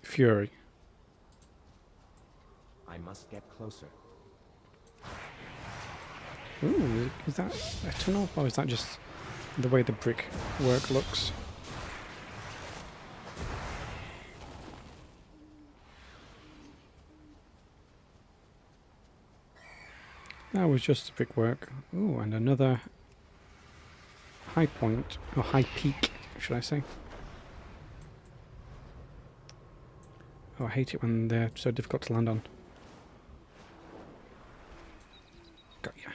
Fury? I must get closer. Ooh, is that a tunnel? Or is that just the way the brick work looks. That was just the brickwork. Ooh, and another high point, or high peak, should I say. Oh, I hate it when they're so difficult to land on. Got ya.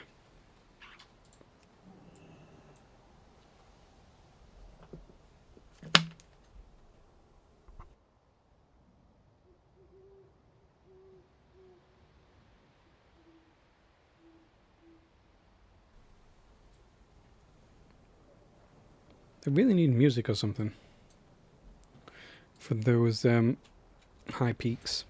They really need music or something for those high peaks.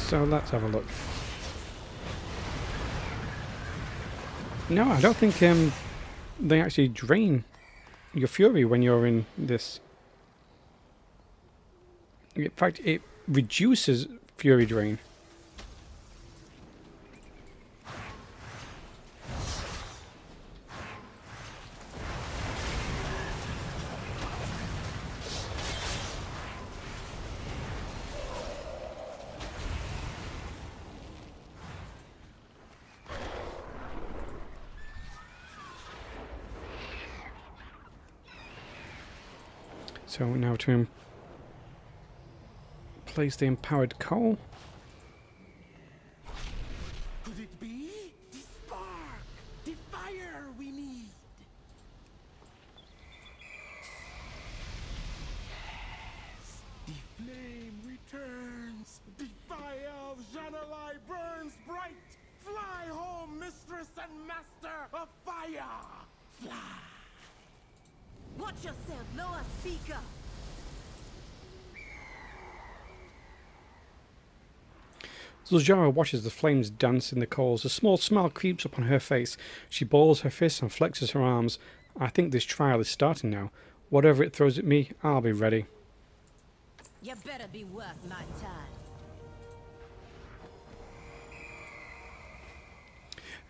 So let's have a look. No, I don't think they actually drain your fury when you're in this. In fact, it reduces fury drain. So now to place the empowered coal. Could it be? The spark! The fire we need! Yes! The flame returns! The fire of Janalai burns bright! Fly home, mistress and master of fire! Fly! Watch yourself, lower speaker! Zul'Jara watches the flames dance in the coals. A small smile creeps up on her face. She balls her fists and flexes her arms. I think this trial is starting now. Whatever it throws at me, I'll be ready. You better be worth my time.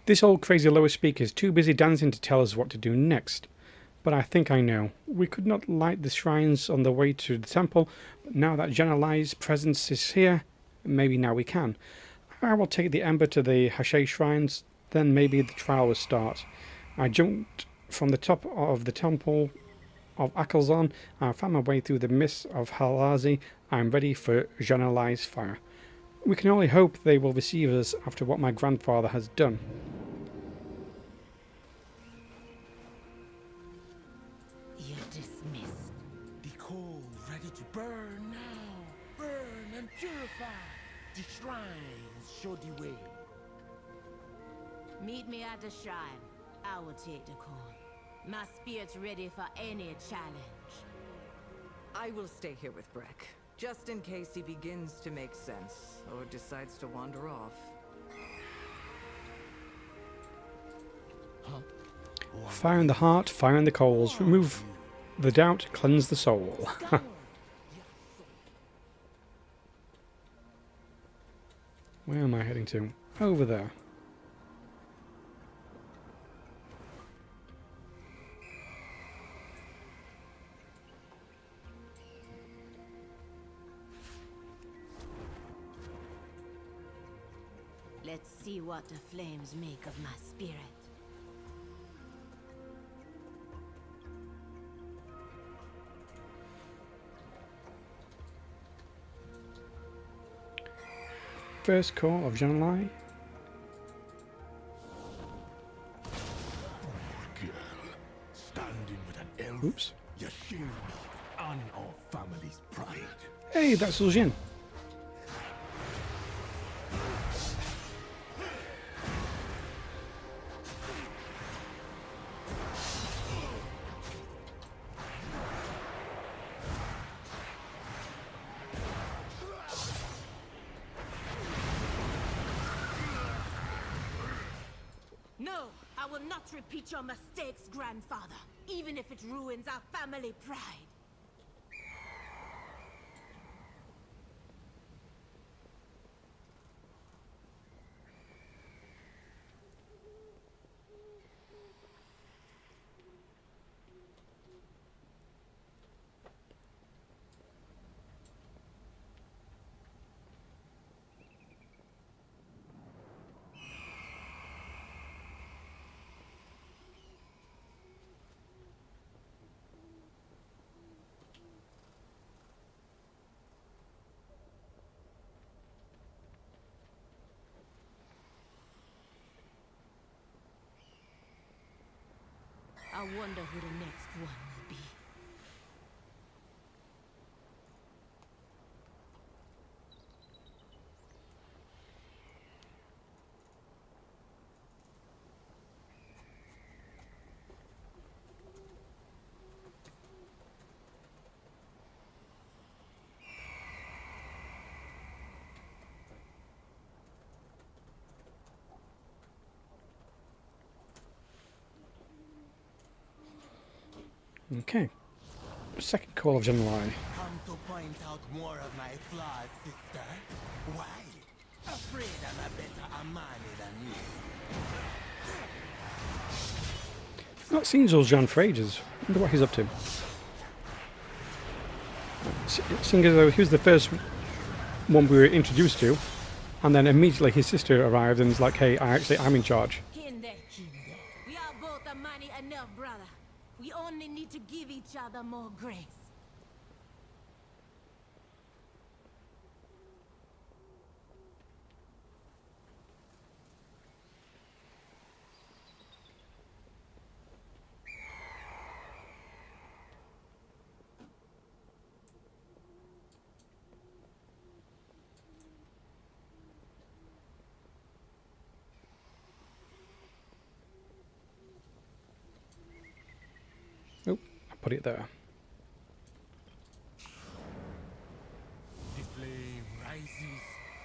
This old crazy lower speaker is too busy dancing to tell us what to do next. But I think I know. We could not light the shrines on the way to the temple, but now that Janalai's presence is here, maybe now we can. I will take the ember to the Hashay shrines, then maybe the trial will start. I jumped from the top of the temple of Akelzon, and I found my way through the mist of Halazi. I am ready for Janalai's fire. We can only hope they will receive us after what my grandfather has done. You're dismissed. The coal ready to burn now! Burn and purify! The shrines show the way. Meet me at the shrine. I will take the call. My spirit's ready for any challenge. I will stay here with Breck, just in case he begins to make sense, or decides to wander off. Fire in the heart, fire in the coals. Remove the doubt, cleanse the soul. Where am I heading to? Over there. Let's see what the flames make of my spirit. First call of Janalai. Girl, standing with an elf. Oops. You shame me and our family's pride. Hey, that's Zul'Jin. not repeat your mistakes, grandfather, even if it ruins our family pride. I wonder who the next one will be. Okay. Second call of July. Come to point out more of my flaws, sister. Why? Afraid I'm a better Amani than you. I've not seen Zul'Aman for ages. I wonder what he's up to. Seeing as though he was the first one we were introduced to, and then immediately his sister arrived and was like, hey, I'm in charge. Kinde. We are both a money enough, brother. We only need to give each other more grace. Oh, I put it there. The flame rises.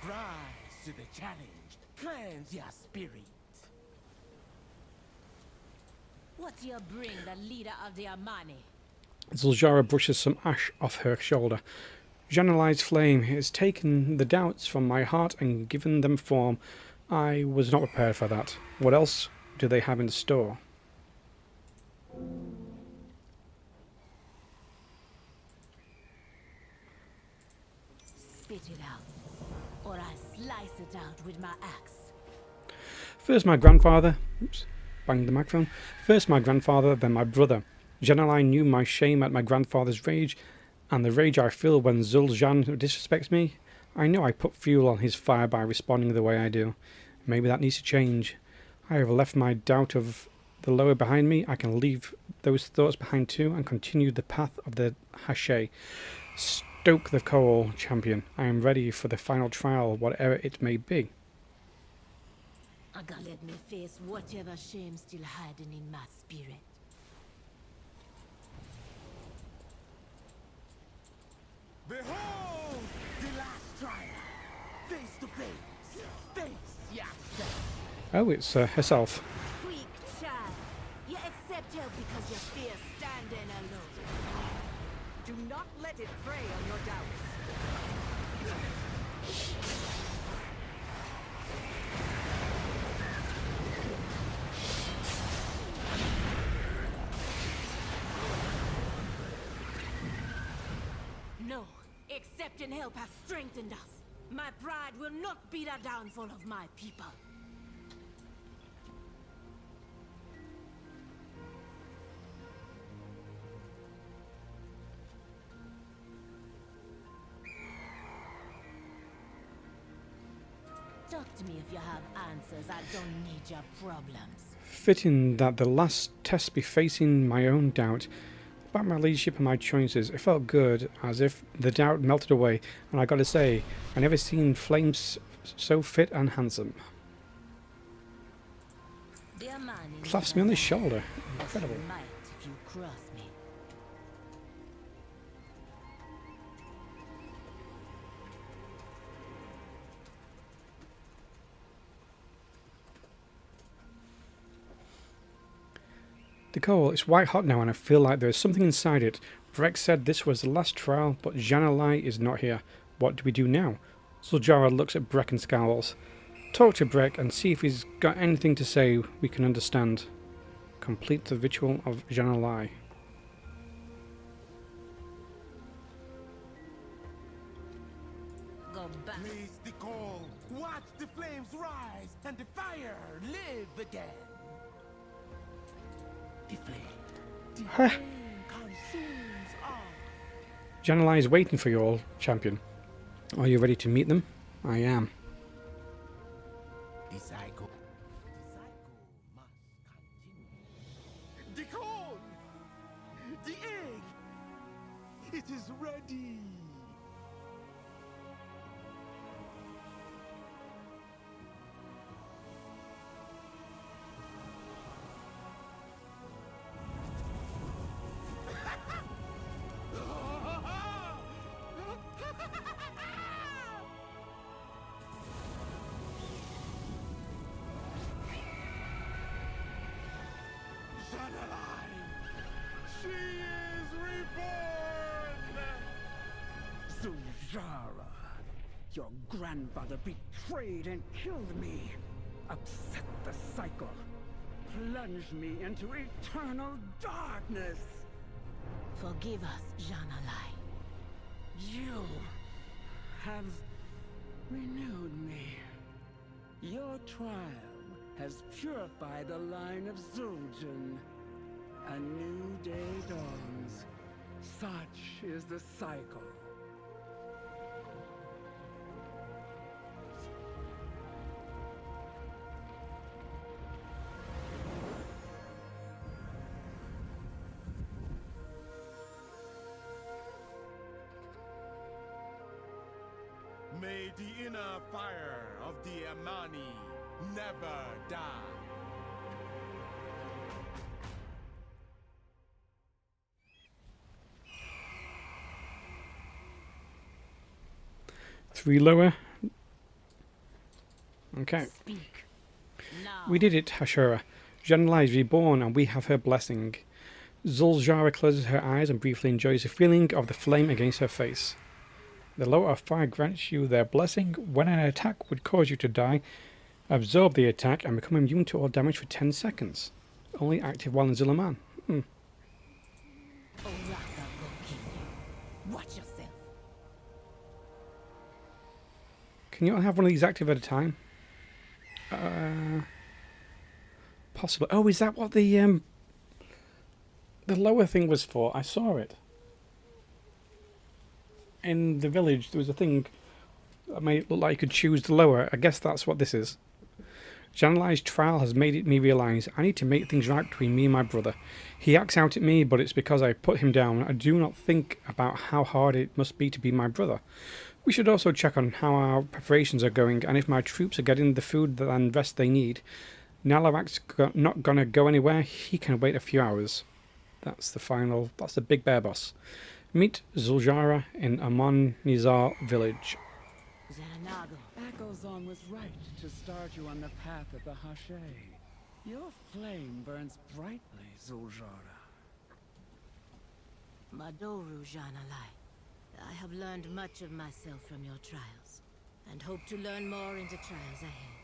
Rise to the challenge. Cleanse your spirit. What do you bring the leader of the Amani? Zul'Jara brushes some ash off her shoulder. Janeli's flame has taken the doubts from my heart and given them form. I was not prepared for that. What else do they have in store? Spit it out, or I slice it out with my axe. First my grandfather... Oops, banged the microphone. First my grandfather, then my brother. Janeli knew my shame at my grandfather's rage, and the rage I feel when Zul'Aman disrespects me. I know I put fuel on his fire by responding the way I do. Maybe that needs to change. I have left my doubt of the lower behind me. I can leave those thoughts behind too and continue the path of the Hashay. Stoke the coal, champion. I am ready for the final trial, whatever it may be. I gotta let me face whatever shame still hiding in my spirit. Behold the last trial. Face to face. Face yourself. Oh, it's herself. Weak child. You accept help because you fear standing alone. Do not let it prey on your doubts. No, accepting help has strengthened us. My pride will not be the downfall of my people. Talk to me if you have answers. I don't need your problems. Fitting that the last test be facing my own doubt about my leadership and my choices. It felt good, as if the doubt melted away, and I gotta say, I never seen flames so fit and handsome. Claps me on the shoulder. Incredible. Might if you cross me. The coal is white hot now and I feel like there is something inside it. Vrek said this was the last trial, but Janalai is not here. What do we do now? Zul'Jara looks at Brek and scowls. Talk to Brek and see if he's got anything to say we can understand. Complete the ritual of Janalai. Go back. Blaze the coal. Watch the flames rise and the fire live again. The flame consumes all. Janalai is waiting for you all, champion. Are you ready to meet them? I am. The cycle must continue. The coal! The egg! It is ready! She is reborn! Zul'Jara, your grandfather betrayed and killed me, upset the cycle, plunged me into eternal darkness. Forgive us, Janalai. You have renewed me. Your trial has purified the line of Zul'Jin. A new day dawns. Such is the cycle. May the inner fire of the Amani never die. Three lower. Okay. Speak. Now. We did it, Hashura. Janalai is reborn and we have her blessing. Zul'Jara closes her eyes and briefly enjoys the feeling of the flame against her face. The lower of fire grants you their blessing. When an attack would cause you to die, absorb the attack and become immune to all damage for 10 seconds. Only active while in Zul'Aman. Oraka will kill you. Watch yourself. Can you not have one of these active at a time? Possibly. Oh, is that what the lower thing was for? I saw it. In the village, there was a thing that made it look like you could choose the lower. I guess that's what this is. Janalai's trial has made me realise I need to make things right between me and my brother. He acts out at me, but it's because I put him down. I do not think about how hard it must be to be my brother. We should also check on how our preparations are going and if my troops are getting the food and rest they need. Nalarak's not going to go anywhere. He can wait a few hours. That's the big bear boss. Meet Zul'Jara in Amon Nizar village. Xananago. Echoes was right to start you on the path of the Hashe. Your flame burns brightly, Zul'Jara. Madoru Janalai. I have learned much of myself from your trials, and hope to learn more in the trials ahead.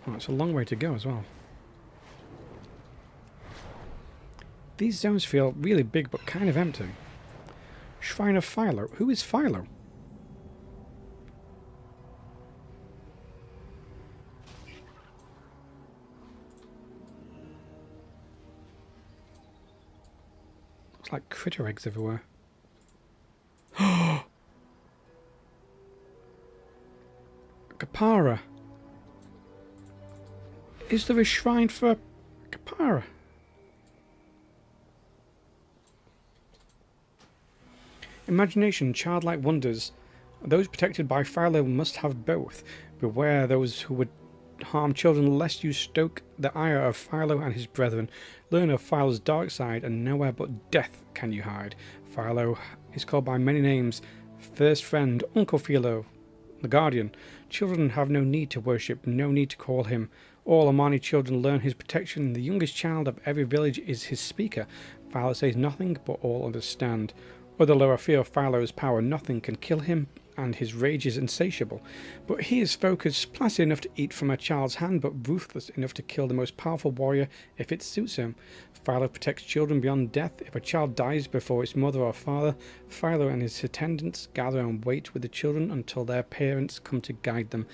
Oh, it's a long way to go as well. These zones feel really big but kind of empty. Shrine of Philo. Who is Philo? Looks like critter eggs everywhere. Kapara. Is there a shrine for Kapara? Imagination, childlike wonders. Those protected by Philo must have both. Beware those who would harm children, lest you stoke the ire of Philo and his brethren. Learn of Philo's dark side, and nowhere but death can you hide. Philo is called by many names. First friend, Uncle Philo, the guardian. Children have no need to worship, no need to call him. All Amani children learn his protection. The youngest child of every village is his speaker. Philo says nothing, but all understand. Although I fear Philo's power, nothing can kill him, and his rage is insatiable. But he is focused, placid enough to eat from a child's hand, but ruthless enough to kill the most powerful warrior if it suits him. Philo protects children beyond death. If a child dies before its mother or father, Philo and his attendants gather and wait with the children until their parents come to guide them.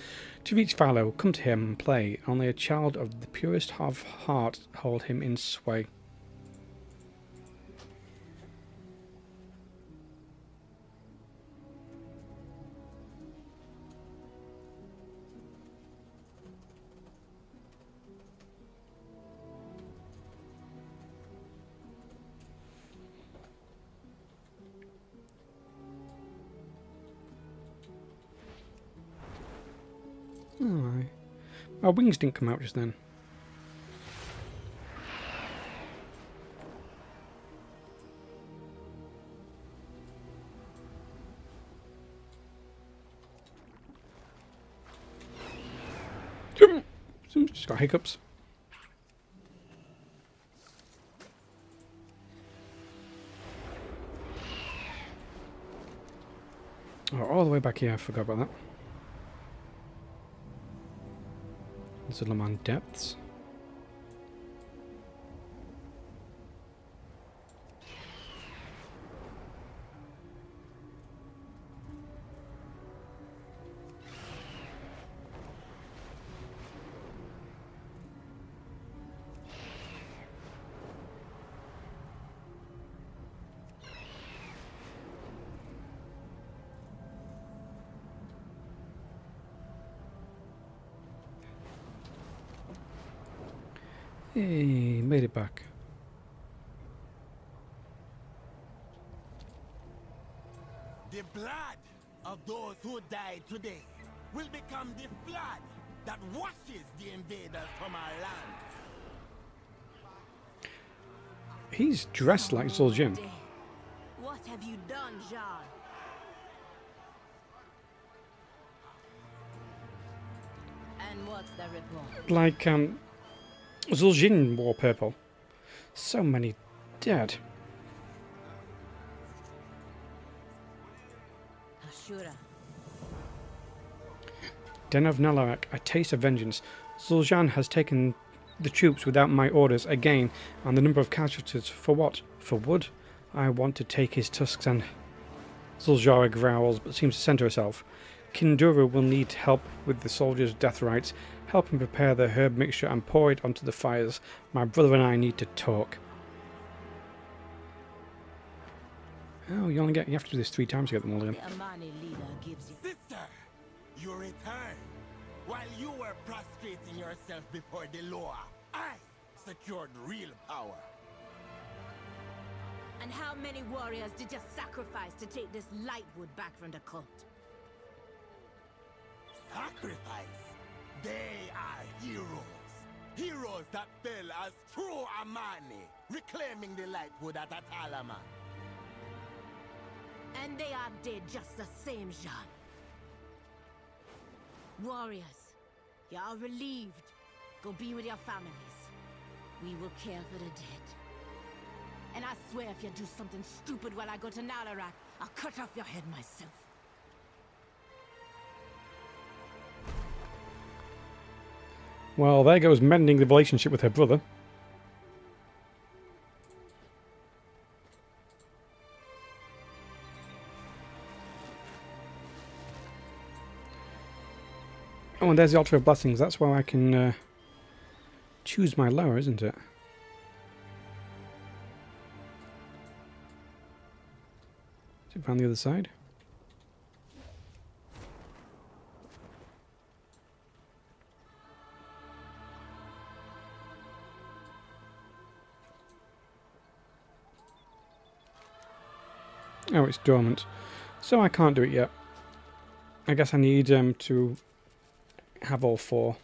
To reach Philo, come to him and play. Only a child of the purest of heart hold him in sway. Oh, my wings didn't come out just then. Just got hiccups. Oh, all the way back here, I forgot about that. Zul'Aman depths. Hey, made it back. The blood of those who died today will become the flood that washes the invaders from our land. He's dressed like Zul'Jin. What have you done, Jean? And what's the report? Like, Zul'Jin wore purple. So many dead. Ashura. Den of Nalarak, a taste of vengeance. Zul'Jin has taken the troops without my orders again, and the number of casualties. For what? For wood? I want to take his tusks and... Zul'Jara growls, but seems to center herself. Kindura will need help with the soldiers' death rites. Help him prepare the herb mixture and pour it onto the fires. My brother and I need to talk. Oh, you have to do this 3 times to get them all in. The Amani leader gives you... Sister, you returned. While you were prostrating yourself before the law, I secured real power. And how many warriors did you sacrifice to take this Lightwood back from the cult? Sacrifice? They are heroes. Heroes that fell as true Amani, reclaiming the Lightwood at Atalama. And they are dead just the same, Jean. Warriors, you are relieved. Go be with your families. We will care for the dead. And I swear if you do something stupid while I go to Nalarak, I'll cut off your head myself. Well, there goes mending the relationship with her brother. Oh, and there's the Altar of Blessings. That's where I can choose my lower, isn't it? Is it around the other side? Oh, it's dormant. So I can't do it yet. I guess I need to have all 4.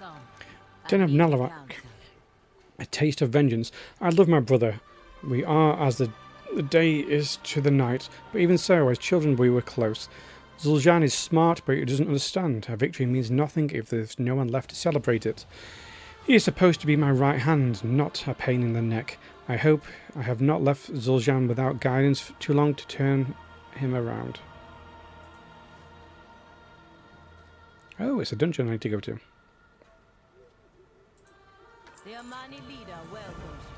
Come. Den of Nalarak. A taste of vengeance. I love my brother. We are as the day is to the night, but even so, as children we were close. Zul'Aman is smart, but he doesn't understand. A victory means nothing if there's no one left to celebrate it. He is supposed to be my right hand, not a pain in the neck. I hope I have not left Zul'Aman without guidance for too long to turn him around. Oh, it's a dungeon I need to go to. The Amani leader welcomes you.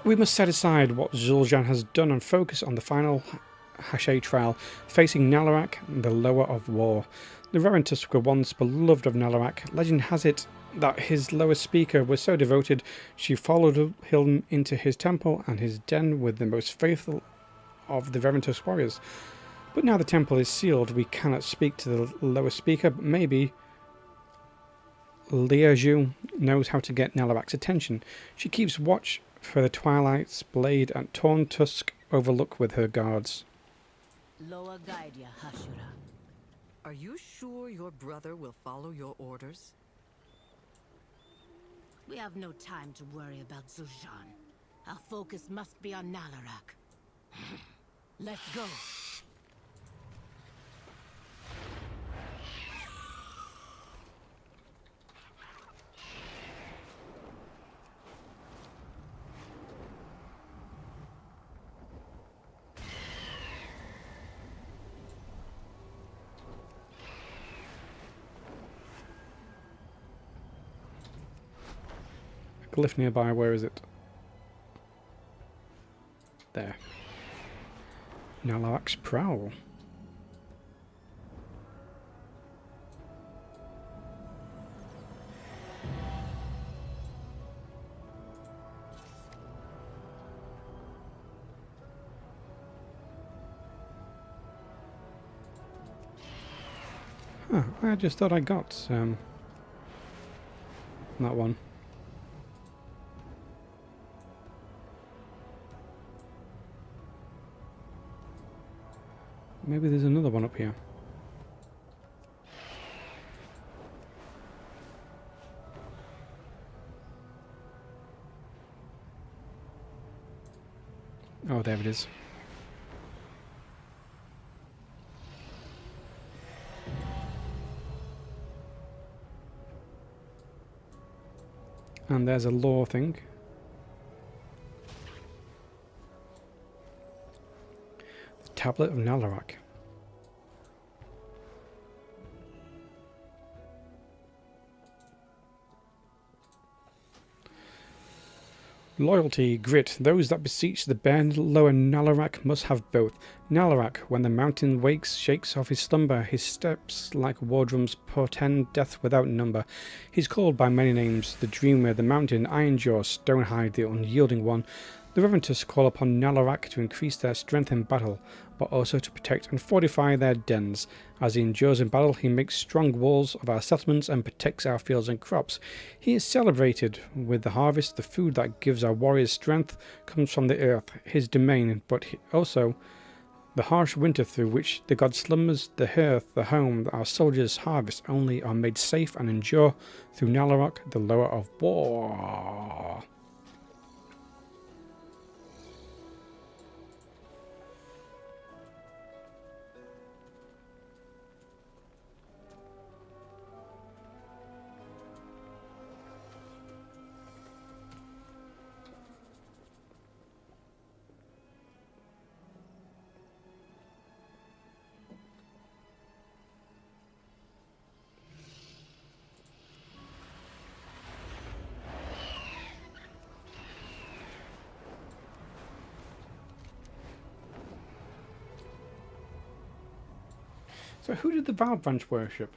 We must set aside what Zul'Aman has done and focus on the final Hashay trial, facing Nalarak, the lower of war. The Reventus were once beloved of Nalarak. Legend has it that his lower speaker was so devoted she followed him into his temple and his den with the most faithful of the Reventus warriors. But now the temple is sealed, we cannot speak to the lower speaker, but maybe Liaju knows how to get Nalarak's attention. She keeps watch for the Twilight's blade and Torn Tusk overlook with her guards. Lower guide ya, Hashura. Are you sure your brother will follow your orders? We have no time to worry about Zul'Aman. Our focus must be on Nalarak. Let's go. Glyph nearby, where is it? There. Nalarak's prowl. Huh, I just thought I got that one. Maybe there's another one up here. Oh, there it is. And there's a lore thing. The Tablet of Nalarak. Loyalty, grit, those that beseech the bare lower Nalarak must have both. Nalarak, when the mountain wakes, shakes off his slumber, his steps like war drums portend death without number. He's called by many names, the Dreamer, the Mountain, Ironjaw, Stonehide, the Unyielding One. The Reventus call upon Nalarak to increase their strength in battle, but also to protect and fortify their dens. As he endures in battle, he makes strong walls of our settlements and protects our fields and crops. He is celebrated with the harvest. The food that gives our warriors strength comes from the earth, his domain, but also the harsh winter through which the god slumbers. The hearth, the home that our soldiers harvest only are made safe and endure through Nalarak, the lower of war. So who did the Vile Branch worship?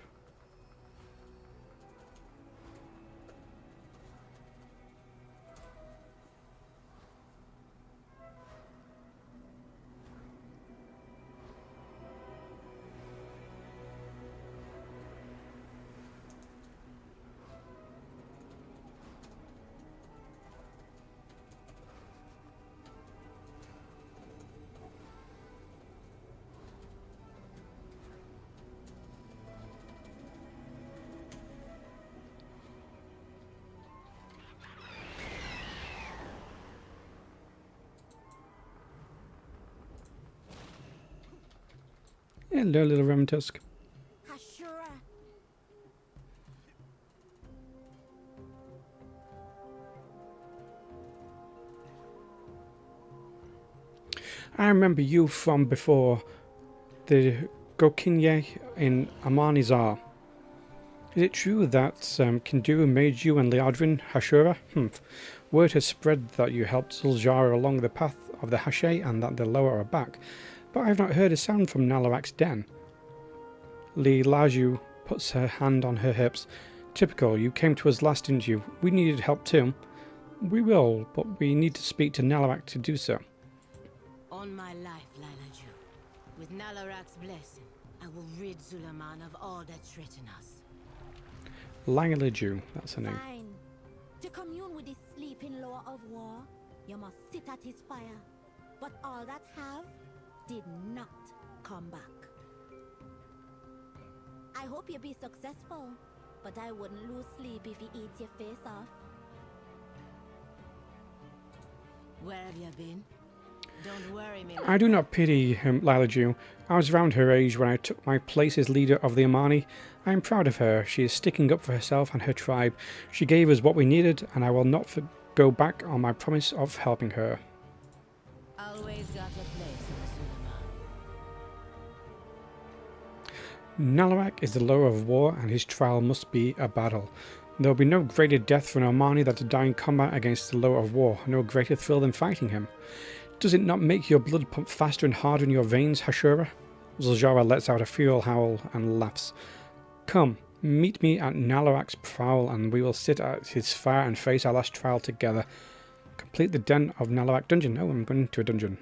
Hello, little Remtusk. Ashura. I remember you from before the Gokinye in Amanizar. Is it true that Kindu made you and Liadrin Hashura? Word has spread that you helped Zul'Jara along the path of the Hashay and that the lower are back, but I have not heard a sound from Nalarak's den. Li Laju puts her hand on her hips. Typical, you came to us last, didn't you? We needed help too. We will, but we need to speak to Nalarak to do so. On my life, Lilaju. With Nalarak's blessing, I will rid Zul'Aman of all that threaten us. Lilaju, that's her name. Fine. To commune with the sleeping Lord of War, you must sit at his fire. But all that have did not come back. I hope you be successful, but I wouldn't lose sleep if he eats your face off. Where have you been? Don't worry me. I do not pity Lilaju. I was around her age when I took my place as leader of the Amani. I am proud of her. She is sticking up for herself and her tribe. She gave us what we needed, and I will not go back on my promise of helping her. Always got a place in Zul'Aman. Nalarak is the Lord of War, and his trial must be a battle. There will be no greater death for an Omani than to die in combat against the Lord of War, no greater thrill than fighting him. Does it not make your blood pump faster and harder in your veins, Hashura? Zul'Jara lets out a feral howl and laughs. Come, meet me at Nalarak's prowl, and we will sit at his fire and face our last trial together. Complete the den of Nalarak dungeon. Oh, I'm going to a dungeon.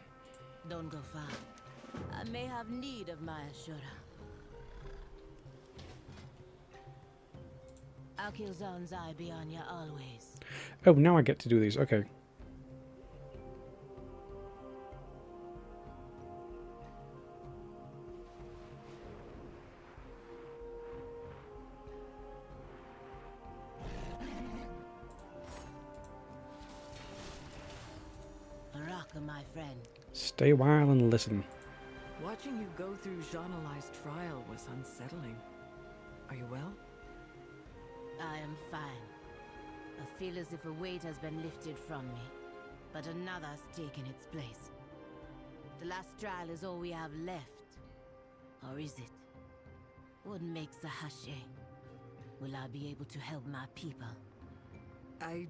Don't go far. I may have need of my Ashura. I'll kill Zon's eye be on you always. Oh, now I get to do these. Okay. Baraka, my friend. Stay a while and listen. Watching you go through Jean-Eli's trial was unsettling. Are you well? I am fine. I feel as if a weight has been lifted from me, but another has taken its place. The last trial is all we have left. Or is it? What makes a Hashay? Will I be able to help my people? I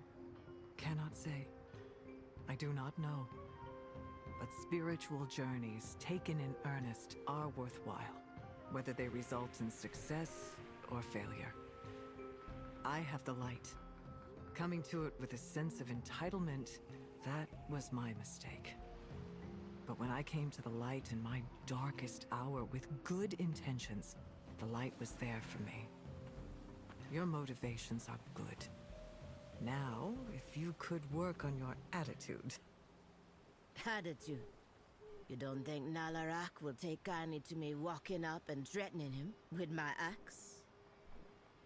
cannot say. I do not know. But spiritual journeys taken in earnest are worthwhile, whether they result in success or failure. I have the light. Coming to it with a sense of entitlement, that was my mistake. But when I came to the light in my darkest hour with good intentions, the light was there for me. Your motivations are good. Now, if you could work on your attitude. Attitude? You don't think Nalarak will take kindly to me walking up and threatening him with my axe?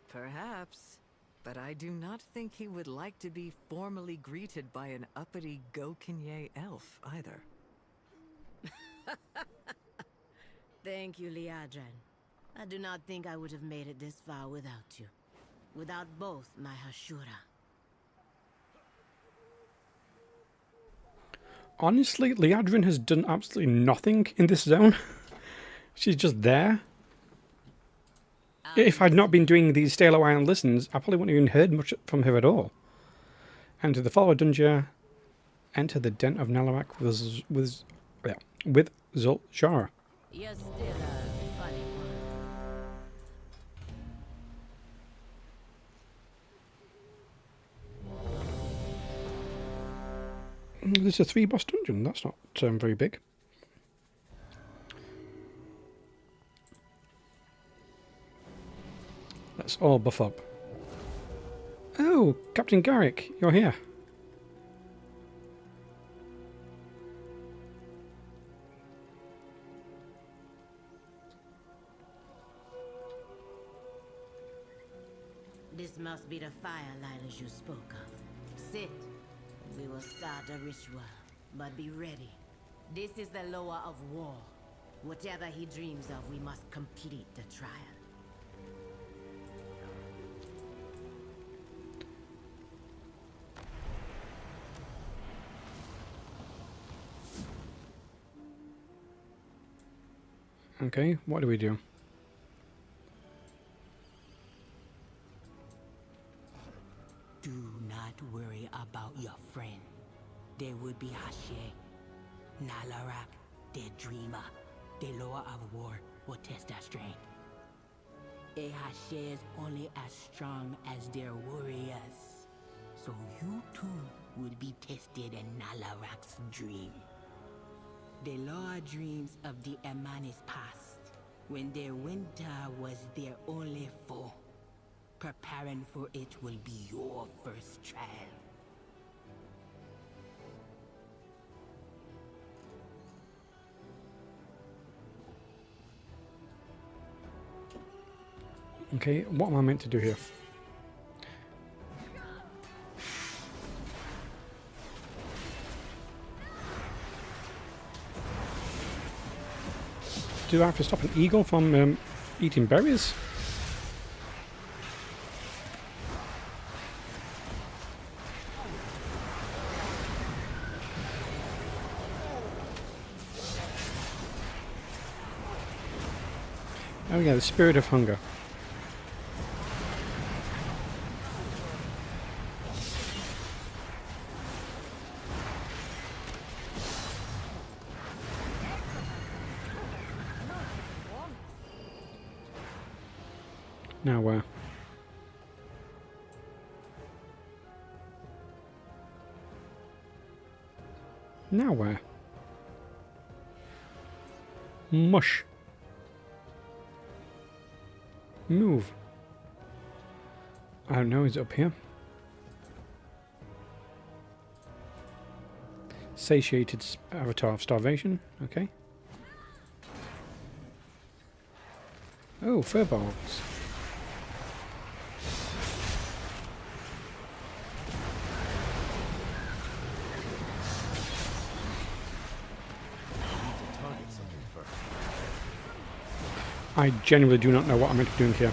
Perhaps. But I do not think he would like to be formally greeted by an uppity Gokinye elf, either. Thank you, Liadran. I do not think I would have made it this far without you. Without both my Hashura. Honestly, Liadrin has done absolutely nothing in this zone. She's just there. If I'd not been doing these stay a while and listens, I probably wouldn't have even heard much from her at all. Enter the follower dungeon. Enter the den of Nalarak with Zul'Jara. You're still a funny one. There's a 3-boss dungeon. That's not very big. Let's all buff up. Oh, Captain Garrick, you're here. This must be the fire liners you spoke of. Sit, and we will start a ritual. But be ready. This is the lower of war. Whatever he dreams of, we must complete the trial. Okay, what do we do? Do not worry about your friend. There will be Hashe, Nalarak, their dreamer. The lower of war will test their strength. A Hashe is only as strong as their warriors. So you too will be tested in Nalarak's dream. The lower dreams of the Emanis past, when their winter was their only foe. Preparing for it will be your first trial. Okay, what am I meant to do here? Do I have to stop an eagle from eating berries? Oh yeah, the spirit of hunger. Now where? Now where? Mush. Move. I don't know, is it up here? Satiated avatar of starvation, okay. Oh, furballs. I genuinely do not know what I'm meant to be doing here.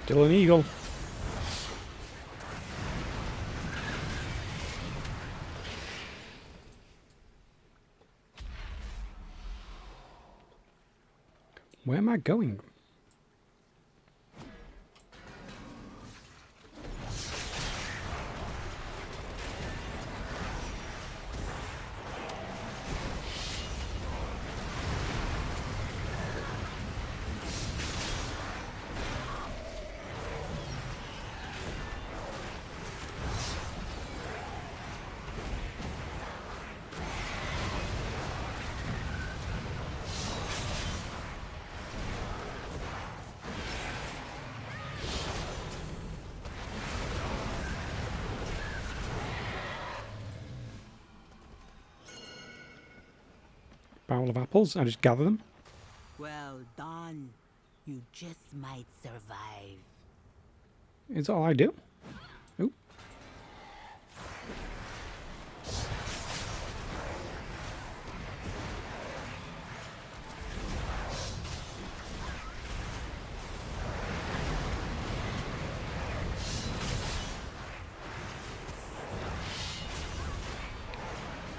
Still an eagle. Where am I going? barrel of apples and just gather them. Well done. You just might survive. Is that all I do? Ooh.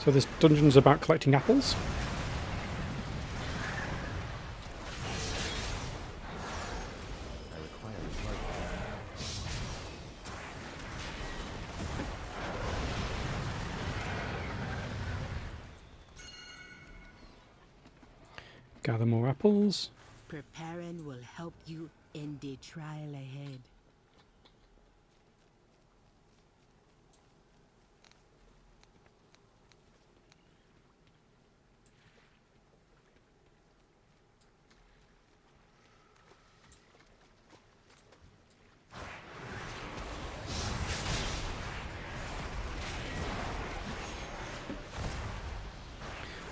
So this dungeon's about collecting apples. I require a target. Gather more apples. Preparing will help you in the trial ahead.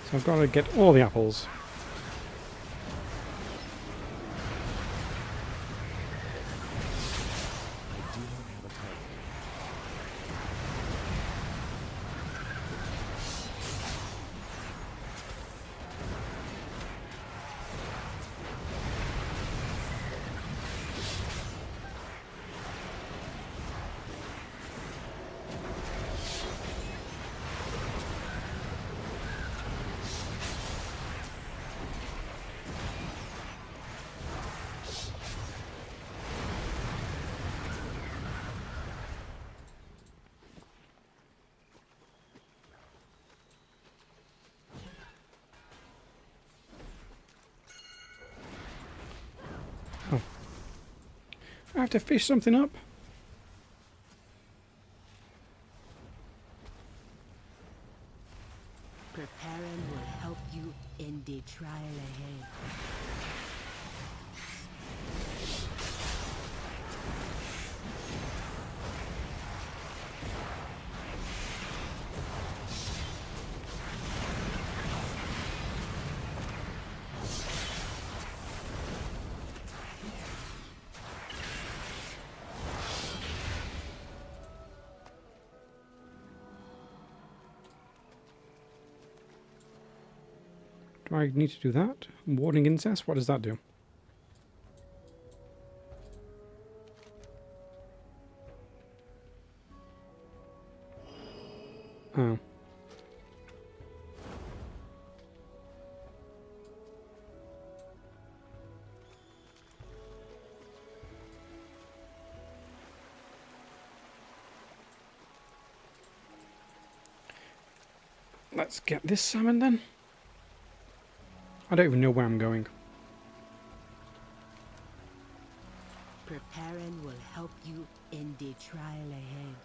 So I've got to get all the apples. I do not have a target. I have to fish something up. Preparing will help you in the trial ahead. Do I need to do that? Warning incest? What does that do? Oh. Let's get this salmon then. I don't even know where I'm going. Preparing will help you in the trial ahead.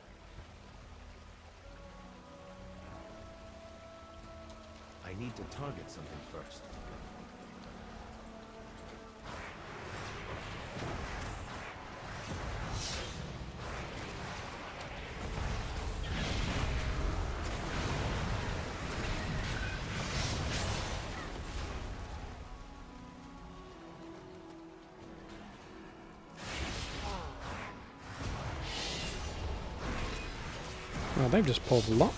I need to target something first. Well, they've just pulled a lot.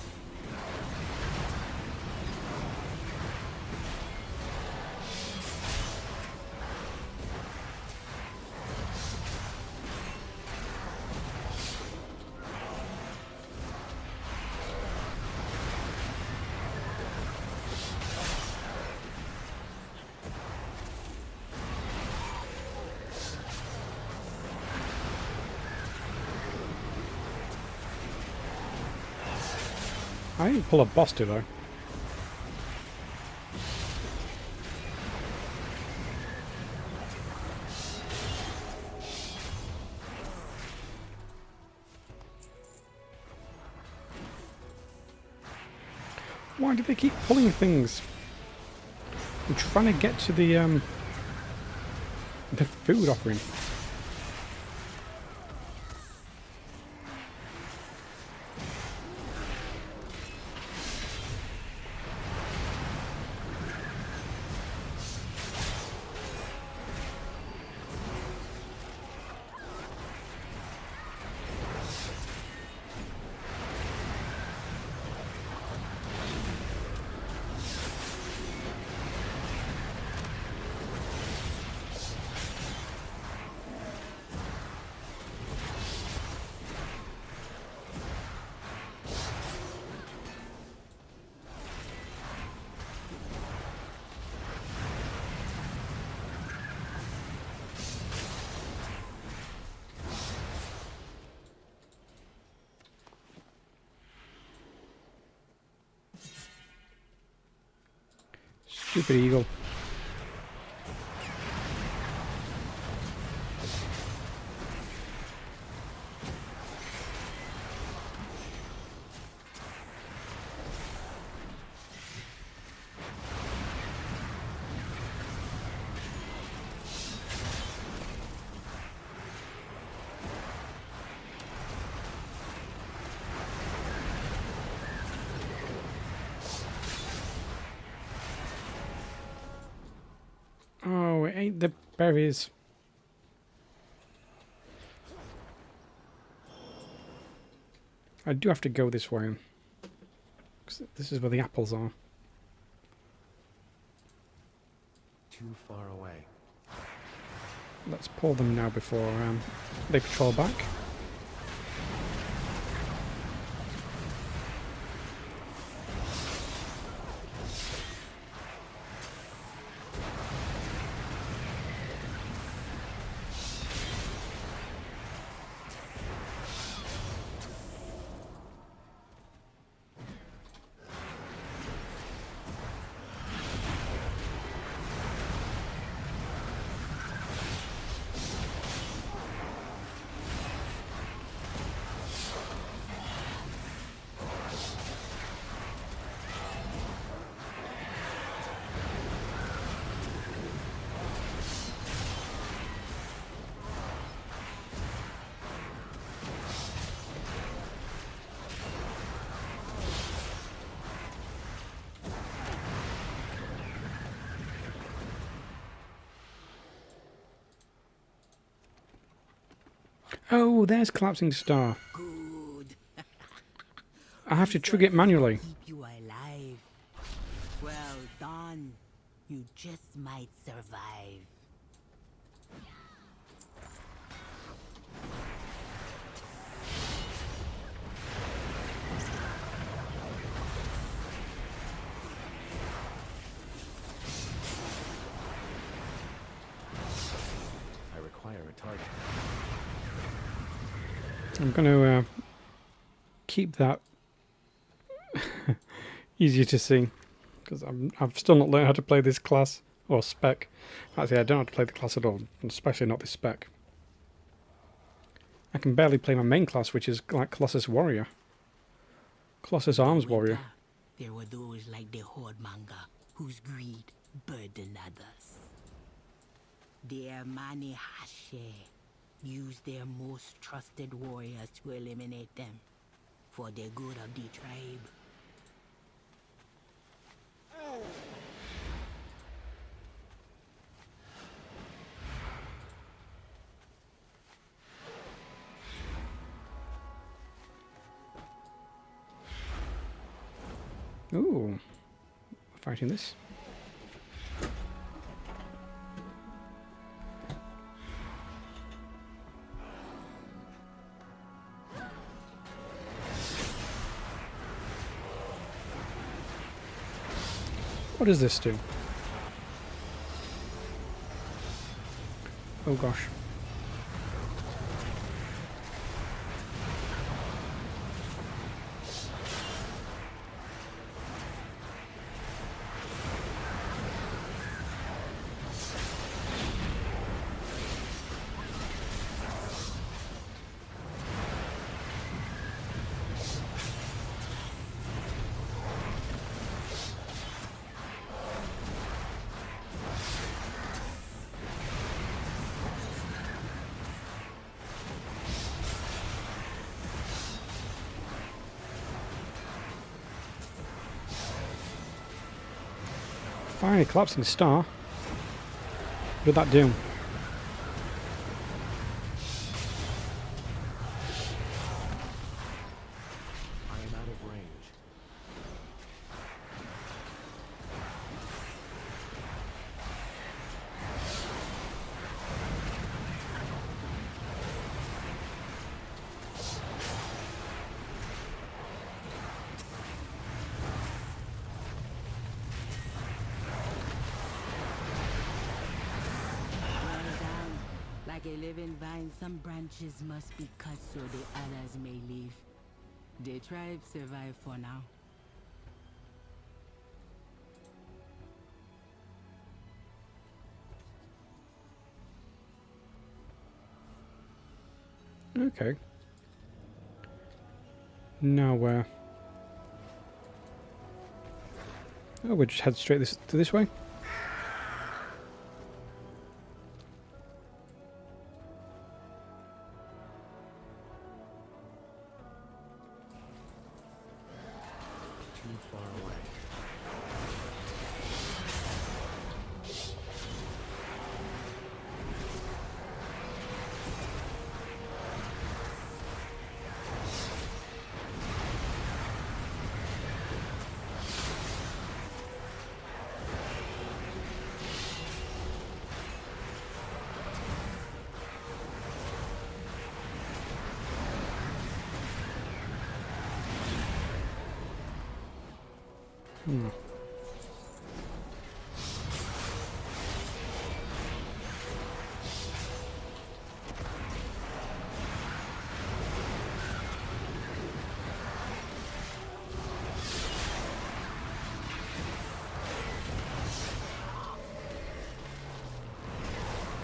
I didn't pull a boss, did I? Why do they keep pulling things? I'm trying to get to the food offering. Stupid eagle. Oh, it ain't the berries. I do have to go this way. 'Cause this is where the apples are. Too far away. Let's pull them now before they patrol back. Oh, there's collapsing star. Good. I have to trigger it manually. Keep you alive. Well done. You just might survive. I require a target. I'm going to keep that easier to see, because I've still not learned how to play this class, or spec. Actually, I don't know how to play the class at all, especially not this spec. I can barely play my main class, which is like Colossus Warrior. Colossus Arms Warrior. There were those like the Horde Manga, whose greed burdened others. Their Mani Hashe used their most trusted warriors to eliminate them, for the good of the tribe. Ooh, fighting this. What does this do? Oh gosh. Finally, collapsing star. What did that do? I am out of range. Like a living vine, some branches must be cut so the others may live. The tribe survive for now. Okay. Now where? Oh, we just head straight this way. Too far away.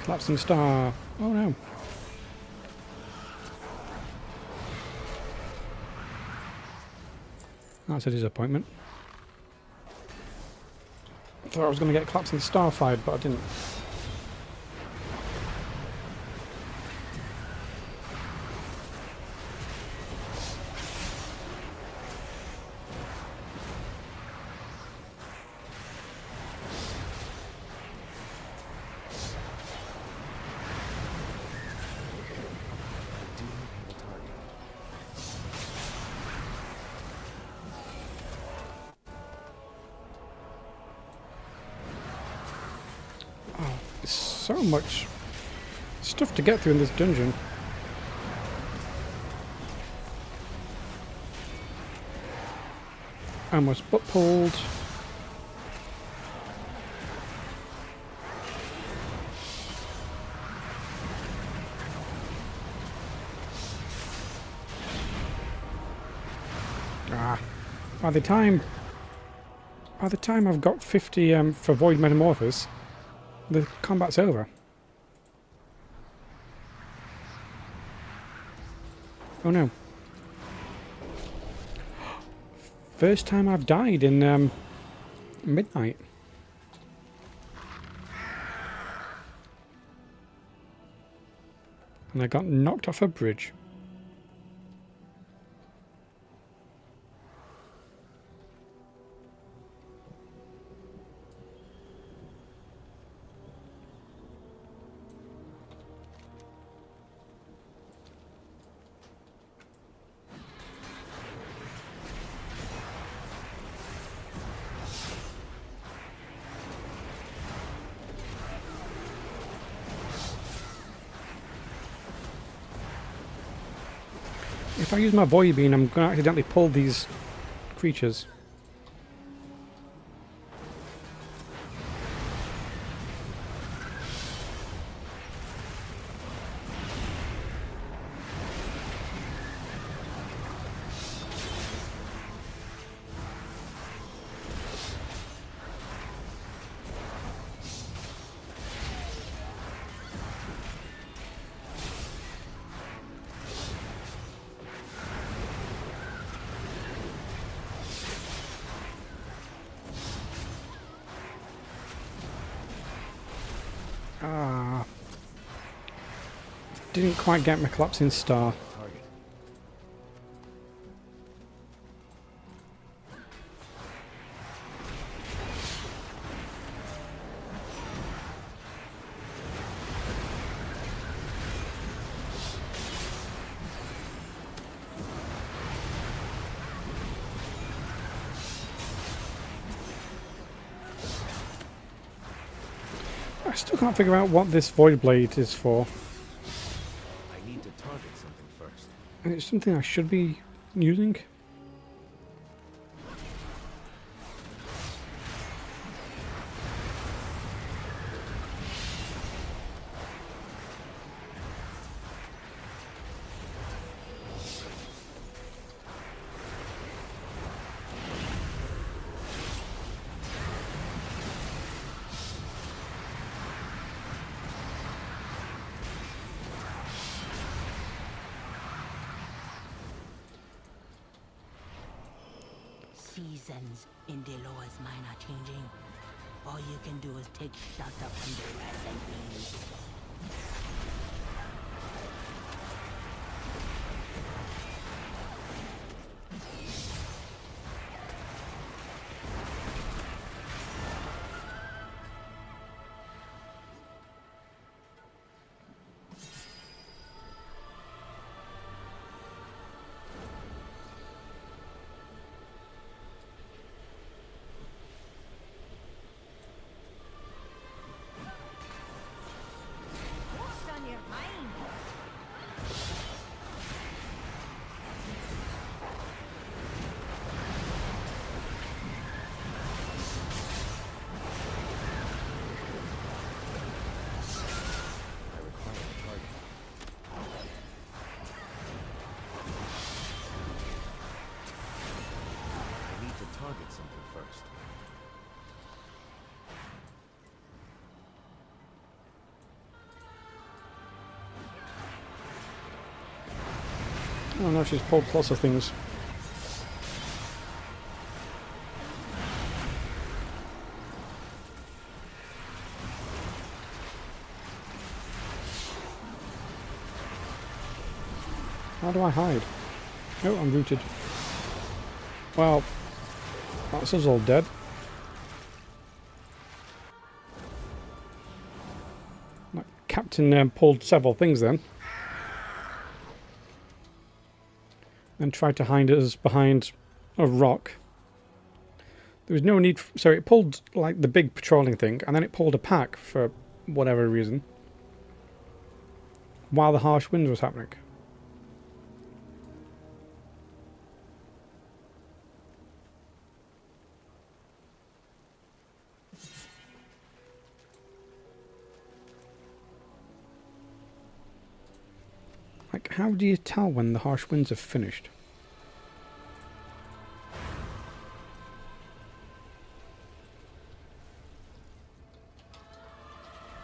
Collapsing star. Oh no. That's a disappointment. Thought I was going to get collapsing star fired, but I didn't. Do you have a target? There's so much stuff to get through in this dungeon. Almost butt pulled. By the time I've got 50 for Void Metamorphosis, the combat's over. Oh no. First time I've died in midnight. And I got knocked off a bridge. If I use my Void Beam, I'm going to accidentally pull these creatures. Didn't quite get my collapsing star. Target. I still can't figure out what this Void Blade is for. I need to target something first. And it's something I should be using. seasons in Deloa's mine are changing. All you can do is take shelter from the present needs. What's on your mind? I require a target. I need to target something first. Oh no, she's pulled lots of things. How do I hide? Oh, I'm rooted. Well, that's us all dead. That captain pulled several things then. And tried to hide us behind a rock. There was no need so it pulled like the big patrolling thing, and then it pulled a pack for whatever reason. While the harsh winds was happening. Like, how do you tell when the harsh winds have finished?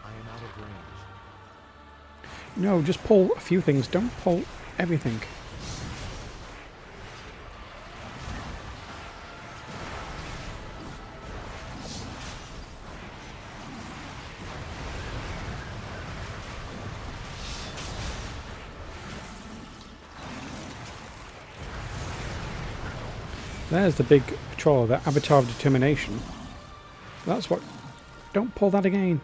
I am out of range. No, just pull a few things. Don't pull everything. There's the big patrol, the Avatar of Determination. That's what... Don't pull that again.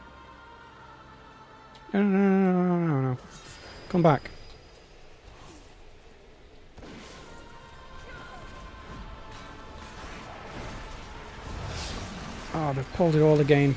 No, no, no, no, no, no, no. Come back. Oh, they've pulled it all again.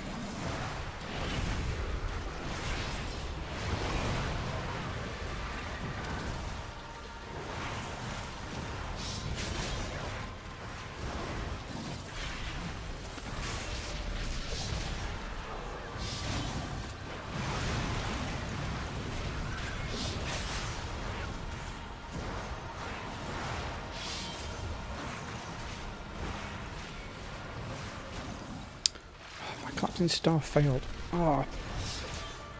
Collapsing star failed. Oh,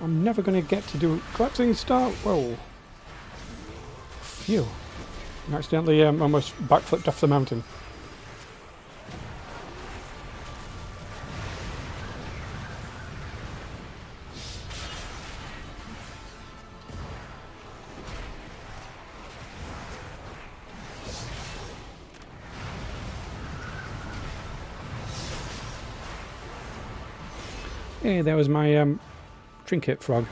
I'm never going to get to do collapsing star. Whoa. Phew. I accidentally almost backflipped off the mountain. Hey, there was my trinket frog.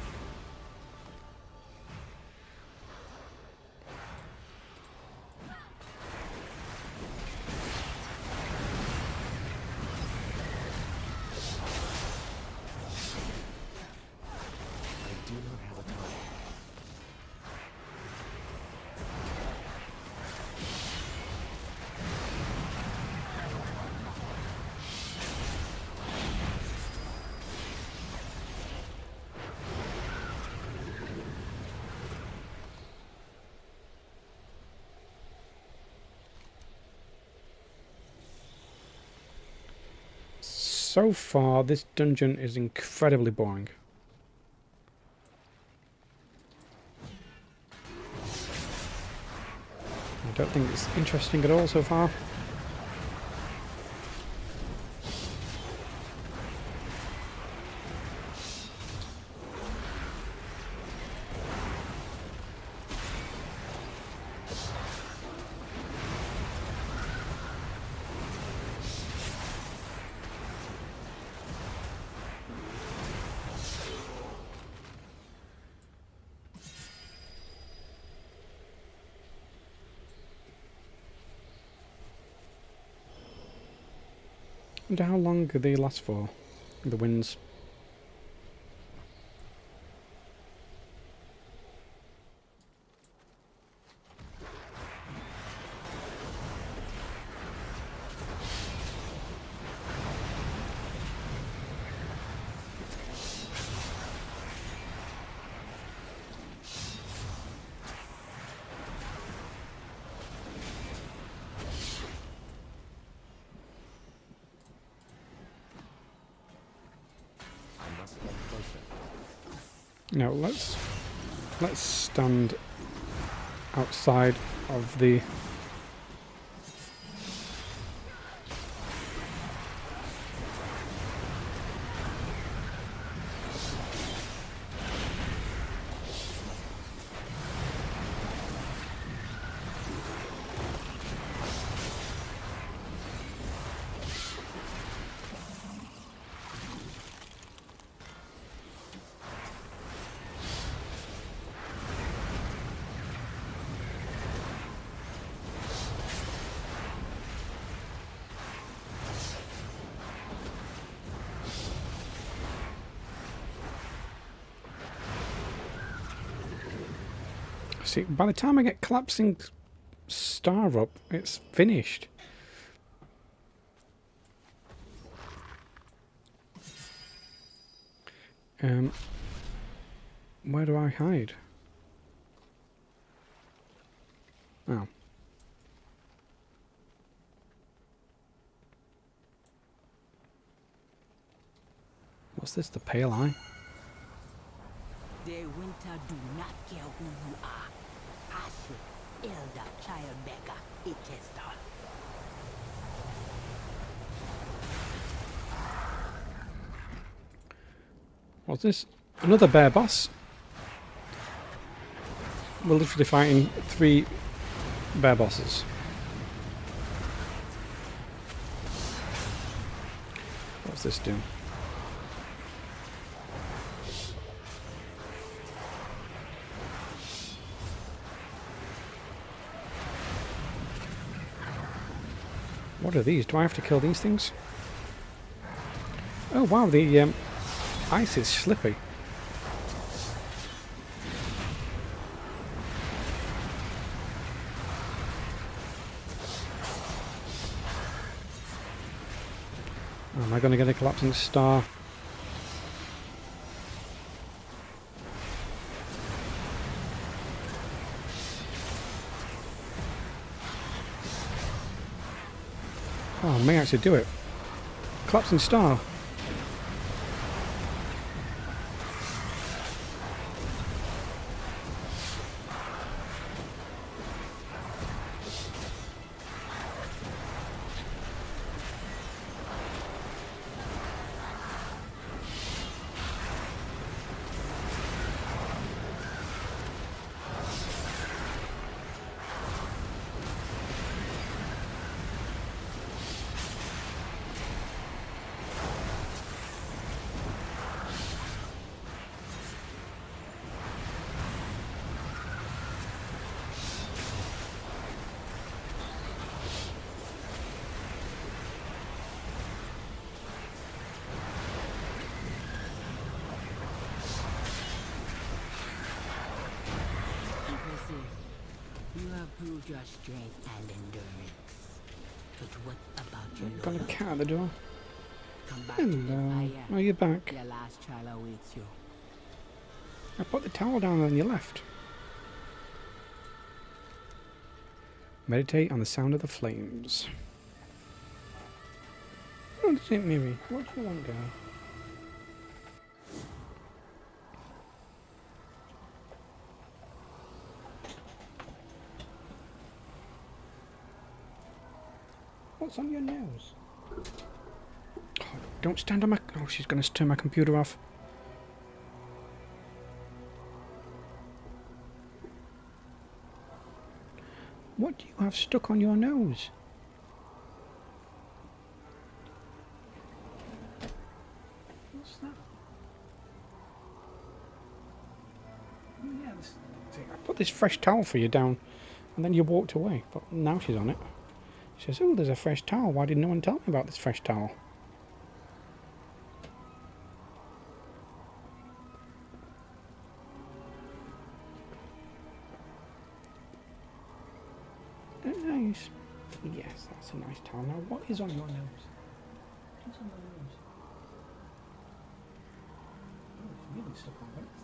I do not have a target. So far, this dungeon is incredibly boring. I don't think it's interesting at all so far. wonder how long they last for, the winds. Now let's stand outside of the see, by the time I get collapsing star up, it's finished. Where do I hide? Oh. What's this, the pale eye? The winter do not care who you are. Asher, elder, child beggar, it is done. What's this? Another bear boss? We're literally fighting 3 bear bosses. What's this do? What are these? Do I have to kill these things? Oh wow, the ice is slippy. Am I going to get a collapsing star? Oh, I may actually do it. Collapsing star. You have proved your strength and endurance. But what about your Got a loyalty? cat at the door. Come back to the Hello. fire. Are you back? Your last trial awaits you. I put the towel down and you left. Meditate on the sound of the flames. What is it, Miri? What do you want, girl? What's on your nose? Oh, don't stand on my... Oh, she's going to turn my computer off. What do you have stuck on your nose? What's that? Oh, yeah, I put this fresh towel for you down, and then you walked away. But now she's on it. She says, "Oh, there's a fresh towel. Why did no one tell me about this fresh towel?" Oh no, what is on your nose? What is on your nose? Oh, it's really stuck on. What is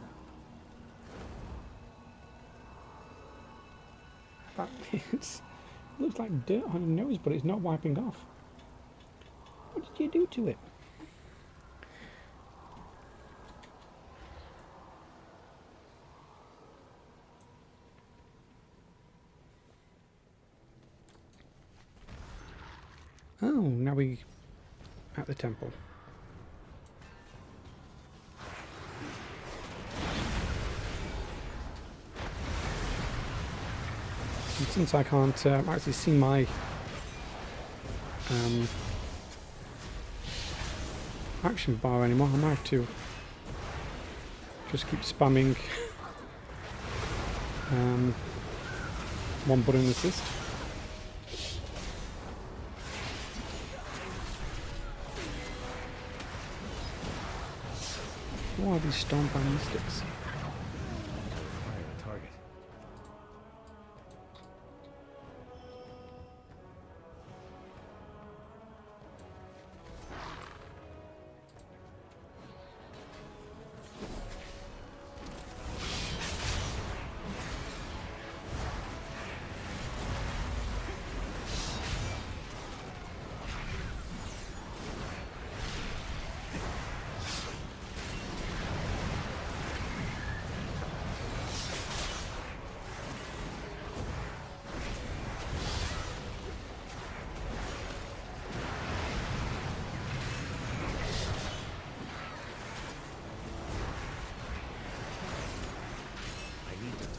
that? It looks like dirt on your nose, but it's not wiping off. What did you do to it? Oh, now we at the temple. And since I can't actually see my action bar anymore, I might have to just keep spamming one button assist. What are these stone-bound sticks? Fire the target.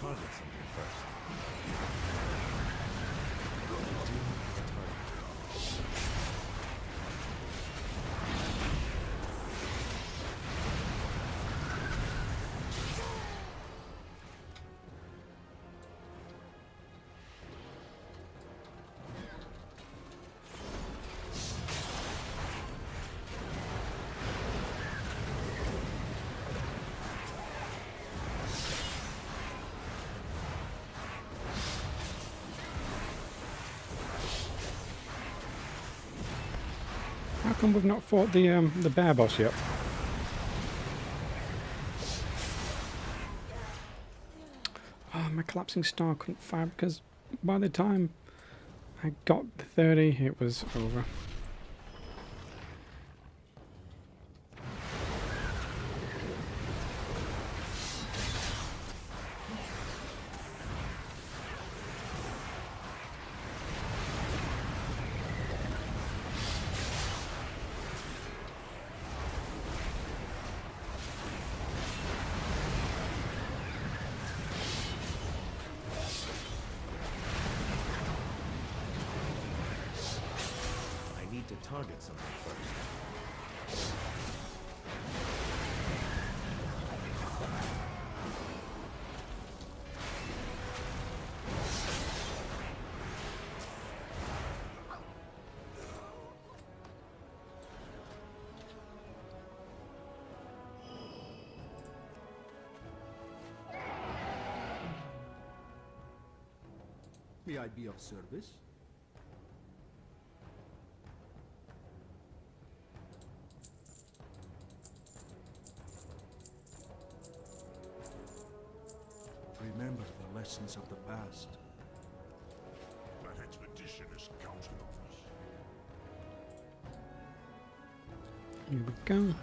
Target something first. How come we've not fought the bear boss yet? Oh, my collapsing star couldn't fire because by the time I got the 30, it was over. To target something first. May I be of service? Remember the lessons of the past. That expedition is counted on us. Here we go.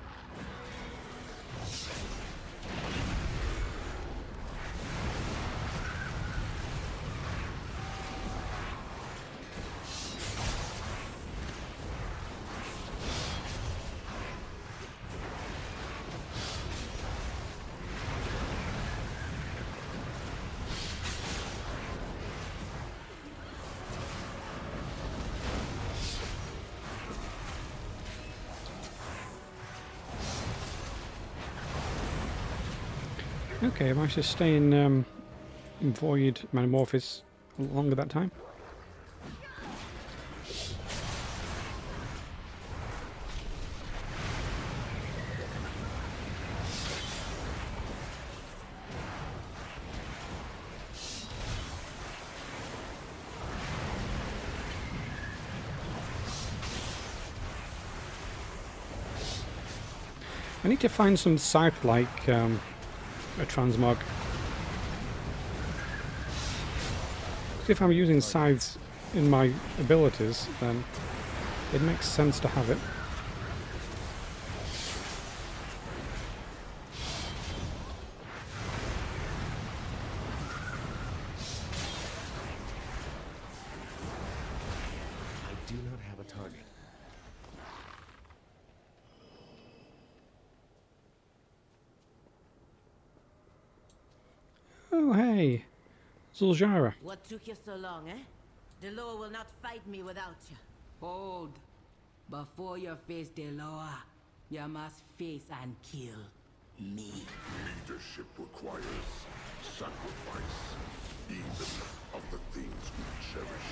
Okay, I managed to stay in Void Metamorphosis longer that time. I need to find some scythe like a transmog. 'Cause if I'm using scythes in my abilities, then it makes sense to have it. I do not have a target. Oh, hey. Zul'Jara. What took you so long, eh? Deloa will not fight me without you. Hold. Before you face Deloa, you must face and kill me. Leadership requires sacrifice, even of the things we cherish.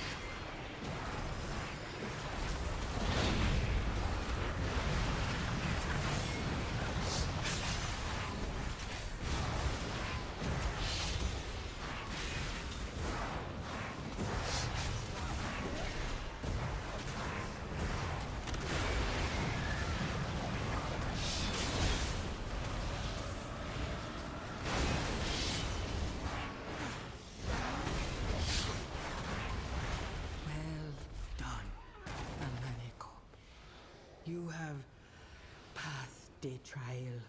Well done, Amaneko. You have passed the trial.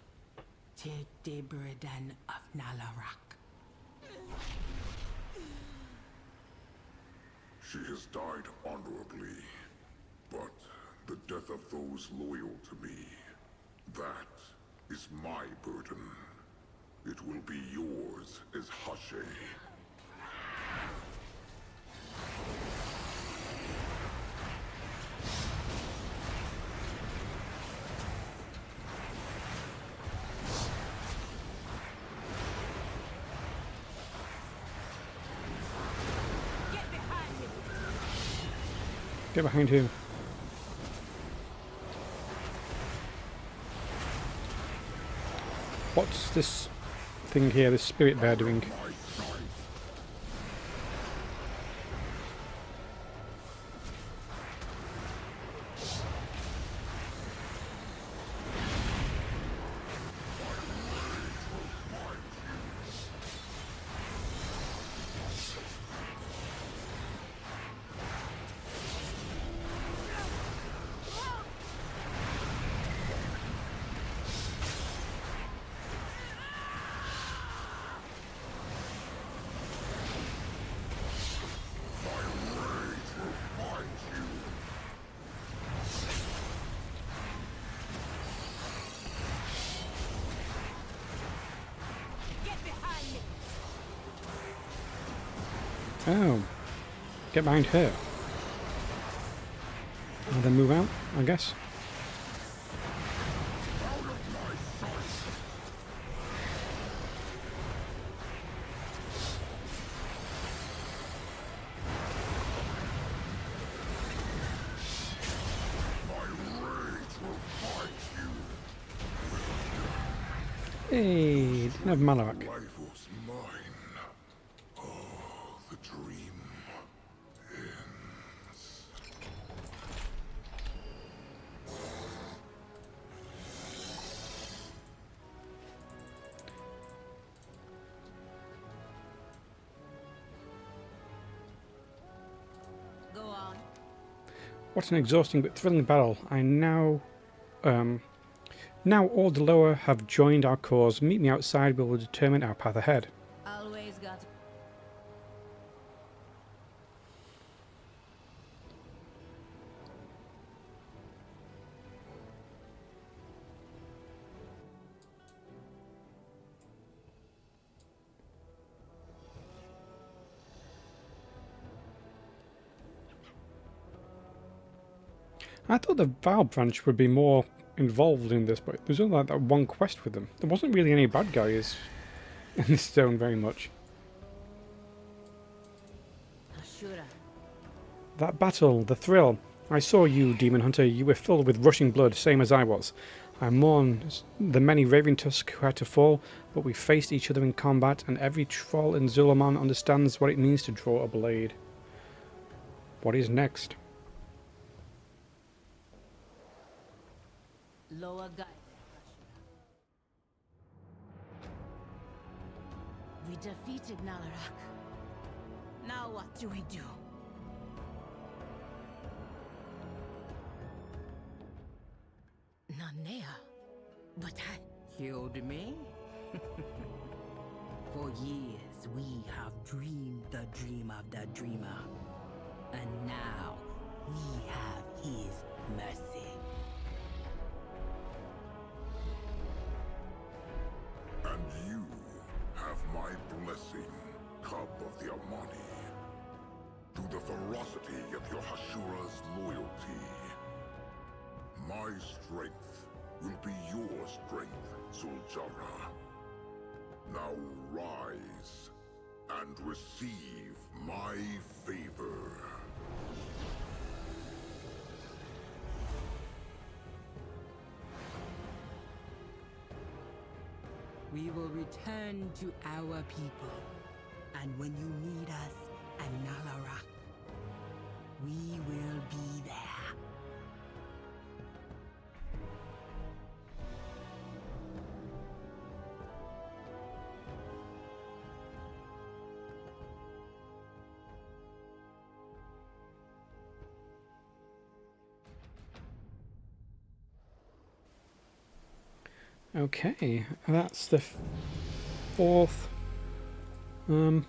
Take the burden of Nalarak. She has died honorably, but the death of those loyal to me, that is my burden. It will be yours as Hashe. Get behind him. What's this thing here, this spirit bear doing? Oh. Get behind her. And then move out, I guess. Hey, didn't have Malak. Life was mine. Oh, the dream ends. Go on. What an exhausting but thrilling battle. Now all the lower have joined our cause. Meet me outside, we will determine our path ahead. Always got. I thought the Val branch would be more involved in this, but there's only like that one quest with them. There wasn't really any bad guys in this zone very much. Ashura. That battle, the thrill. I saw you, Demon Hunter. You were filled with rushing blood, same as I was. I mourn the many Raven Tusk who had to fall, but we faced each other in combat, and every troll in Zul'Aman understands what it means to draw a blade. What is next? Lower guide. We defeated Nalarak. Now what do we do? Nanea, but I... Killed me? For years, we have dreamed the dream of the dreamer. And now, we have his mercy. And you have my blessing, Cub of the Amani. To the ferocity of your Hashura's loyalty. My strength will be your strength, Zul'Jara. Now rise and receive my favor. We will return to our people. And when you need us at Nalarak, we will be there. Okay, that's the fourth Come.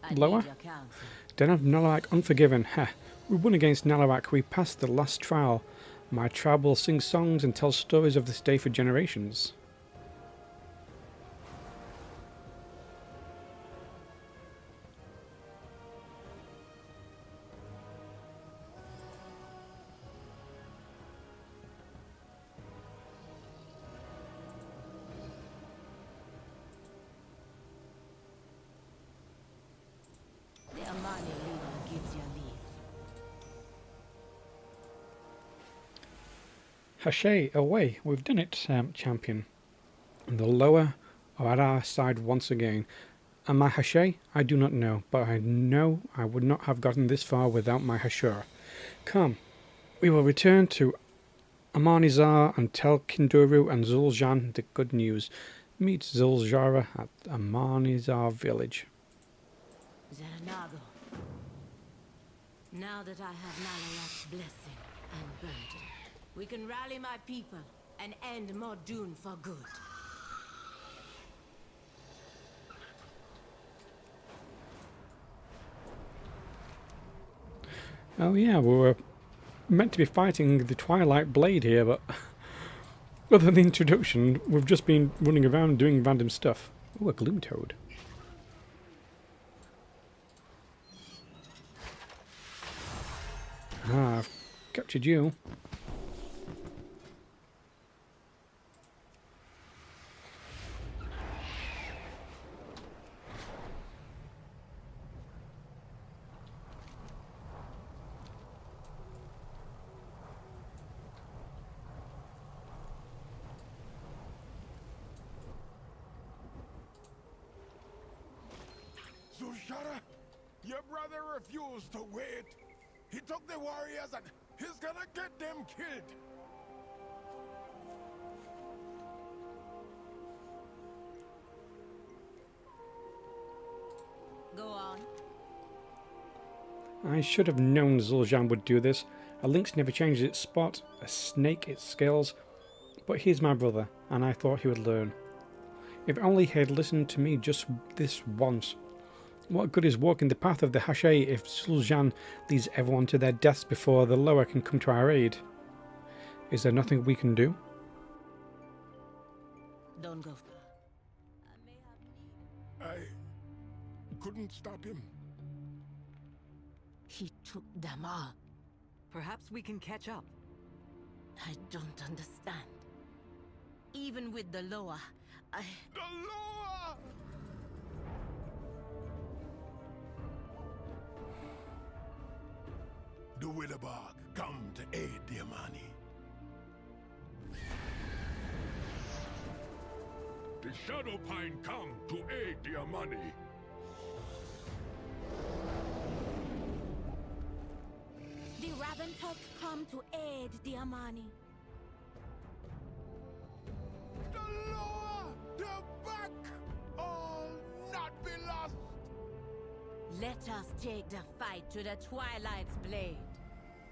I Lower? need your counsel. Den of Nalarak Unforgiven. Heh. We won against Nalarak. We passed the last trial. My tribe will sing songs and tell stories of this day for generations. The Amani leader gives you leave. Hashay, away. We've done it, champion. And the lower are at our side once again. Am I Hashay? I do not know, but I know I would not have gotten this far without my Hashura. Come, we will return to Amanizar and tell Kinduru and Zul'Jan the good news. Meet Zul'Jara at Amanizar village. Xananago. Now that I have Nalarak's blessing and burden, we can rally my people and end Mordoon for good. Oh yeah, we were meant to be fighting the Twilight Blade here, but other than the introduction, we've just been running around doing random stuff. Ooh, a Gloom Toad. Ah, I've captured you. Zul'Jara, your brother refused to wait. He took the warriors and he's gonna get them killed. Go on. I should have known Zul'Jan would do this. A lynx never changes its spot, a snake its scales. But he's my brother, and I thought he would learn. If only he had listened to me just this once. What good is walking the path of the Hashay if Zul'Jan leads everyone to their deaths before the lower can come to our aid? Is there nothing we can do? Don't go far. I couldn't stop him. He took them all. Perhaps we can catch up. I don't understand. Even with the lower, The Loa! The Witherbark come to aid the Amani. The Shadowpine come to aid the Amani. The Raventusk come to aid the Amani. The Loa! They're back! Let us take the fight to the Twilight's blade.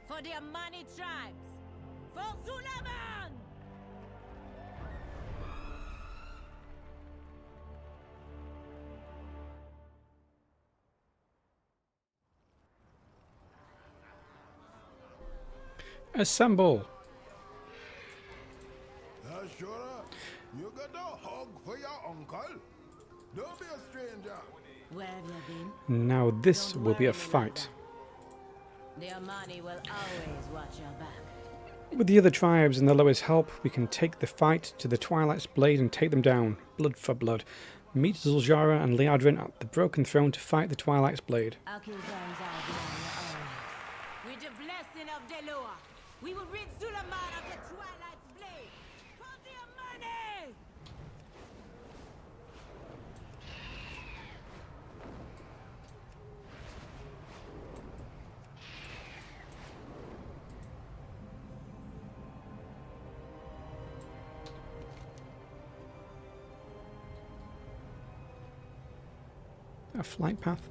For the Amani tribes. For Zul'Aman! Assemble! Sure, you got a hug for your uncle. Don't be a stranger. Where have you been? Now this Don't will be a worry, fight. The Amani will always watch your back. With the other tribes and the lowest help, we can take the fight to the Twilight's blade and take them down, blood for blood. Meet Zul'Jara and Liadrin at the Broken Throne to fight the Twilight's blade. Our kingdoms are beyond the earth. With the blessing of Deloa, we will rid Zul'Aman of the Twilight's blade. For the Amani! A flight path?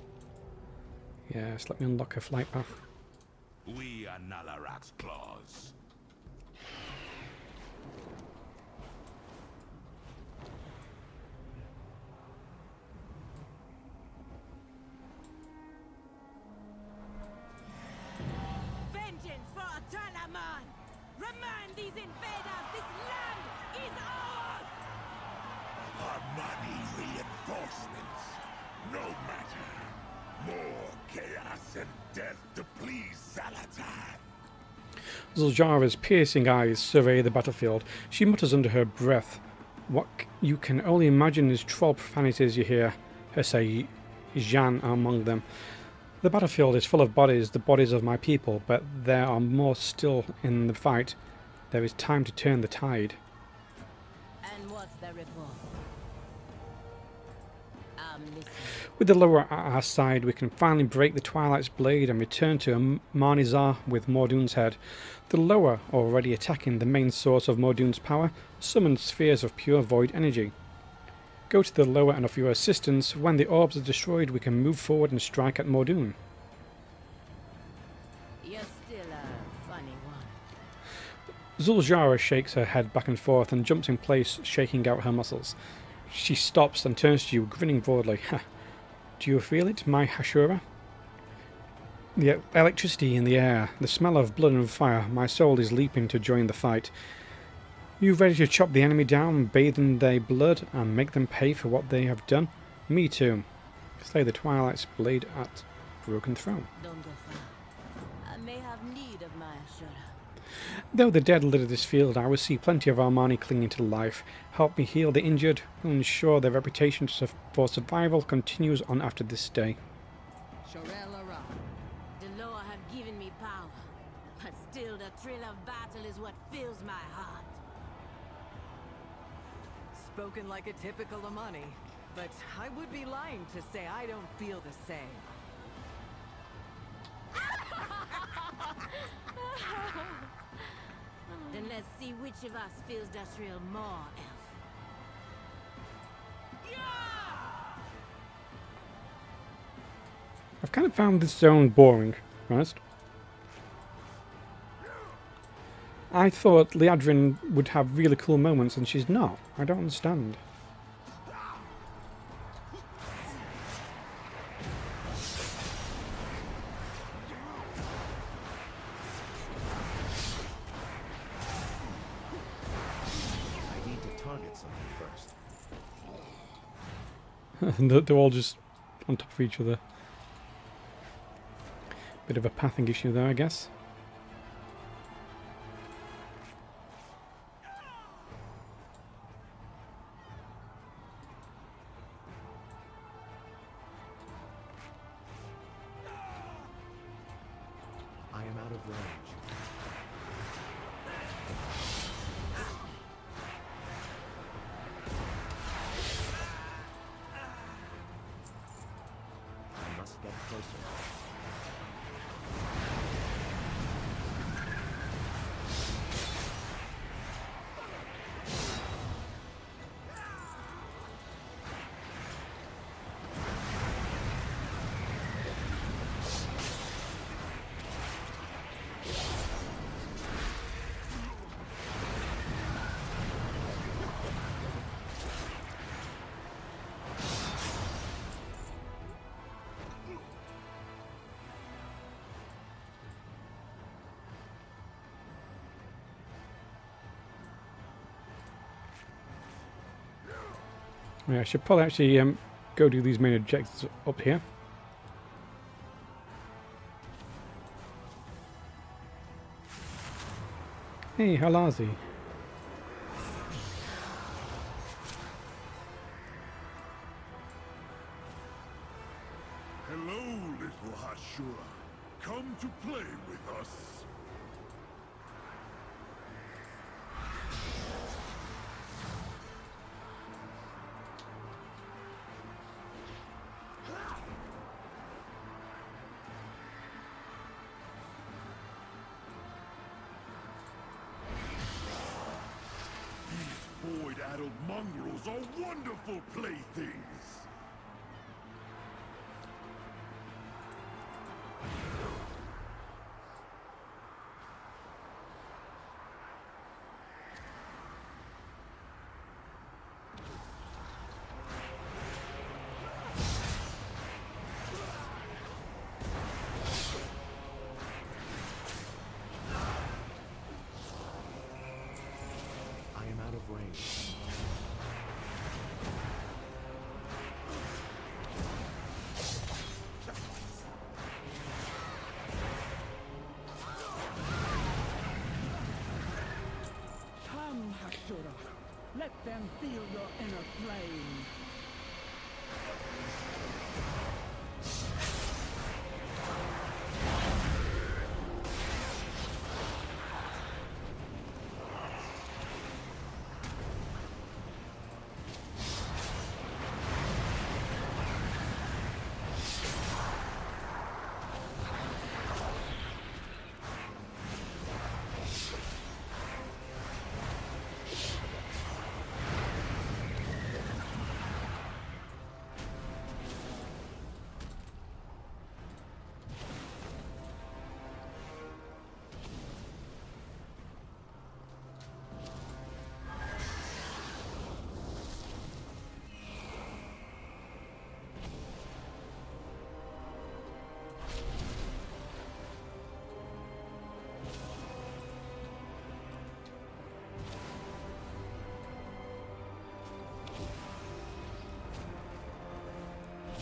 Yes, let me unlock a flight path. We are Nalarak's claws. Vengeance for Zul'Aman! Remind these invaders this land is ours! Armani reinforcements. No matter. More chaos and death to please Zalatan. Zul'Jara's piercing eyes survey the battlefield. She mutters under her breath. What you can only imagine is troll profanities you hear her say. Jean among them. The battlefield is full of bodies, the bodies of my people, but there are more still in the fight. There is time to turn the tide. And what's the report? I'm listening. With the lower at our side, we can finally break the Twilight's blade and return to Marnizar with Mordune's head. The lower, already attacking the main source of Mordune's power, summoned spheres of pure void energy. Go to the lower and offer your assistance. When the orbs are destroyed, we can move forward and strike at Mordune. You're still a funny one. Zul'Jara shakes her head back and forth and jumps in place, shaking out her muscles. She stops and turns to you, grinning broadly. Do you feel it, my Hashura? The electricity in the air, the smell of blood and fire, my soul is leaping to join the fight. You ready to chop the enemy down, bathe in their blood, and make them pay for what they have done? Me too. Slay the Twilight's blade at Broken Throne. Don't go far. I may have need of my Ashura. Though the dead litter this field, I will see plenty of Armani clinging to life. Help me heal the injured, will ensure their reputation for survival continues on after this day. The Loa have given me power, but still the thrill of battle is what fills my heart. Spoken like a typical Amani, but I would be lying to say I don't feel the same. Then let's see which of us feels that thrill more, Elf. I've kind of found this zone boring, honest. I thought Liadrin would have really cool moments and she's not. I don't understand. I need to target something first. They're all just on top of each other. Bit of a pathing issue there, I guess. I am out of range. I must get closer. Yeah, I should probably actually go do these main objectives up here. Hey, Halazi. Hello, little Hashura. Come to play with us. These void-addled mongrels are wonderful playthings. I am out of range. Come, Hashura. Let them feel your inner flame.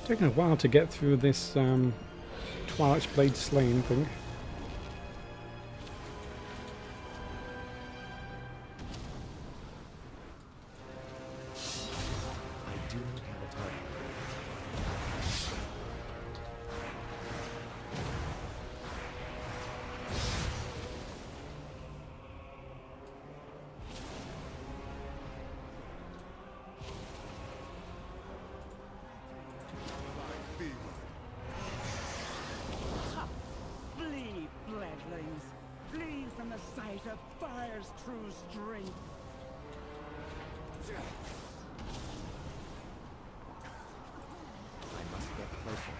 Taking a while to get through this Twilight's Blade slaying thing. I do not have a target. Flee, fledglings. Flee from the sight of fire's true strength. I must get closer.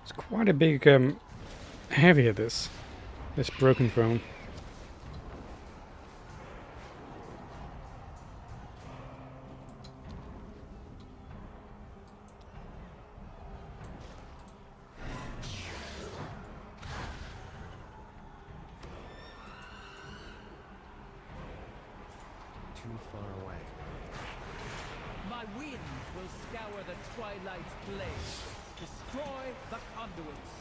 It's quite a big heavier this broken throne. Too far away. My winds will scour the Twilight's blade. Destroy the conduits.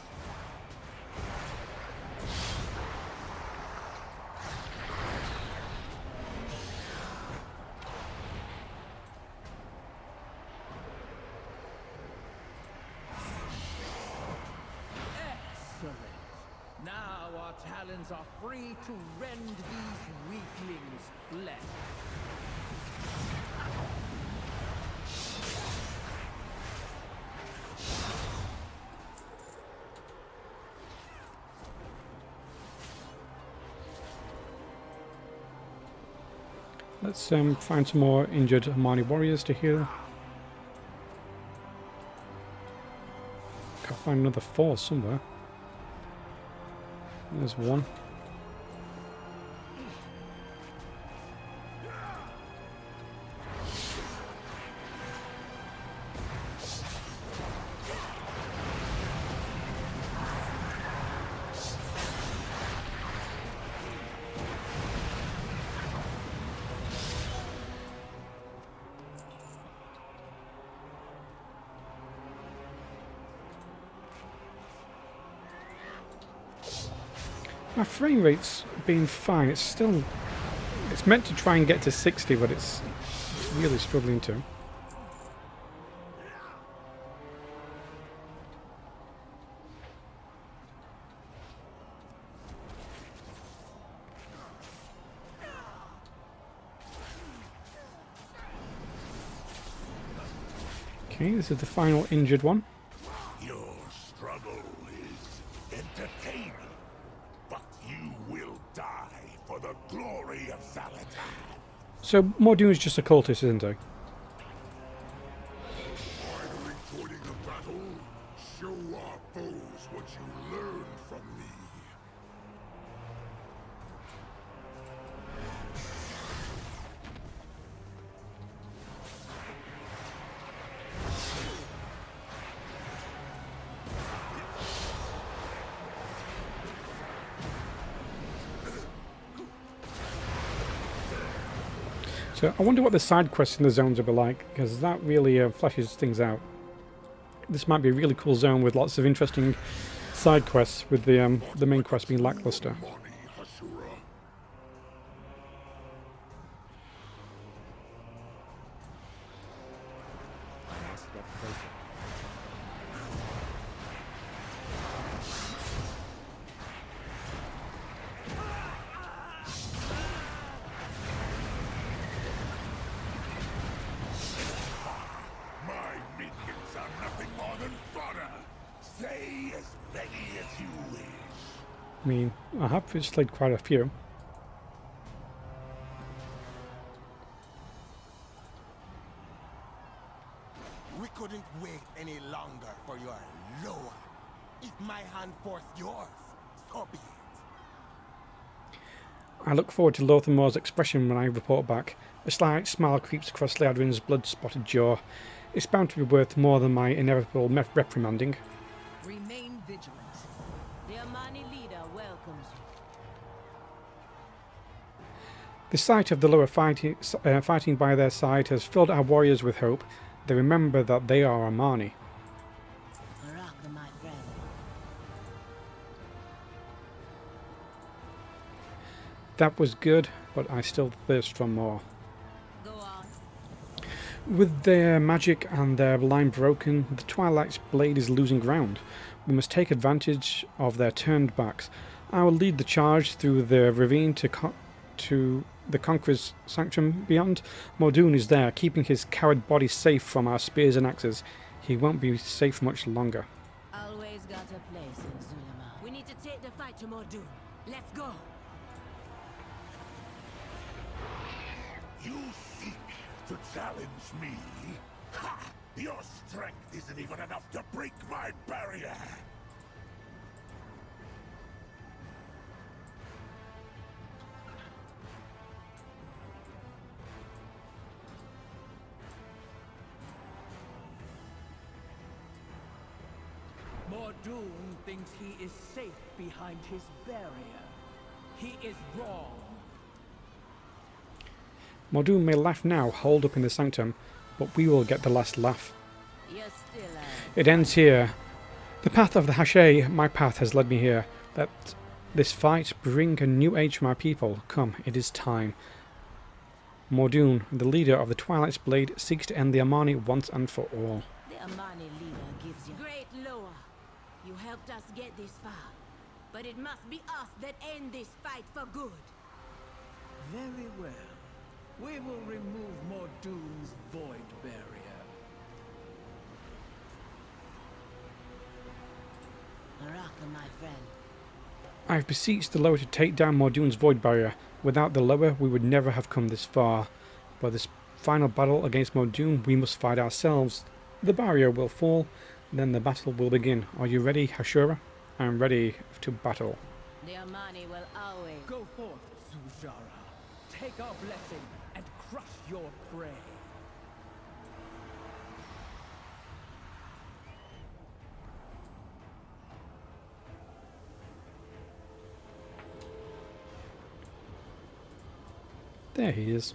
Excellent. Now our talons are free to rend these weaklings' flesh. Let's find some more injured Amani warriors to heal. Can't find another force somewhere. There's one. My frame rate's been fine. It's still... It's meant to try and get to 60, but it's really struggling to. Okay, this is the final injured one. Your struggle is entertaining, but you will die for the glory of Zalatan. So Mordoon is just a cultist, isn't he? Finally joining the battle, show our foes what you learned from me. So I wonder what the side quests in the zones will be like, because that really flashes things out. This might be a really cool zone with lots of interesting side quests, with the main quest being lackluster. I mean, I have slayed quite a few. We couldn't wait any longer for your lower. If my hand forced yours, so be it. I look forward to Lothamor's expression when I report back. A slight smile creeps across Leadrin's blood-spotted jaw. It's bound to be worth more than my inevitable reprimanding. Remain vigilant. The Amani leader welcomes you. The sight of the lower fighting by their side has filled our warriors with hope. They remember that they are Amani. Baraka, my friend. That was good, but I still thirst for more. Go on. With their magic and their line broken, the Twilight's blade is losing ground. We must take advantage of their turned backs. I will lead the charge through the ravine to the Conqueror's sanctum beyond. Mordoon is there, keeping his coward body safe from our spears and axes. He won't be safe much longer. Always got a place in Zul'Aman. We need to take the fight to Mordoon. Let's go. You seek to challenge me? Ha! Your strength isn't even enough to break my barrier! Mordoon thinks he is safe behind his barrier. He is wrong. Mordoon may laugh now, holed up in the sanctum, but we will get the last laugh. You're still It ends here. The path of the Hashay, my path, has led me here. Let this fight bring a new age to my people. Come, it is time. Mordoon, the leader of the Twilight's Blade, seeks to end the Amani once and for all. The Amani leader gives you great Loa. You helped us get this far, but it must be us that end this fight for good. Very well. We will remove Mordoon's void barrier. Baraka, my friend. I have beseeched the Lower to take down Mordoon's void barrier. Without the Lower, we would never have come this far. For this final battle against Mordoon, we must fight ourselves. The barrier will fall, then the battle will begin. Are you ready, Hashura? I am ready to battle. The Amani will always... Go forth, Zul'Jara. Take our blessing and crush your prey. There he is.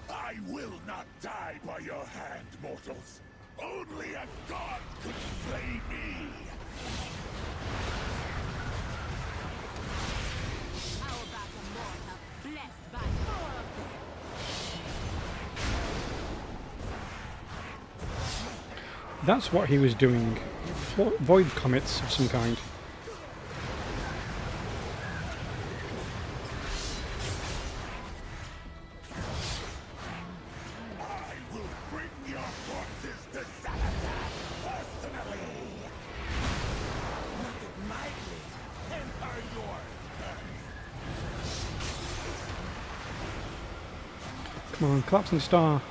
I will not die by your hand! mortals. Only a god could slay me. How about a mortal blessed by 4 of them? That's what he was doing. Void comets of some kind. I will bring your corpses to Salazar personally. Nothing mightily temper your thirst. Come on, collapsing star.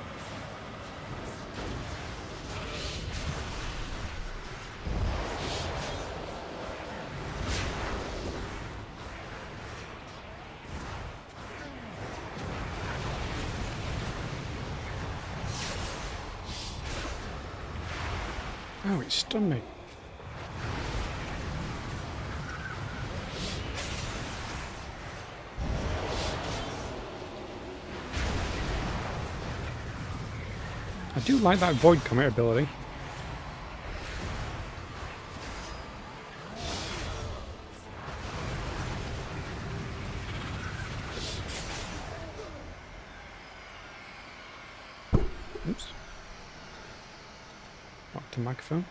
Oh, it stunned me. I do like that void comet ability. Oops. Back to microphone.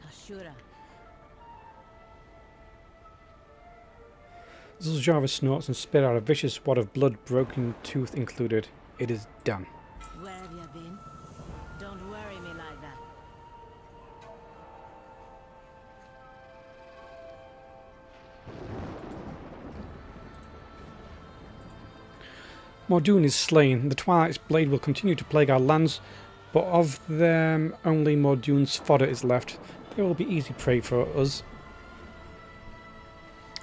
Ashura. Zul'Jara snorts and spit out a vicious wad of blood, broken tooth included. It is done. Where have you been? Don't worry me like that. Mordoon is slain. The Twilight's blade will continue to plague our lands, but of them only Mordoon's fodder is left. They will be easy prey for us.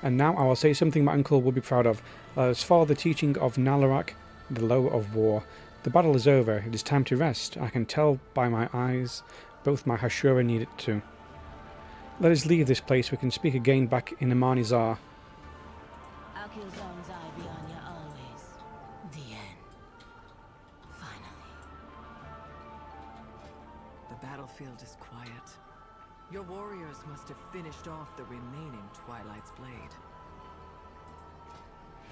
And now I will say something my uncle will be proud of. Let us follow the teaching of Nalarak, the law of war. The battle is over. It is time to rest. I can tell by my eyes. Both my Hashura need it too. Let us leave this place. We can speak again back in Amani Zar. Akilzon's eye be on you always. The end. Finally. The battlefield is quiet. Your warriors must have finished off the remaining Twilight's blade.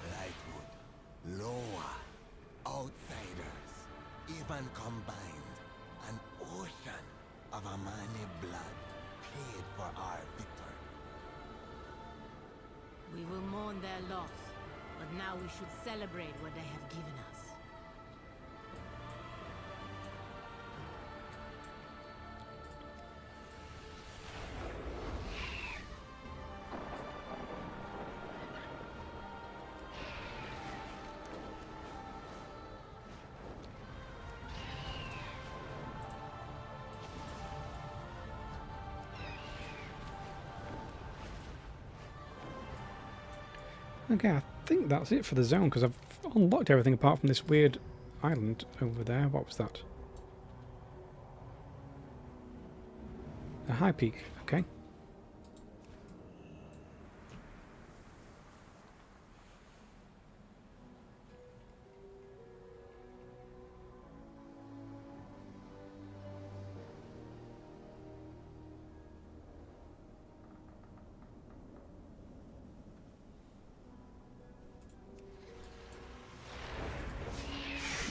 Lightwood, Loa, outsiders, even combined, an ocean of Amani blood paid for our victory. We will mourn their loss, but now we should celebrate what they have given us. Okay, I think that's it for the zone, because I've unlocked everything apart from this weird island over there. What was that? A high peak, okay.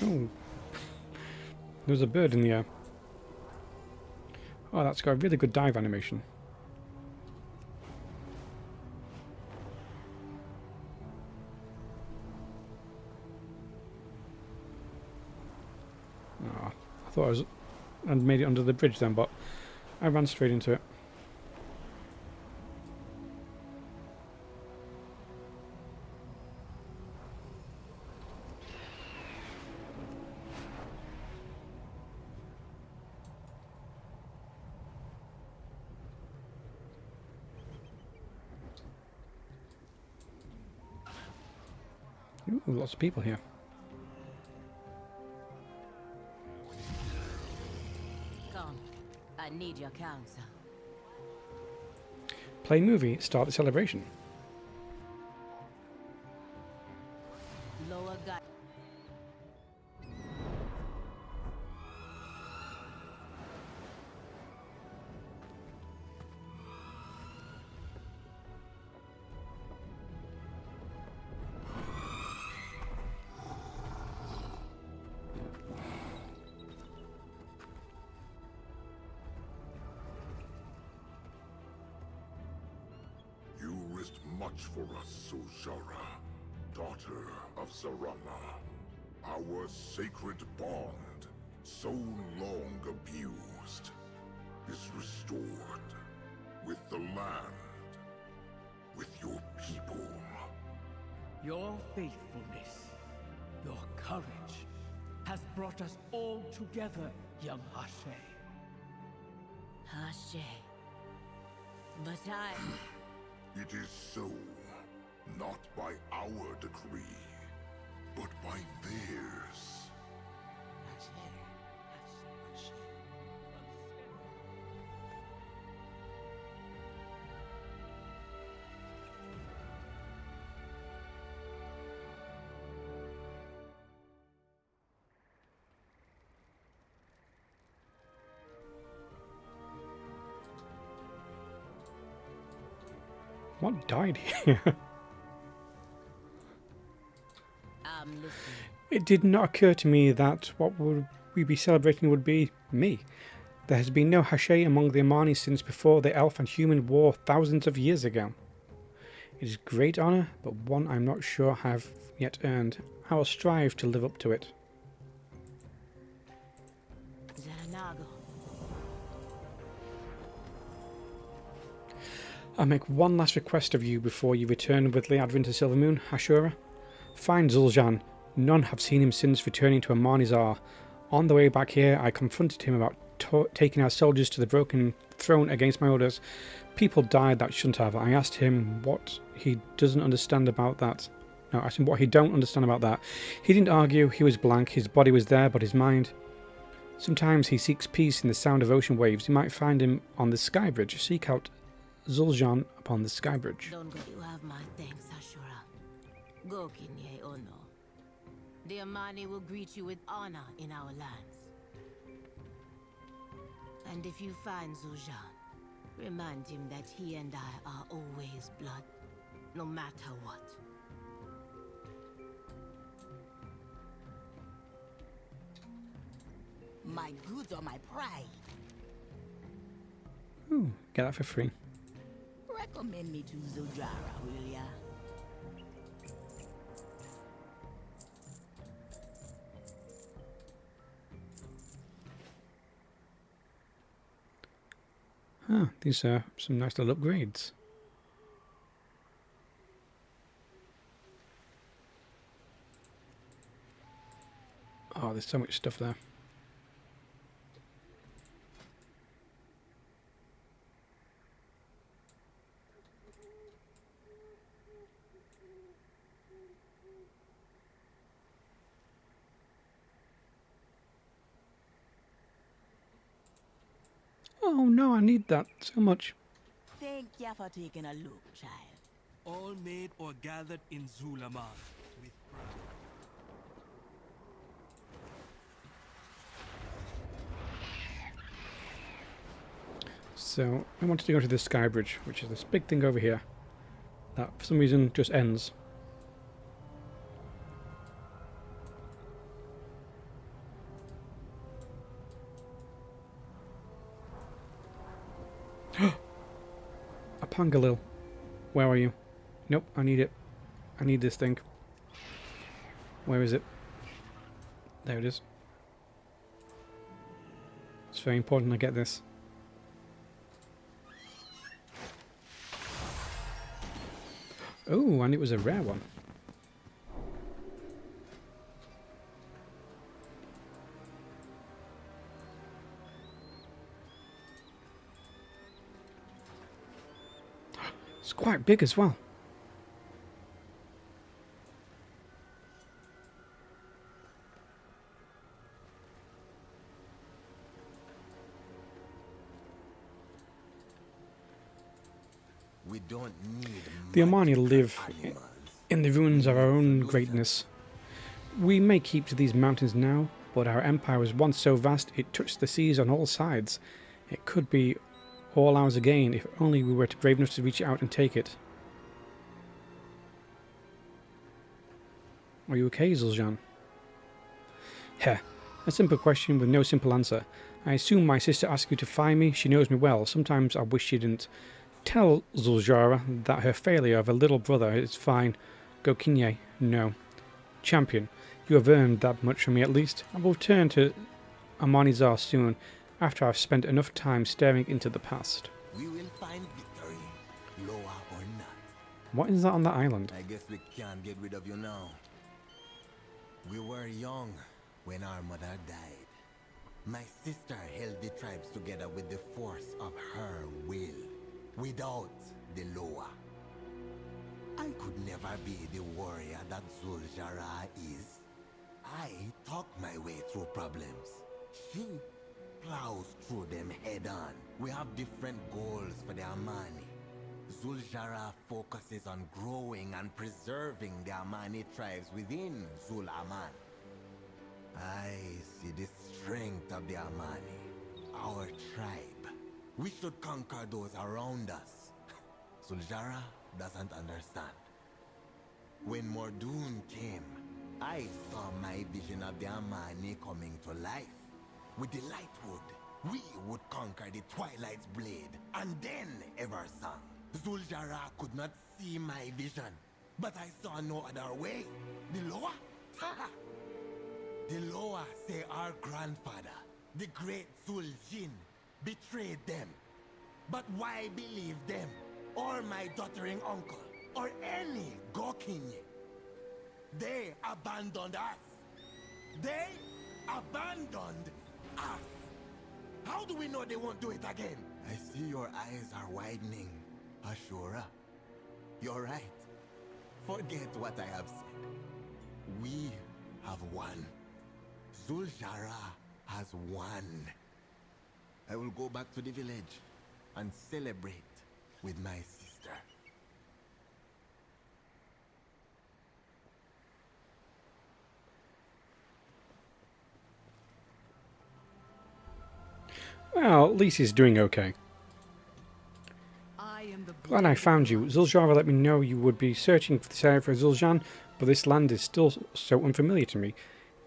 Oh, there's a bird in the air. Oh, that's got a really good dive animation. Oh, I thought I'd made it under the bridge then, but I ran straight into it. Ooh, lots of people here. Come, I need your counsel. Play movie, start the celebration. much for us, Zul'Jara, daughter of Zarama. Our sacred bond, so long abused, is restored with the land, with your people. Your faithfulness, your courage, has brought us all together, young Hashe. Hashe. But It is so, not by our decree, but by theirs. What died here? I'm listening. It did not occur to me that what would we be celebrating would be me. There has been no Hashe among the Amani since before the elf and human war thousands of years ago. It is great honour, but one I'm not sure I have yet earned. I will strive to live up to it. Zaranago. I make one last request of you before you return with the advent of Silvermoon, Ashura. Find Zul'Jan. None have seen him since returning to Amanizar. On the way back here, I confronted him about taking our soldiers to the broken throne against my orders. People died that shouldn't have. I asked him what he doesn't understand about that. No, I asked him what he don't understand about that. He didn't argue. He was blank. His body was there, but his mind. Sometimes he seeks peace in the sound of ocean waves. You might find him on the sky bridge. Seek out Zul'Jan upon the sky bridge. Don't go. You have my thanks, Ashura. Go, Kinye Ono. The Amani will greet you with honor in our lands. And if you find Zul'Jan, remind him that he and I are always blood, no matter what. My goods are my pride. Ooh, get that for free. Recommend me to Zul'Jara, will ya? Ah, these are some nice little upgrades. Oh, there's so much stuff there. Oh no, I need that so much. Thank ya for taking a look, child. All made or gathered in Zul'Aman with pride. So I wanted to go to the sky bridge, which is this big thing over here that for some reason just ends. A Pangalil. Where are you? Nope, I need it. I need this thing. Where is it? There it is. It's very important I get this. Oh, and it was a rare one. It's quite big as well. We don't need The Amani magic live animals. in the ruins of our own greatness. We may keep to these mountains now, but our empire was once so vast it touched the seas on all sides. It could be all ours again if only we were brave enough to reach out and take it. Are you okay, Zul'Jan? Heh, a simple question with no simple answer. I assume my sister asked you to find me. She knows me well. Sometimes I wish she didn't. Tell Zul'Jara that her failure of a little brother is fine. Gokinye, no. Champion, you have earned that much from me at least. I will return to Amanizar soon, after I've spent enough time staring into the past. We will find victory, Loa or not. What is that on that island? I guess we can't get rid of you now. We were young when our mother died. My sister held the tribes together with the force of her will. Without the Loa, I could never be the warrior that Zul'Jara is. I talk my way through problems. She plows through them head on. We have different goals for the Amani. Zul'Jara focuses on growing and preserving the Amani tribes within Zul'Aman. I see the strength of the Amani, our tribe. We should conquer those around us. Zul'Jara doesn't understand. When Mordoon came, I saw my vision of the Amani coming to life. With the Lightwood, we would conquer the Twilight's blade, and then Eversong. Zul'Jara could not see my vision, but I saw no other way. The Loa? The Loa say our grandfather, the great Zul'Jin, betrayed them. But why believe them, or my doddering uncle, or any Gokinye? They abandoned us. They abandoned us. How do we know they won't do it again? I see your eyes are widening, Ashura. You're right. Forget what I have said. We have won. Zul'Jara has won. I will go back to the village and celebrate with my sister. Well, at least he's doing okay. Glad I found you. Zul'Jara let me know you would be searching for this area for Zul'Jan, but this land is still so unfamiliar to me.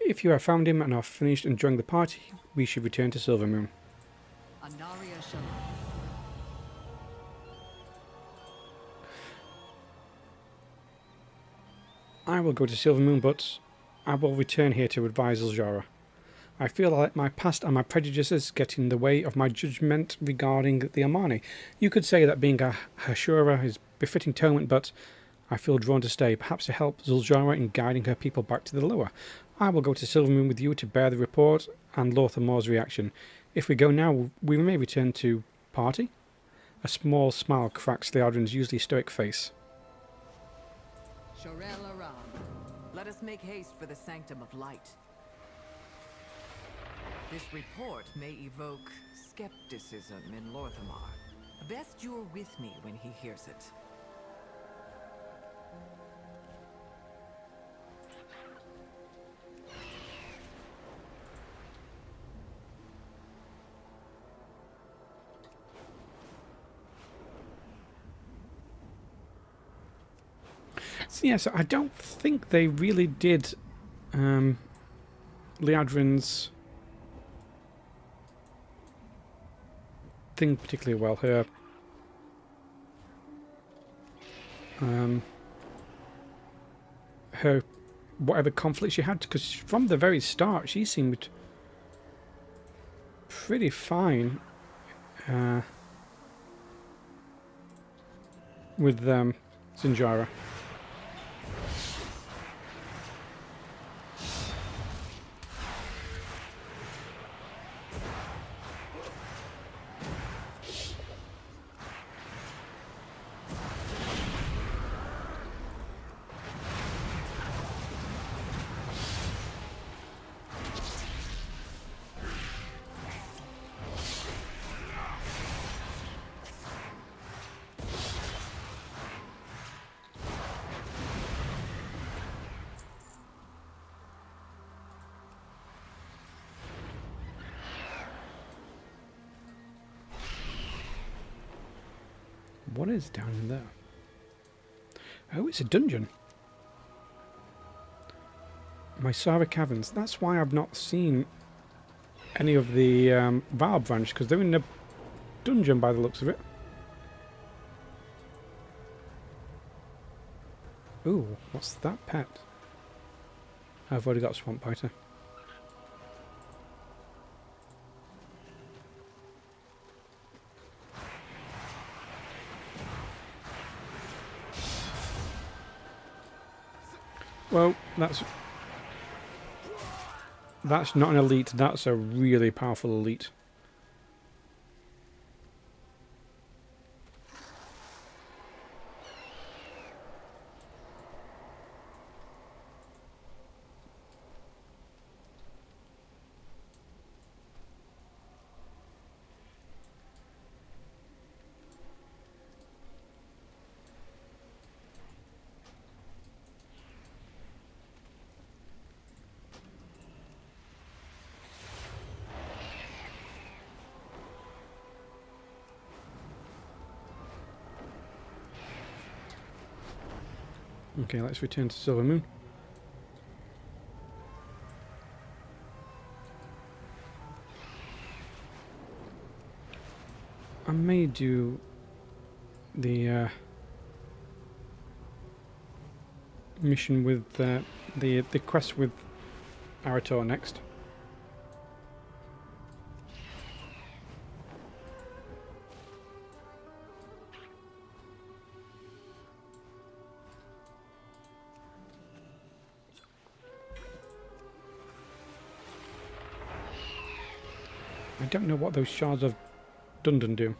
If you have found him and are finished enjoying the party, we should return to Silvermoon. I will go to Silvermoon, but I will return here to advise Zul'Jara. I feel like my past and my prejudices get in the way of my judgment regarding the Amani. You could say that being a Hashura is befitting atonement, but I feel drawn to stay, perhaps to help Zul'Jara in guiding her people back to the Loa. I will go to Silvermoon with you to bear the report and Lorthamor's reaction. If we go now, we may return to party? A small smile cracks Liadrin's usually stoic face. Shorel Aram, let us make haste for the Sanctum of Light. This report may evoke skepticism in Lorthamar. Best you're with me when he hears it. So, yeah, so I don't think they really did Liadrin's thing particularly well. Her whatever conflict she had, because from the very start she seemed pretty fine with Sinjara. What is down in there? Oh, it's a dungeon. Mysara Caverns. That's why I've not seen any of the Val branch, because they're in a dungeon by the looks of it. Ooh, what's that pet? I've already got a swamp biter. Well, that's not an elite, that's a really powerful elite. Okay, let's return to Zul'Aman. I may do the mission with the quest with Arator next. I don't know what those shards of Dundon do.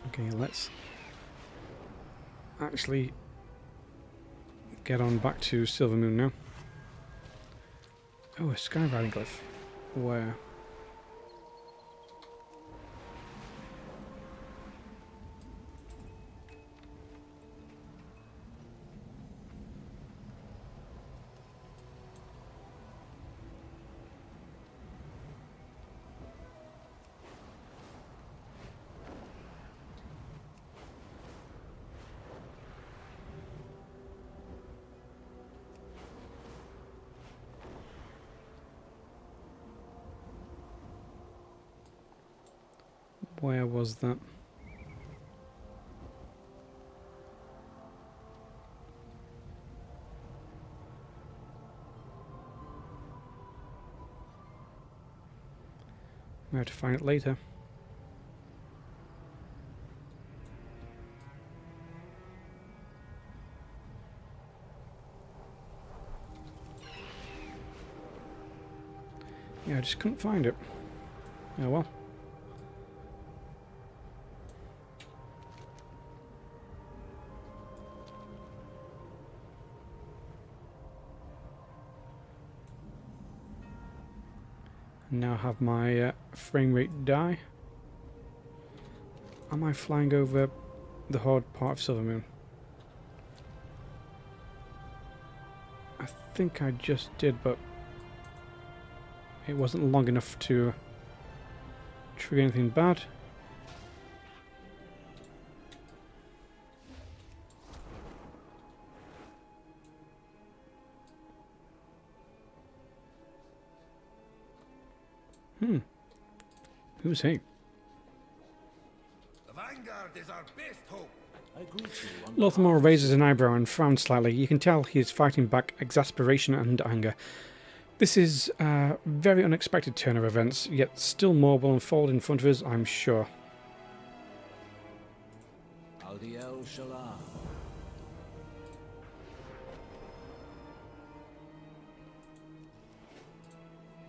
Okay, let's actually get on back to Silvermoon now. Oh, a skywriting glyph. Where? Where was that? We have to find it later. Yeah, I just couldn't find it. Oh well. Now have my frame rate die. Am I flying over the hard part of Silvermoon? I think I just did, but it wasn't long enough to trigger anything bad. Who's he? The vanguard is our best hope. Lothamore raises an eyebrow and frowns slightly. You can tell he is fighting back exasperation and anger. This is a very unexpected turn of events, yet still more will unfold in front of us, I'm sure. Aldiel Shalah.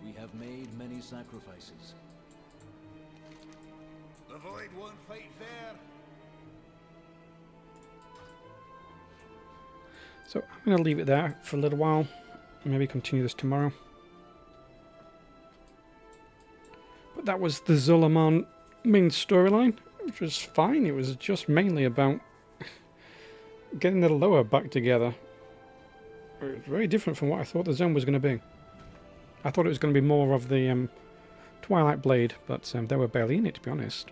We have made many sacrifices. The void won't fight fair. So I'm going to leave it there for a little while. Maybe continue this tomorrow. But that was the Zul'Aman main storyline, which was fine. It was just mainly about getting the lower back together. It was very different from what I thought the zone was going to be. I thought it was going to be more of the Twilight Blade, but they were barely in it, to be honest.